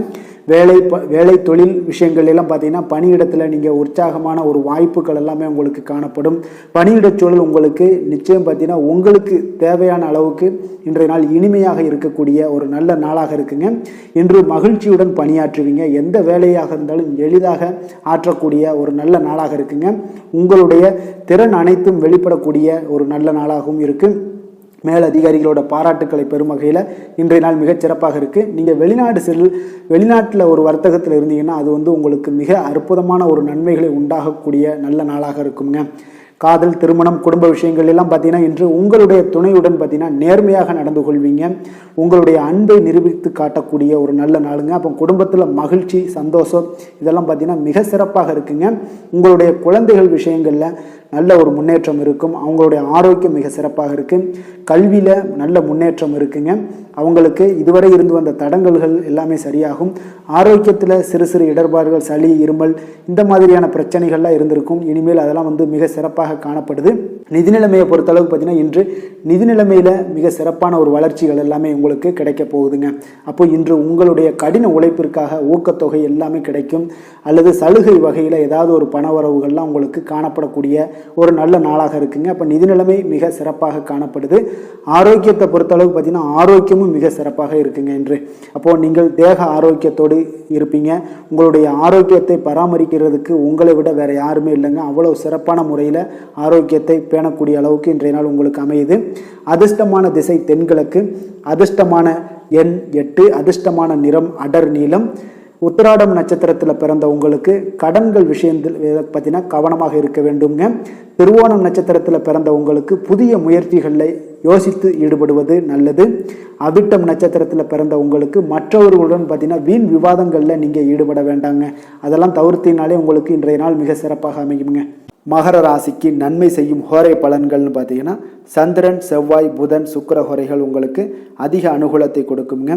வேலை தொழில் விஷயங்கள் எல்லாம் பார்த்தீங்கன்னா பணியிடத்தில் நீங்கள் உற்சாகமான ஒரு வாய்ப்புகள் எல்லாமே உங்களுக்கு காணப்படும். பணியிடச் சூழல் உங்களுக்கு நிச்சயம் பார்த்தீங்கன்னா உங்களுக்கு தேவையான அளவுக்கு இன்றைய நாள் இனிமையாக இருக்கக்கூடிய ஒரு நல்ல நாளாக இருக்குங்க. இன்று மகிழ்ச்சியுடன் பணியாற்றுவீங்க. எந்த வேலையாக இருந்தாலும் எளிதாக ஆற்றக்கூடிய ஒரு நல்ல நாளாக இருக்குங்க. உங்களுடைய திறன் அனைத்தும் வெளிப்படக்கூடிய ஒரு நல்ல நாளாகவும் இருக்கு. மேலதிகாரிகளோட பாராட்டுக்களை பெறும் வகையில் இன்றைய நாள் மிகச் சிறப்பாக இருக்குது. நீங்கள் வெளிநாட்டில் ஒரு வர்த்தகத்தில் இருந்தீங்கன்னா அது உங்களுக்கு மிக அற்புதமான ஒரு நன்மைகளை உண்டாகக்கூடிய நல்ல நாளாக இருக்குங்க. காதல், திருமணம், குடும்ப விஷயங்கள் எல்லாம் பார்த்தீங்கன்னா இன்று உங்களுடைய துணையுடன் பார்த்தீங்கன்னா நேர்மையாக நடந்து கொள்வீங்க. உங்களுடைய அன்பை நிரூபித்து காட்டக்கூடிய ஒரு நல்ல நாளுங்க. அப்போ குடும்பத்தில் மகிழ்ச்சி, சந்தோஷம் இதெல்லாம் பார்த்தீங்கன்னா மிக சிறப்பாக இருக்குங்க. உங்களுடைய குழந்தைகள் விஷயங்களில் நல்ல ஒரு முன்னேற்றம் இருக்கும். அவங்களுடைய ஆரோக்கியம் மிக சிறப்பாக இருக்குது. கல்வியில் நல்ல முன்னேற்றம் இருக்குங்க. அவங்களுக்கு இதுவரை இருந்து வந்த தடங்கல்கள் எல்லாமே சரியாகும். ஆரோக்கியத்தில் சிறு சிறு இடர்பாடுகள், சளி, இருமல் இந்த மாதிரியான பிரச்சனைகள்லாம் இருந்திருக்கும். இனிமேல் அதெல்லாம் மிக சிறப்பாக காணப்படுது. நிதி நிலைமையை பொறுத்தளவுக்கு பார்த்தீங்கன்னா இன்று நிதி நிலைமையில் மிக சிறப்பான ஒரு வளர்ச்சிகள் எல்லாமே உங்களுக்கு கிடைக்க போகுதுங்க. அப்போ இன்று உங்களுடைய கடின உழைப்பிற்காக ஊக்கத்தொகை எல்லாமே கிடைக்கும். அல்லது சலுகை வகையில் ஏதாவது ஒரு பண வரவுகள்லாம் உங்களுக்கு காணப்படக்கூடிய ஒரு நல்ல நாளாக இருக்குங்க. அப்போ நிதி நிலைமை மிக சிறப்பாக காணப்படுது. ஆரோக்கியத்தை பொறுத்தளவுக்கு பார்த்தீங்கன்னா ஆரோக்கியமும் மிக சிறப்பாக இருக்குங்க இன்று. அப்போது நீங்கள் தேக ஆரோக்கியத்தோடு இருப்பீங்க. உங்களுடைய ஆரோக்கியத்தை பராமரிக்கிறதுக்கு உங்களை விட வேறு யாருமே இல்லைங்க. அவ்வளவு சிறப்பான முறையில் ஆரோக்கியத்தை பேணக்கூடிய அளவுக்கு இன்றைய நாள் உங்களுக்கு அமையுது. அதிர்ஷ்டமான திசை தென்கிழக்கு, அதிர்ஷ்டமான எண் 8, அதிர்ஷ்டமான நிறம் அடர் நீலம். உத்திராடம் நட்சத்திரத்தில் பிறந்த உங்களுக்கு கடன்கள் விஷயத்தில் பார்த்தீங்கன்னா கவனமாக இருக்க வேண்டுங்க. திருவோணம் நட்சத்திரத்தில் பிறந்த உங்களுக்கு புதிய முயற்சிகளில் யோசித்து ஈடுபடுவது நல்லது. அவிட்டம் நட்சத்திரத்தில் பிறந்த உங்களுக்கு மற்றவர்களுடன் பார்த்தீங்கன்னா வீண் விவாதங்களில் நீங்கள் ஈடுபட வேண்டாங்க. அதெல்லாம் தவிர்த்தினாலே உங்களுக்கு இன்றைய நாள் மிக சிறப்பாக அமையுங்க. மகர ராசிக்கு நன்மை செய்யும் ஹோரை பலன்கள்னு பார்த்தீங்கன்னா சந்திரன், செவ்வாய், புதன், சுக்கிர ஹோரைகள் உங்களுக்கு அதிக அனுகூலத்தை கொடுக்குங்க.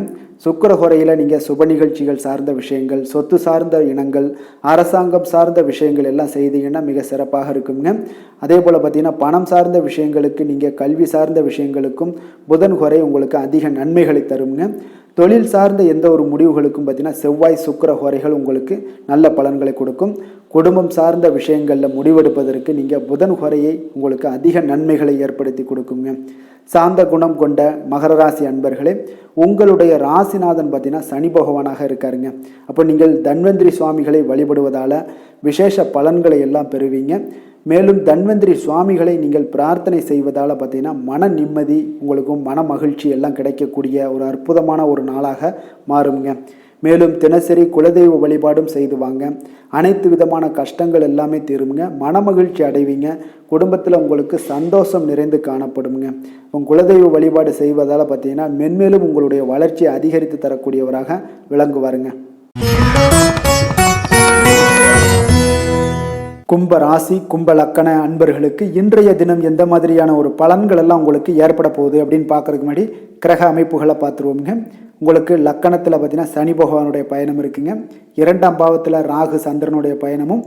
சுக்கிர ஹோரையில் நீங்கள் சுப நிகழ்ச்சிகள் சார்ந்த விஷயங்கள், சொத்து சார்ந்த இனங்கள், அரசாங்கம் சார்ந்த விஷயங்கள் எல்லாம் செய்தீங்கன்னா மிக சிறப்பாக இருக்குங்க. அதே போல் பார்த்தீங்கன்னா பணம் சார்ந்த விஷயங்களுக்கு, நீங்கள் கல்வி சார்ந்த விஷயங்களுக்கும் புதன் ஹோரை உங்களுக்கு அதிக நன்மைகளை தருங்க. தொழில் சார்ந்த எந்த ஒரு முடிவுகளுக்கும் பார்த்தீங்கன்னா செவ்வாய், சுக்கிர ஹோரைகள் உங்களுக்கு நல்ல பலன்களை கொடுக்கும். குடும்பம் சார்ந்த விஷயங்களில் முடிவெடுப்பதற்கு நீங்கள் புதன் ஹோரையை உங்களுக்கு அதிக நன்மைகளை ஏற்படுத்தி கொடுக்குங்க. சாந்த குணம் கொண்ட மகர ராசி அன்பர்களே, உங்களுடைய ராசிநாதன் பார்த்தீங்கன்னா சனி பகவானாக இருக்காருங்க. அப்போ நீங்கள் தன்வந்திரி சுவாமிகளை வழிபடுவதால் விசேஷ பலன்களை எல்லாம் பெறுவீங்க. மேலும் தன்வந்திரி சுவாமிகளை நீங்கள் பிரார்த்தனை செய்வதால் பார்த்தீங்கன்னா மன நிம்மதி, உங்களுக்கும் மன மகிழ்ச்சி எல்லாம் கிடைக்கக்கூடிய ஒரு அற்புதமான ஒரு நாளாக மாறுங்க. மேலும் தினசரி குலதெய்வ வழிபாடும் செய்து வாங்க. அனைத்து விதமான கஷ்டங்கள் எல்லாமே தீருங்க. மனமகிழ்ச்சி அடைவீங்க. குடும்பத்தில் உங்களுக்கு சந்தோஷம் நிறைந்து காணப்படுங்க. உங்கள் குலதெய்வ வழிபாடு செய்வதால் பார்த்தீங்கன்னா மென்மேலும் உங்களுடைய வளர்ச்சியை அதிகரித்து தரக்கூடியவராக விளங்குவாருங்க. கும்ப ராசி, கும்ப லக்கண அன்பர்களுக்கு இன்றைய தினம் எந்த மாதிரியான ஒரு பலன்கள் எல்லாம் உங்களுக்கு ஏற்பட போகுது அப்படின்னு பார்க்கறதுக்கு முன்னாடி கிரக அமைப்புகளை பார்த்துருவோங்க. உங்களுக்கு லக்கணத்தில் பார்த்தீங்கன்னா சனி பகவானுடைய பயணம் இருக்குங்க. 2ஆம் பாவத்தில் ராகு சந்திரனுடைய பயணமும்,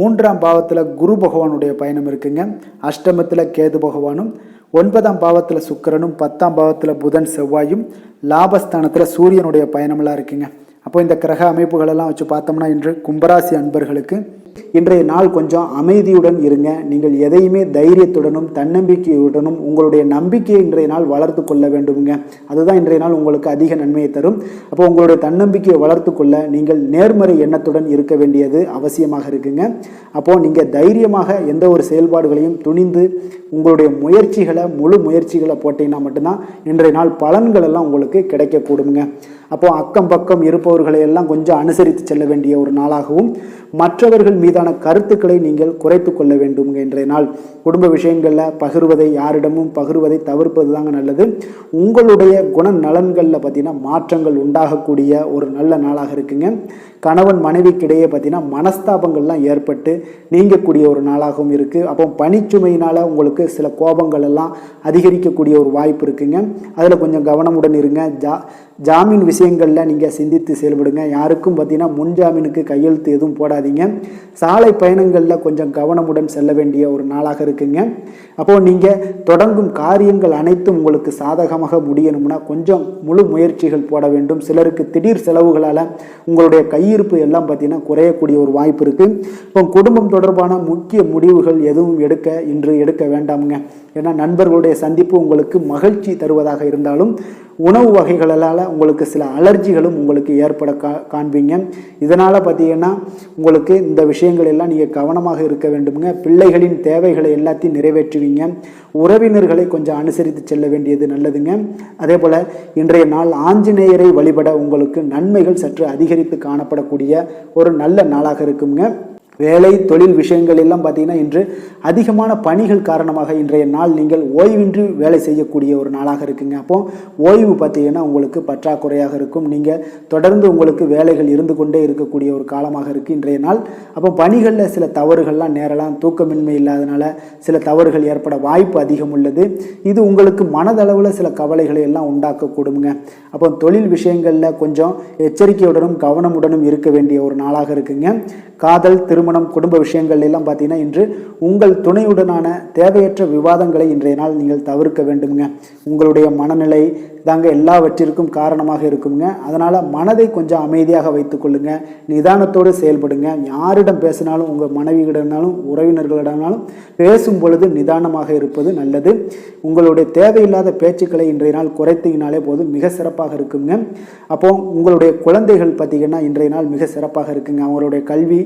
3ஆம் பாவத்தில் குரு பகவானுடைய பயணம் இருக்குங்க. அஷ்டமத்தில் கேது பகவானும், 9ஆம் பாவத்தில் சுக்கிரனும், 10ஆம் பாவத்தில் புதன் செவ்வாயும், லாபஸ்தானத்தில் சூரியனுடைய பயணமெல்லாம் இருக்குங்க. அப்போ இந்த கிரக அமைப்புகளெல்லாம் வச்சு பார்த்தோம்னா இன்று கும்பராசி அன்பர்களுக்கு இன்றைய நாள் கொஞ்சம் அமைதியுடன் இருங்க. நீங்கள் எதையுமே தைரியத்துடனும் தன்னம்பிக்கையுடனும் உங்களுடைய நம்பிக்கையை இன்றைய நாள் வளர்த்து கொள்ள வேண்டுங்க. அதுதான் இன்றைய நாள் உங்களுக்கு அதிக நன்மையை தரும். அப்போ உங்களுடைய தன்னம்பிக்கையை வளர்த்து கொள்ள நீங்கள் நேர்மறை எண்ணத்துடன் இருக்க வேண்டியது அவசியமாக இருக்குங்க. அப்போது நீங்கள் தைரியமாக எந்த ஒரு செயல்பாடுகளையும் துணிந்து உங்களுடைய முழு முயற்சிகளை போட்டீங்கன்னா மட்டும்தான் இன்றைய நாள் பலன்கள் எல்லாம் உங்களுக்கு கிடைக்கக்கூடுங்க. அப்போது அக்கம் பக்கம் இருப்பவர்களை எல்லாம் கொஞ்சம் அனுசரித்து செல்ல வேண்டிய ஒரு நாளாகவும், மற்றவர்கள் மீதான கருத்துக்களை நீங்கள் குறைத்து கொள்ள வேண்டுங்க. இன்றைய நாள் குடும்ப விஷயங்களில் பகிர்வதை, யாரிடமும் பகிர்வதை தவிர்ப்பது தாங்க நல்லது. உங்களுடைய குண நலன்களில் பார்த்தீங்கன்னா மாற்றங்கள் உண்டாகக்கூடிய ஒரு நல்ல நாளாக இருக்குங்க. கணவன் மனைவிக்கிடையே பார்த்தீங்கன்னா மனஸ்தாபங்கள்லாம் ஏற்பட்டு நீங்கக்கூடிய ஒரு நாளாகவும் இருக்குது. அப்போ பணிச்சுமையினால் உங்களுக்கு சில கோபங்கள் எல்லாம் அதிகரிக்கக்கூடிய ஒரு வாய்ப்பு இருக்குங்க. அதில் கொஞ்சம் கவனமுடன் இருங்க. ஜாமீன் விஷயங்களில் நீங்கள் சிந்தித்து செயல்படுங்க. யாருக்கும் பார்த்தீங்கன்னா முன்ஜாமீனுக்கு கையெழுத்து எதுவும் போடாதீங்க. சாலை பயணங்களில் கொஞ்சம் கவனமுடன் செல்ல வேண்டிய ஒரு நாளாக இருக்குங்க. அப்போது நீங்கள் தொடங்கும் காரியங்கள் அனைத்தும் உங்களுக்கு சாதகமாக முடியணும்னா கொஞ்சம் முழு முயற்சிகள் போட வேண்டும். சிலருக்கு திடீர் செலவுகளால் உங்களுடைய கையிருப்பு எல்லாம் பார்த்தீங்கன்னா குறையக்கூடிய ஒரு வாய்ப்பு இருக்குது. இப்போ குடும்பம் தொடர்பான முக்கிய முடிவுகள் எதுவும் இன்று எடுக்க வேண்டாமுங்க. ஏன்னா நண்பர்களுடைய சந்திப்பு உங்களுக்கு மகிழ்ச்சி தருவதாக இருந்தாலும் உணவு வகைகளால் உங்களுக்கு சில அலர்ஜிகளும் உங்களுக்கு ஏற்பட காண்பீங்க. இதனால் பார்த்தீங்கன்னா உங்களுக்கு இந்த விஷயங்கள் எல்லாம் நீங்கள் கவனமாக இருக்க வேண்டுமுங்க. பிள்ளைகளின் தேவைகளை எல்லாத்தையும் நிறைவேற்றுவீங்க. உறவினர்களை கொஞ்சம் அனுசரித்து செல்ல வேண்டியது நல்லதுங்க. அதே போல் இன்றைய நாள் ஆஞ்சநேயரை வழிபட உங்களுக்கு நன்மைகள் சற்று அதிகரித்து காணப்படக்கூடிய ஒரு நல்ல நாளாக இருக்குங்க. வேலை தொழில் விஷயங்கள் எல்லாம் பார்த்தீங்கன்னா இன்று அதிகமான பணிகள் காரணமாக இன்றைய நாள் நீங்கள் ஓய்வின்றி வேலை செய்யக்கூடிய ஒரு நாளாக இருக்குங்க. அப்போ ஓய்வு பார்த்தீங்கன்னா உங்களுக்கு பற்றாக்குறையாக இருக்கும். நீங்கள் தொடர்ந்து உங்களுக்கு வேலைகள் இருந்து கொண்டே இருக்கக்கூடிய ஒரு காலமாக இருக்குது இன்றைய நாள். அப்போ பணிகளில் சில தவறுகள்லாம் நேரலாம். தூக்கமின்மை இல்லாதனால சில தவறுகள் ஏற்பட வாய்ப்பு அதிகம் உள்ளது. இது உங்களுக்கு மனதளவில் சில கவலைகளை எல்லாம் உண்டாக்கக்கூடுங்க. அப்போ தொழில் விஷயங்களில் கொஞ்சம் எச்சரிக்கையுடனும் கவனமுடனும் இருக்க வேண்டிய ஒரு நாளாக இருக்குங்க. காதல், திருமணம், குடும்ப விஷயங்கள் எல்லாம் பார்த்தீங்கன்னா இன்று உங்கள் துணையுடனான தேவையற்ற விவாதங்களை இன்றைய நாள் நீங்கள் தவிர்க்க வேண்டுங்க. உங்களுடைய மனநிலை தாங்க எல்லாவற்றிற்கும் காரணமாக இருக்குங்க. அதனால் மனதை கொஞ்சம் அமைதியாக வைத்துக்கொள்ளுங்க. நிதானத்தோடு செயல்படுங்க. யாரிடம் பேசினாலும் உங்கள் மனைவியிடனாலும் உறவினர்களிடனாலும் பேசும் பொழுது நிதானமாக இருப்பது நல்லது. உங்களுடைய தேவையில்லாத பேச்சுக்களை இன்றைய நாள் குறைத்தீங்கனாலே போதும், மிக சிறப்பாக இருக்குங்க. அப்போ உங்களுடைய குழந்தைகள் பார்த்தீங்கன்னா இன்றைய நாள் மிக சிறப்பாக இருக்குங்க. அவங்களுடைய கல்வி,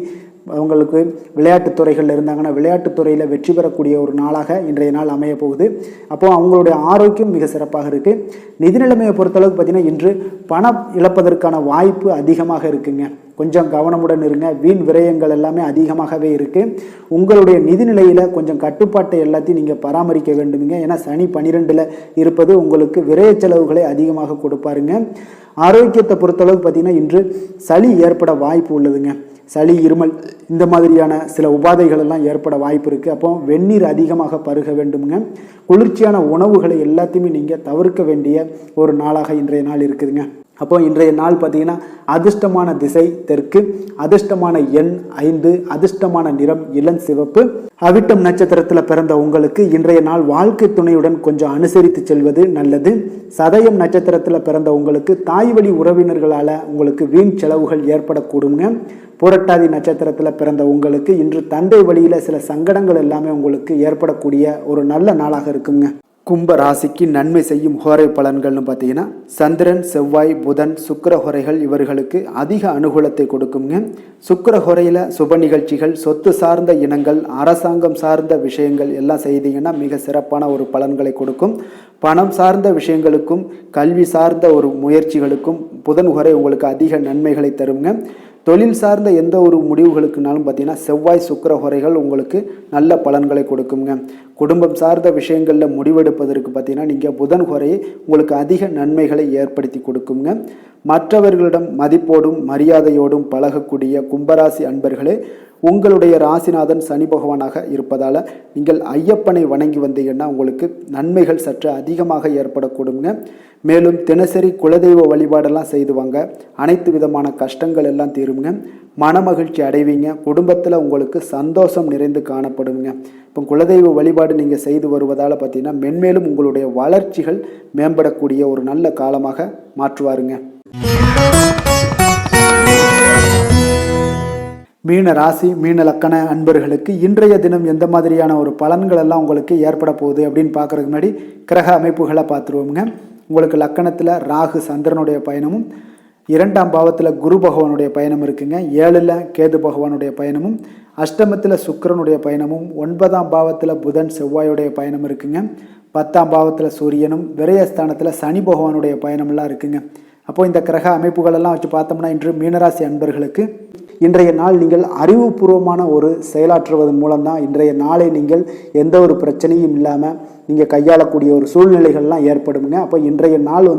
அவங்களுக்கு விளையாட்டுத் துறைகளில் இருந்தாங்கன்னா விளையாட்டுத்துறையில் வெற்றி பெறக்கூடிய ஒரு நாளாக இன்றைய நாள் அமைய போகுது. அப்போது அவங்களுடைய ஆரோக்கியம் மிக சிறப்பாக இருக்குது. நிதி நிலைமையை பொறுத்தளவுக்கு பார்த்தீங்கன்னா இன்று பணம் இழப்பதற்கான வாய்ப்பு அதிகமாக இருக்குங்க. கொஞ்சம் கவனமுடன் இருங்க. வீண் விரயங்கள் எல்லாமே அதிகமாகவே இருக்குது. உங்களுடைய நிதி நிலையில் கொஞ்சம் கட்டுப்பாட்டை எல்லாத்தையும் நீங்கள் பராமரிக்க வேண்டுங்க. ஏன்னா சனி 12ல் இருப்பது உங்களுக்கு விரய செலவுகளை அதிகமாக கொடுப்பாருங்க. ஆரோக்கியத்தை பொறுத்தளவுக்கு பார்த்தீங்கன்னா இன்று சளி ஏற்பட வாய்ப்பு உள்ளதுங்க. சளி, இருமல் இந்த மாதிரியான சில உபாதைகள் எல்லாம் ஏற்பட வாய்ப்பு இருக்குது. அப்போ வெந்நீர் அதிகமாக பருக வேண்டுங்க. குளிர்ச்சியான உணவுகளை எல்லாத்தையுமே நீங்கள் தவிர்க்க வேண்டிய ஒரு நாளாக இன்றைய நாள் இருக்குதுங்க. அப்போ இன்றைய நாள் பார்த்தீங்கன்னா அதிர்ஷ்டமான திசை தெற்கு, அதிர்ஷ்டமான எண் 5, அதிர்ஷ்டமான நிறம் இளம் சிவப்பு. அவிட்டம் நட்சத்திரத்தில் பிறந்த உங்களுக்கு இன்றைய நாள் வாழ்க்கை துணையுடன் கொஞ்சம் அனுசரித்து செல்வது நல்லது. சதயம் நட்சத்திரத்தில் பிறந்த உங்களுக்கு தாய் வழி உறவினர்களால் உங்களுக்கு வீண் செலவுகள் ஏற்படக்கூடுங்க. புரட்டாதி நட்சத்திரத்தில் பிறந்த உங்களுக்கு இன்று தந்தை வழியில் சில சங்கடங்கள் எல்லாமே உங்களுக்கு ஏற்படக்கூடிய ஒரு நல்ல நாளாக இருக்குங்க. கும்ப ராசிக்கு நன்மை செய்யும் ஹோரை பலன்கள்னு பார்த்தீங்கன்னா சந்திரன், செவ்வாய், புதன், சுக்கிர ஹோரைகள் இவர்களுக்கு அதிக அனுகூலத்தை கொடுக்குங்க. சுக்கிர ஹோரையில் சுப நிகழ்ச்சிகள், சொத்து சார்ந்த இனங்கள், அரசாங்கம் சார்ந்த விஷயங்கள் எல்லாம் செய்தீங்கன்னா மிக சிறப்பான ஒரு பலன்களை கொடுக்கும். பணம் சார்ந்த விஷயங்களுக்கும் கல்வி சார்ந்த ஒரு முயற்சிகளுக்கும் புதன் ஹோரை உங்களுக்கு அதிக நன்மைகளை தருங்க. தொழில் சார்ந்த எந்த ஒரு முடிவுகளுக்குனாலும் பார்த்தீங்கன்னா செவ்வாய், சுக்கிர ஹோரைகள் உங்களுக்கு நல்ல பலன்களை கொடுக்குங்க. குடும்பம் சார்ந்த விஷயங்களில் முடிவெடுப்பதற்கு பார்த்தீங்கன்னா நீங்கள் புதன் ஹோரையை உங்களுக்கு அதிக நன்மைகளை ஏற்படுத்தி கொடுக்குங்க. மற்றவர்களிடம் மதிப்போடும் மரியாதையோடும் பழகக்கூடிய கும்பராசி அன்பர்களே, உங்களுடைய ராசிநாதன் சனி பகவானாக இருப்பதால் நீங்கள் ஐயப்பனை வணங்கி வந்தீங்கன்னா உங்களுக்கு நன்மைகள் சற்று அதிகமாக ஏற்படக்கூடுங்க. மேலும் தினசரி குலதெய்வ வழிபாடெல்லாம் செய்து வாங்க. அனைத்து விதமான கஷ்டங்கள் எல்லாம் தீருங்க. மனமகிழ்ச்சி அடைவீங்க. குடும்பத்தில் உங்களுக்கு சந்தோஷம் நிறைந்து காணப்படுங்க. இப்போ குலதெய்வ வழிபாடு நீங்கள் செய்து வருவதால் பார்த்தீங்கன்னா மென்மேலும் உங்களுடைய வளர்ச்சிகள் மேம்படக்கூடிய ஒரு நல்ல காலமாக மாற்றுவாருங்க. மீன ராசி, மீன லக்கண அன்பர்களுக்கு இன்றைய தினம் எந்த மாதிரியான ஒரு பலன்கள் எல்லாம் உங்களுக்கு ஏற்பட போகுது அப்படின்னு பார்க்குறதுக்கு முன்னாடி கிரக அமைப்புகளை பார்த்துருவோங்க. உங்களுக்கு லக்கணத்தில் ராகு சந்திரனுடைய பயணமும், 2ஆம் பாவத்தில் குரு பகவானுடைய பயணம் இருக்குங்க. 7ல் கேது பகவானுடைய பயணமும், அஷ்டமத்தில் சுக்கிரனுடைய பயணமும், 9ஆம் பாவத்தில் புதன் செவ்வாயுடைய பயணம் இருக்குங்க. 10ஆம் பாவத்தில் சூரியனும், விரயஸ்தானத்தில் சனி பகவானுடைய பயணமெல்லாம் இருக்குங்க. அப்போது இந்த கிரக அமைப்புகளெல்லாம் வச்சு பார்த்தோம்னா இன்று மீனராசி அன்பர்களுக்கு இன்றைய நாள் நீங்கள் அறிவுபூர்வமான ஒரு செயலாற்றுவதன் மூலம்தான் இன்றைய நாளை நீங்கள் எந்த ஒரு பிரச்சனையும் இல்லாமல் நீங்கள் கையாளக்கூடிய ஒரு சூழ்நிலைகள்லாம் ஏற்படுங்க. அப்போ இன்றைய நாள்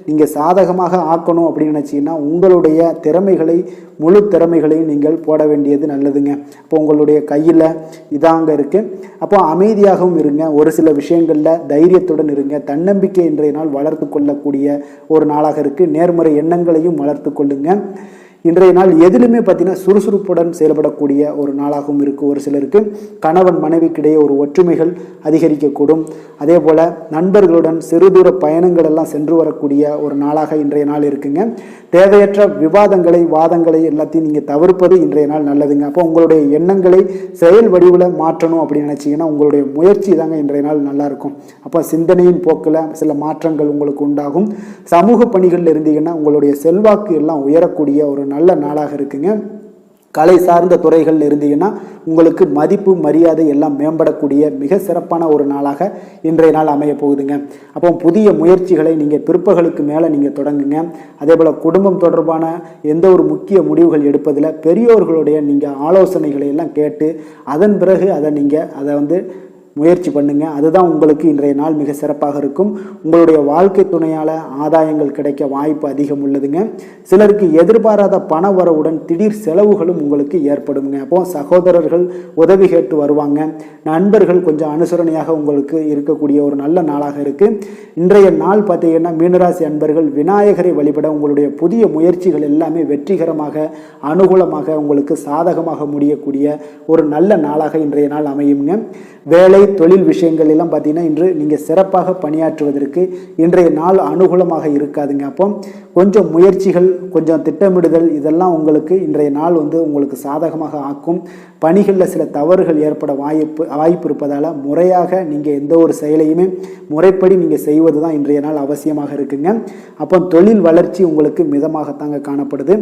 நீங்கள் சாதகமாக ஆக்கணும் அப்படின்னு நினச்சிங்கன்னா உங்களுடைய திறமைகளை முழு திறமைகளையும் நீங்கள் போட வேண்டியது நல்லதுங்க. அப்போ உங்களுடைய கையில் இதாங்க இருக்குது. அப்போ அமைதியாகவும் இருங்க, ஒரு சில விஷயங்களில் தைரியத்துடன் இருங்க, தன்னம்பிக்கை இன்றைய நாள் வளர்த்து கொள்ளக்கூடிய ஒரு நாளாக இருக்குது. நேர்மறை எண்ணங்களையும் வளர்த்து கொள்ளுங்க. இன்றைய நாள் எதிலுமே பார்த்தீங்கன்னா சுறுசுறுப்புடன் செயல்படக்கூடிய ஒரு நாளாகவும் இருக்குது. ஒரு சிலருக்கு கணவன் மனைவிக்கிடையே ஒரு ஒற்றுமைகள் அதிகரிக்கக்கூடும். அதே போல் நண்பர்களுடன் சிறு தூர பயணங்கள் எல்லாம் சென்று வரக்கூடிய ஒரு நாளாக இன்றைய நாள் இருக்குங்க. தேவையற்ற விவாதங்களை வாதங்களை எல்லாத்தையும் நீங்கள் தவிர்ப்பது இன்றைய நாள் நல்லதுங்க. அப்போ உங்களுடைய எண்ணங்களை செயல் வடிவில் மாற்றணும் அப்படின்னு நினச்சிங்கன்னா உங்களுடைய முயற்சி தாங்க இன்றைய நாள் நல்லாயிருக்கும். அப்போ சிந்தனையின் போக்கில் சில மாற்றங்கள் உங்களுக்கு உண்டாகும். சமூக பணிகளில் இருந்தீங்கன்னா உங்களுடைய செல்வாக்கு எல்லாம் உயரக்கூடிய ஒரு நல்ல நாளாக இருக்குங்க. கலை சார்ந்த துறைகள் இருந்தீங்கன்னா உங்களுக்கு மதிப்பு மரியாதை எல்லாம் மேம்படக்கூடிய மிக சிறப்பான ஒரு நாளாக இன்றைய நாள் அமைய போகுதுங்க. அப்போ புதிய முயற்சிகளை நீங்கள் பிற்பகலுக்கு மேலே நீங்கள் தொடங்குங்க. அதே போல் குடும்பம் தொடர்பான எந்த ஒரு முக்கிய முடிவுகள் எடுப்பதில் பெரியோர்களுடைய நீங்கள் ஆலோசனைகளை எல்லாம் கேட்டு அதன் பிறகு அதை முயற்சி பண்ணுங்க. அதுதான் உங்களுக்கு இன்றைய நாள் மிக சிறப்பாக இருக்கும். உங்களுடைய வாழ்க்கை துணையால் ஆதாயங்கள் கிடைக்க வாய்ப்பு அதிகம் உள்ளதுங்க. சிலருக்கு எதிர்பாராத பண வரவுடன் திடீர் செலவுகளும் உங்களுக்கு ஏற்படுங்க. அப்போ சகோதரர்கள் உதவி கேட்டு வருவாங்க. நண்பர்கள் கொஞ்சம் அனுசரணையாக உங்களுக்கு இருக்கக்கூடிய ஒரு நல்ல நாளாக இருக்கு. இன்றைய நாள் பார்த்தீங்கன்னா மீனராசி அன்பர்கள் விநாயகரை வழிபட உங்களுடைய புதிய முயற்சிகள் எல்லாமே வெற்றிகரமாக அனுகூலமாக உங்களுக்கு சாதகமாக முடியக்கூடிய ஒரு நல்ல நாளாக இன்றைய நாள் அமையுங்க. வேலை தொழில் விஷயங்கள் எல்லாம் பார்த்தீங்கன்னா இன்று நீங்கள் சிறப்பாக பணியாற்றுவதற்கு இன்றைய நாள் அனுகூலமாக இருக்காதுங்க. அப்போ கொஞ்சம் முயற்சிகள் கொஞ்சம் திட்டமிடுதல் இதெல்லாம் உங்களுக்கு இன்றைய நாள் உங்களுக்கு சாதகமாக ஆக்கும். பணிகளில் சில தவறுகள் ஏற்பட வாய்ப்பு இருப்பதால் முறையாக நீங்கள் எந்த ஒரு செயலையுமே முறைப்படி நீங்கள் செய்வது தான் இன்றைய நாள் அவசியமாக இருக்குங்க. அப்போ தொழில் வளர்ச்சி உங்களுக்கு மிதமாகத்தாங்க காணப்படுது.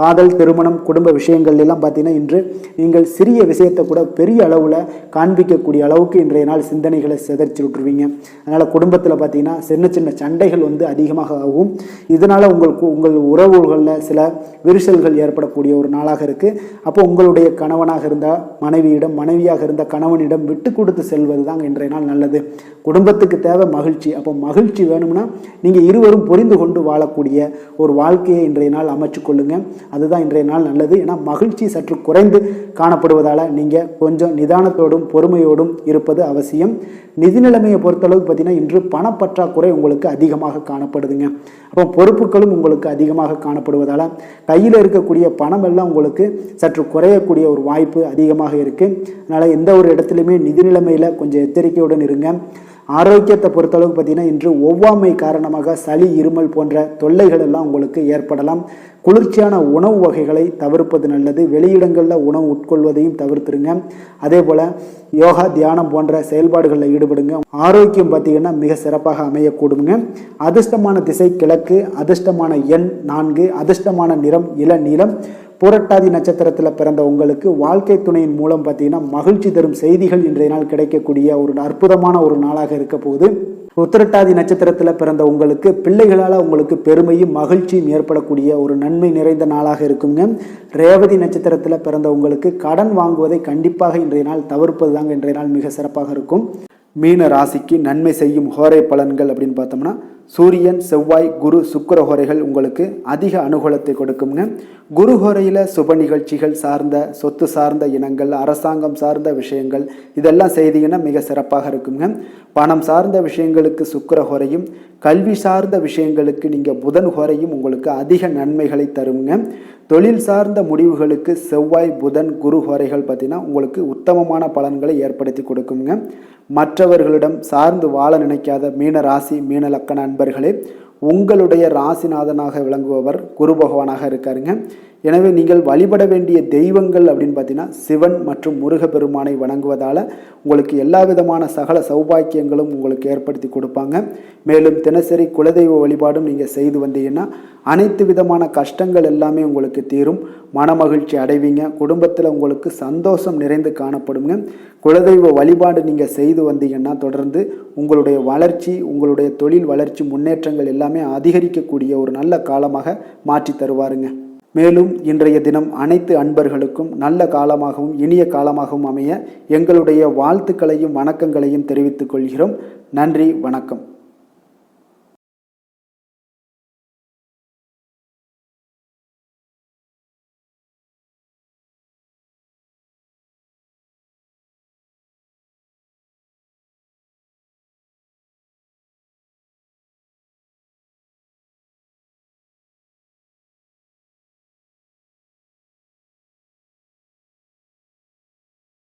காதல் திருமணம் குடும்ப விஷயங்கள் எல்லாம் பார்த்தீங்கன்னா இன்று நீங்கள் சிறிய விஷயத்தை கூட பெரிய அளவில் காண்பிக்கக்கூடிய அளவுக்கு இன்றைய நாள் சிந்தனைகளை சிதறிச்சு விட்டுருவீங்க. அதனால் குடும்பத்தில் பார்த்தீங்கன்னா சின்ன சின்ன சண்டைகள் அதிகமாக ஆகும். இதனால் உங்கள் உறவுகளில் சில விரிசல்கள் ஏற்படக்கூடிய ஒரு நாளாக இருக்குது. அப்போ உங்களுடைய கணவனாக இருந்தால் மனைவியிடம், மனைவியாக இருந்த கணவனிடம் விட்டு கொடுத்து செல்வது தாங்க இன்றைய நாள் நல்லது. குடும்பத்துக்கு தேவை மகிழ்ச்சி. அப்போ மகிழ்ச்சி வேணும்னா நீங்கள் இருவரும் புரிந்து கொண்டு வாழக்கூடிய ஒரு வாழ்க்கையை இன்றைய நாள் அமைச்சு கொள்ளுங்க. அதுதான் இன்றைய நாள் நல்லது. ஏன்னா மகிழ்ச்சி சற்று குறைந்து காணப்படுவதால் நீங்கள் கொஞ்சம் நிதானத்தோடும் பொறுமையோடும் இருப்பது அவசியம். நிதி நிலைமையை பொறுத்தளவுக்கு பார்த்தீங்கன்னா இன்று பணப்பற்றாக்குறை உங்களுக்கு அதிகமாக காணப்படுதுங்க. அப்போ பொறுப்புகளும் உங்களுக்கு அதிகமாக காணப்படுவதால் கையில் இருக்கக்கூடிய பணம் எல்லாம் உங்களுக்கு சற்று குறையக்கூடிய ஒரு வாய்ப்பு அதிகமாக இருக்குது. அதனால் எந்த ஒரு இடத்துலையுமே நிதி நிலைமையில் கொஞ்சம் எச்சரிக்கையுடன் இருங்க. ஆரோக்கியத்தை பொறுத்தளவுக்கு பார்த்தீங்கன்னா இன்று ஒவ்வாமை காரணமாக சளி இருமல் போன்ற தொல்லைகள் எல்லாம் உங்களுக்கு ஏற்படலாம். குளிர்ச்சியான உணவு வகைகளை தவிர்ப்பது நல்லது. வெளியிடங்களில் உணவு உட்கொள்வதையும் தவிர்த்துருங்க. அதே போல் யோகா தியானம் போன்ற செயல்பாடுகளில் ஈடுபடுங்க. ஆரோக்கியம் பார்த்தீங்கன்னா மிக சிறப்பாக அமையக்கூடுங்க. அதிர்ஷ்டமான திசை கிழக்கு, அதிர்ஷ்டமான எண் 4, அதிர்ஷ்டமான நிறம் இளநீலம். புரட்டாதி நட்சத்திரத்தில் பிறந்த உங்களுக்கு வாழ்க்கை துணையின் மூலம் பார்த்தீங்கன்னா மகிழ்ச்சி தரும் செய்திகள் இன்றைய நாள் கிடைக்கக்கூடிய ஒரு அற்புதமான ஒரு நாளாக இருக்க போகுது. உத்திரட்டாதி நட்சத்திரத்தில் பிறந்த உங்களுக்கு பிள்ளைகளால் உங்களுக்கு பெருமையும் மகிழ்ச்சியும் ஏற்படக்கூடிய ஒரு நன்மை நிறைந்த நாளாக இருக்குங்க. ரேவதி நட்சத்திரத்தில் பிறந்த உங்களுக்கு கடன் வாங்குவதை கண்டிப்பாக இன்றைய நாள் தவிர்ப்பது தாங்க இன்றைய நாள் மிக சிறப்பாக இருக்கும். மீன ராசிக்கு நன்மை செய்யும் ஹோரை பலன்கள் அப்படின்னு பார்த்தோம்னா சூரியன், செவ்வாய், குரு, சுக்கிர ஹோரைகள் உங்களுக்கு அதிக அனுகூலத்தை கொடுக்குங்க. குரு ஹோரையில் சுப நிகழ்ச்சிகள் சார்ந்த சொத்து சார்ந்த இனங்கள், அரசாங்கம் சார்ந்த விஷயங்கள் இதெல்லாம் செய்தீங்கன்னா மிக சிறப்பாக இருக்குங்க. பணம் சார்ந்த விஷயங்களுக்கு சுக்கிர ஹோரையும், கல்வி சார்ந்த விஷயங்களுக்கு நீங்கள் புதன் ஹோரையும் உங்களுக்கு அதிக நன்மைகளை தருங்க. தொழில் சார்ந்த முடிவுகளுக்கு செவ்வாய், புதன், குரு ஹோரைகள் பார்த்தீங்கன்னா உங்களுக்கு உத்தமமான பலன்களை ஏற்படுத்தி கொடுக்குங்க. மற்றவர்களிடம் சார்ந்து வாழ நினைக்காத மீன ராசி மீன லக்கண அன்பர்களே, உங்களுடைய ராசிநாதனாக விளங்குபவர் குரு பகவானாக இருக்காருங்க. எனவே நீங்கள் வழிபட வேண்டிய தெய்வங்கள் அப்படின்னு பார்த்தீங்கன்னா சிவன் மற்றும் முருகப்பெருமானை வணங்குவதால் உங்களுக்கு எல்லா விதமான சகல சௌபாக்கியங்களும் உங்களுக்கு ஏற்படுத்தி கொடுப்பாங்க. மேலும் தினசரி குலதெய்வ வழிபாடும் நீங்கள் செய்து வந்தீங்கன்னா அனைத்து விதமான கஷ்டங்கள் எல்லாமே உங்களுக்கு தீரும். மனமகிழ்ச்சி அடைவீங்க. குடும்பத்தில் உங்களுக்கு சந்தோஷம் நிறைந்து காணப்படுங்க. குலதெய்வ வழிபாடு நீங்கள் செய்து வந்தீங்கன்னா தொடர்ந்து உங்களுடைய வளர்ச்சி, உங்களுடைய தொழில் வளர்ச்சி, முன்னேற்றங்கள் எல்லாமே அதிகரிக்கக்கூடிய ஒரு நல்ல காலமாக மாற்றி தருவாருங்க. மேலும் இன்றைய தினம் அனைத்து அன்பர்களுக்கும் நல்ல காலமாகவும் இனிய காலமாகவும் அமைய எங்களுடைய வாழ்த்துக்களையும் வணக்கங்களையும் தெரிவித்துக் கொள்கிறோம். நன்றி, வணக்கம்.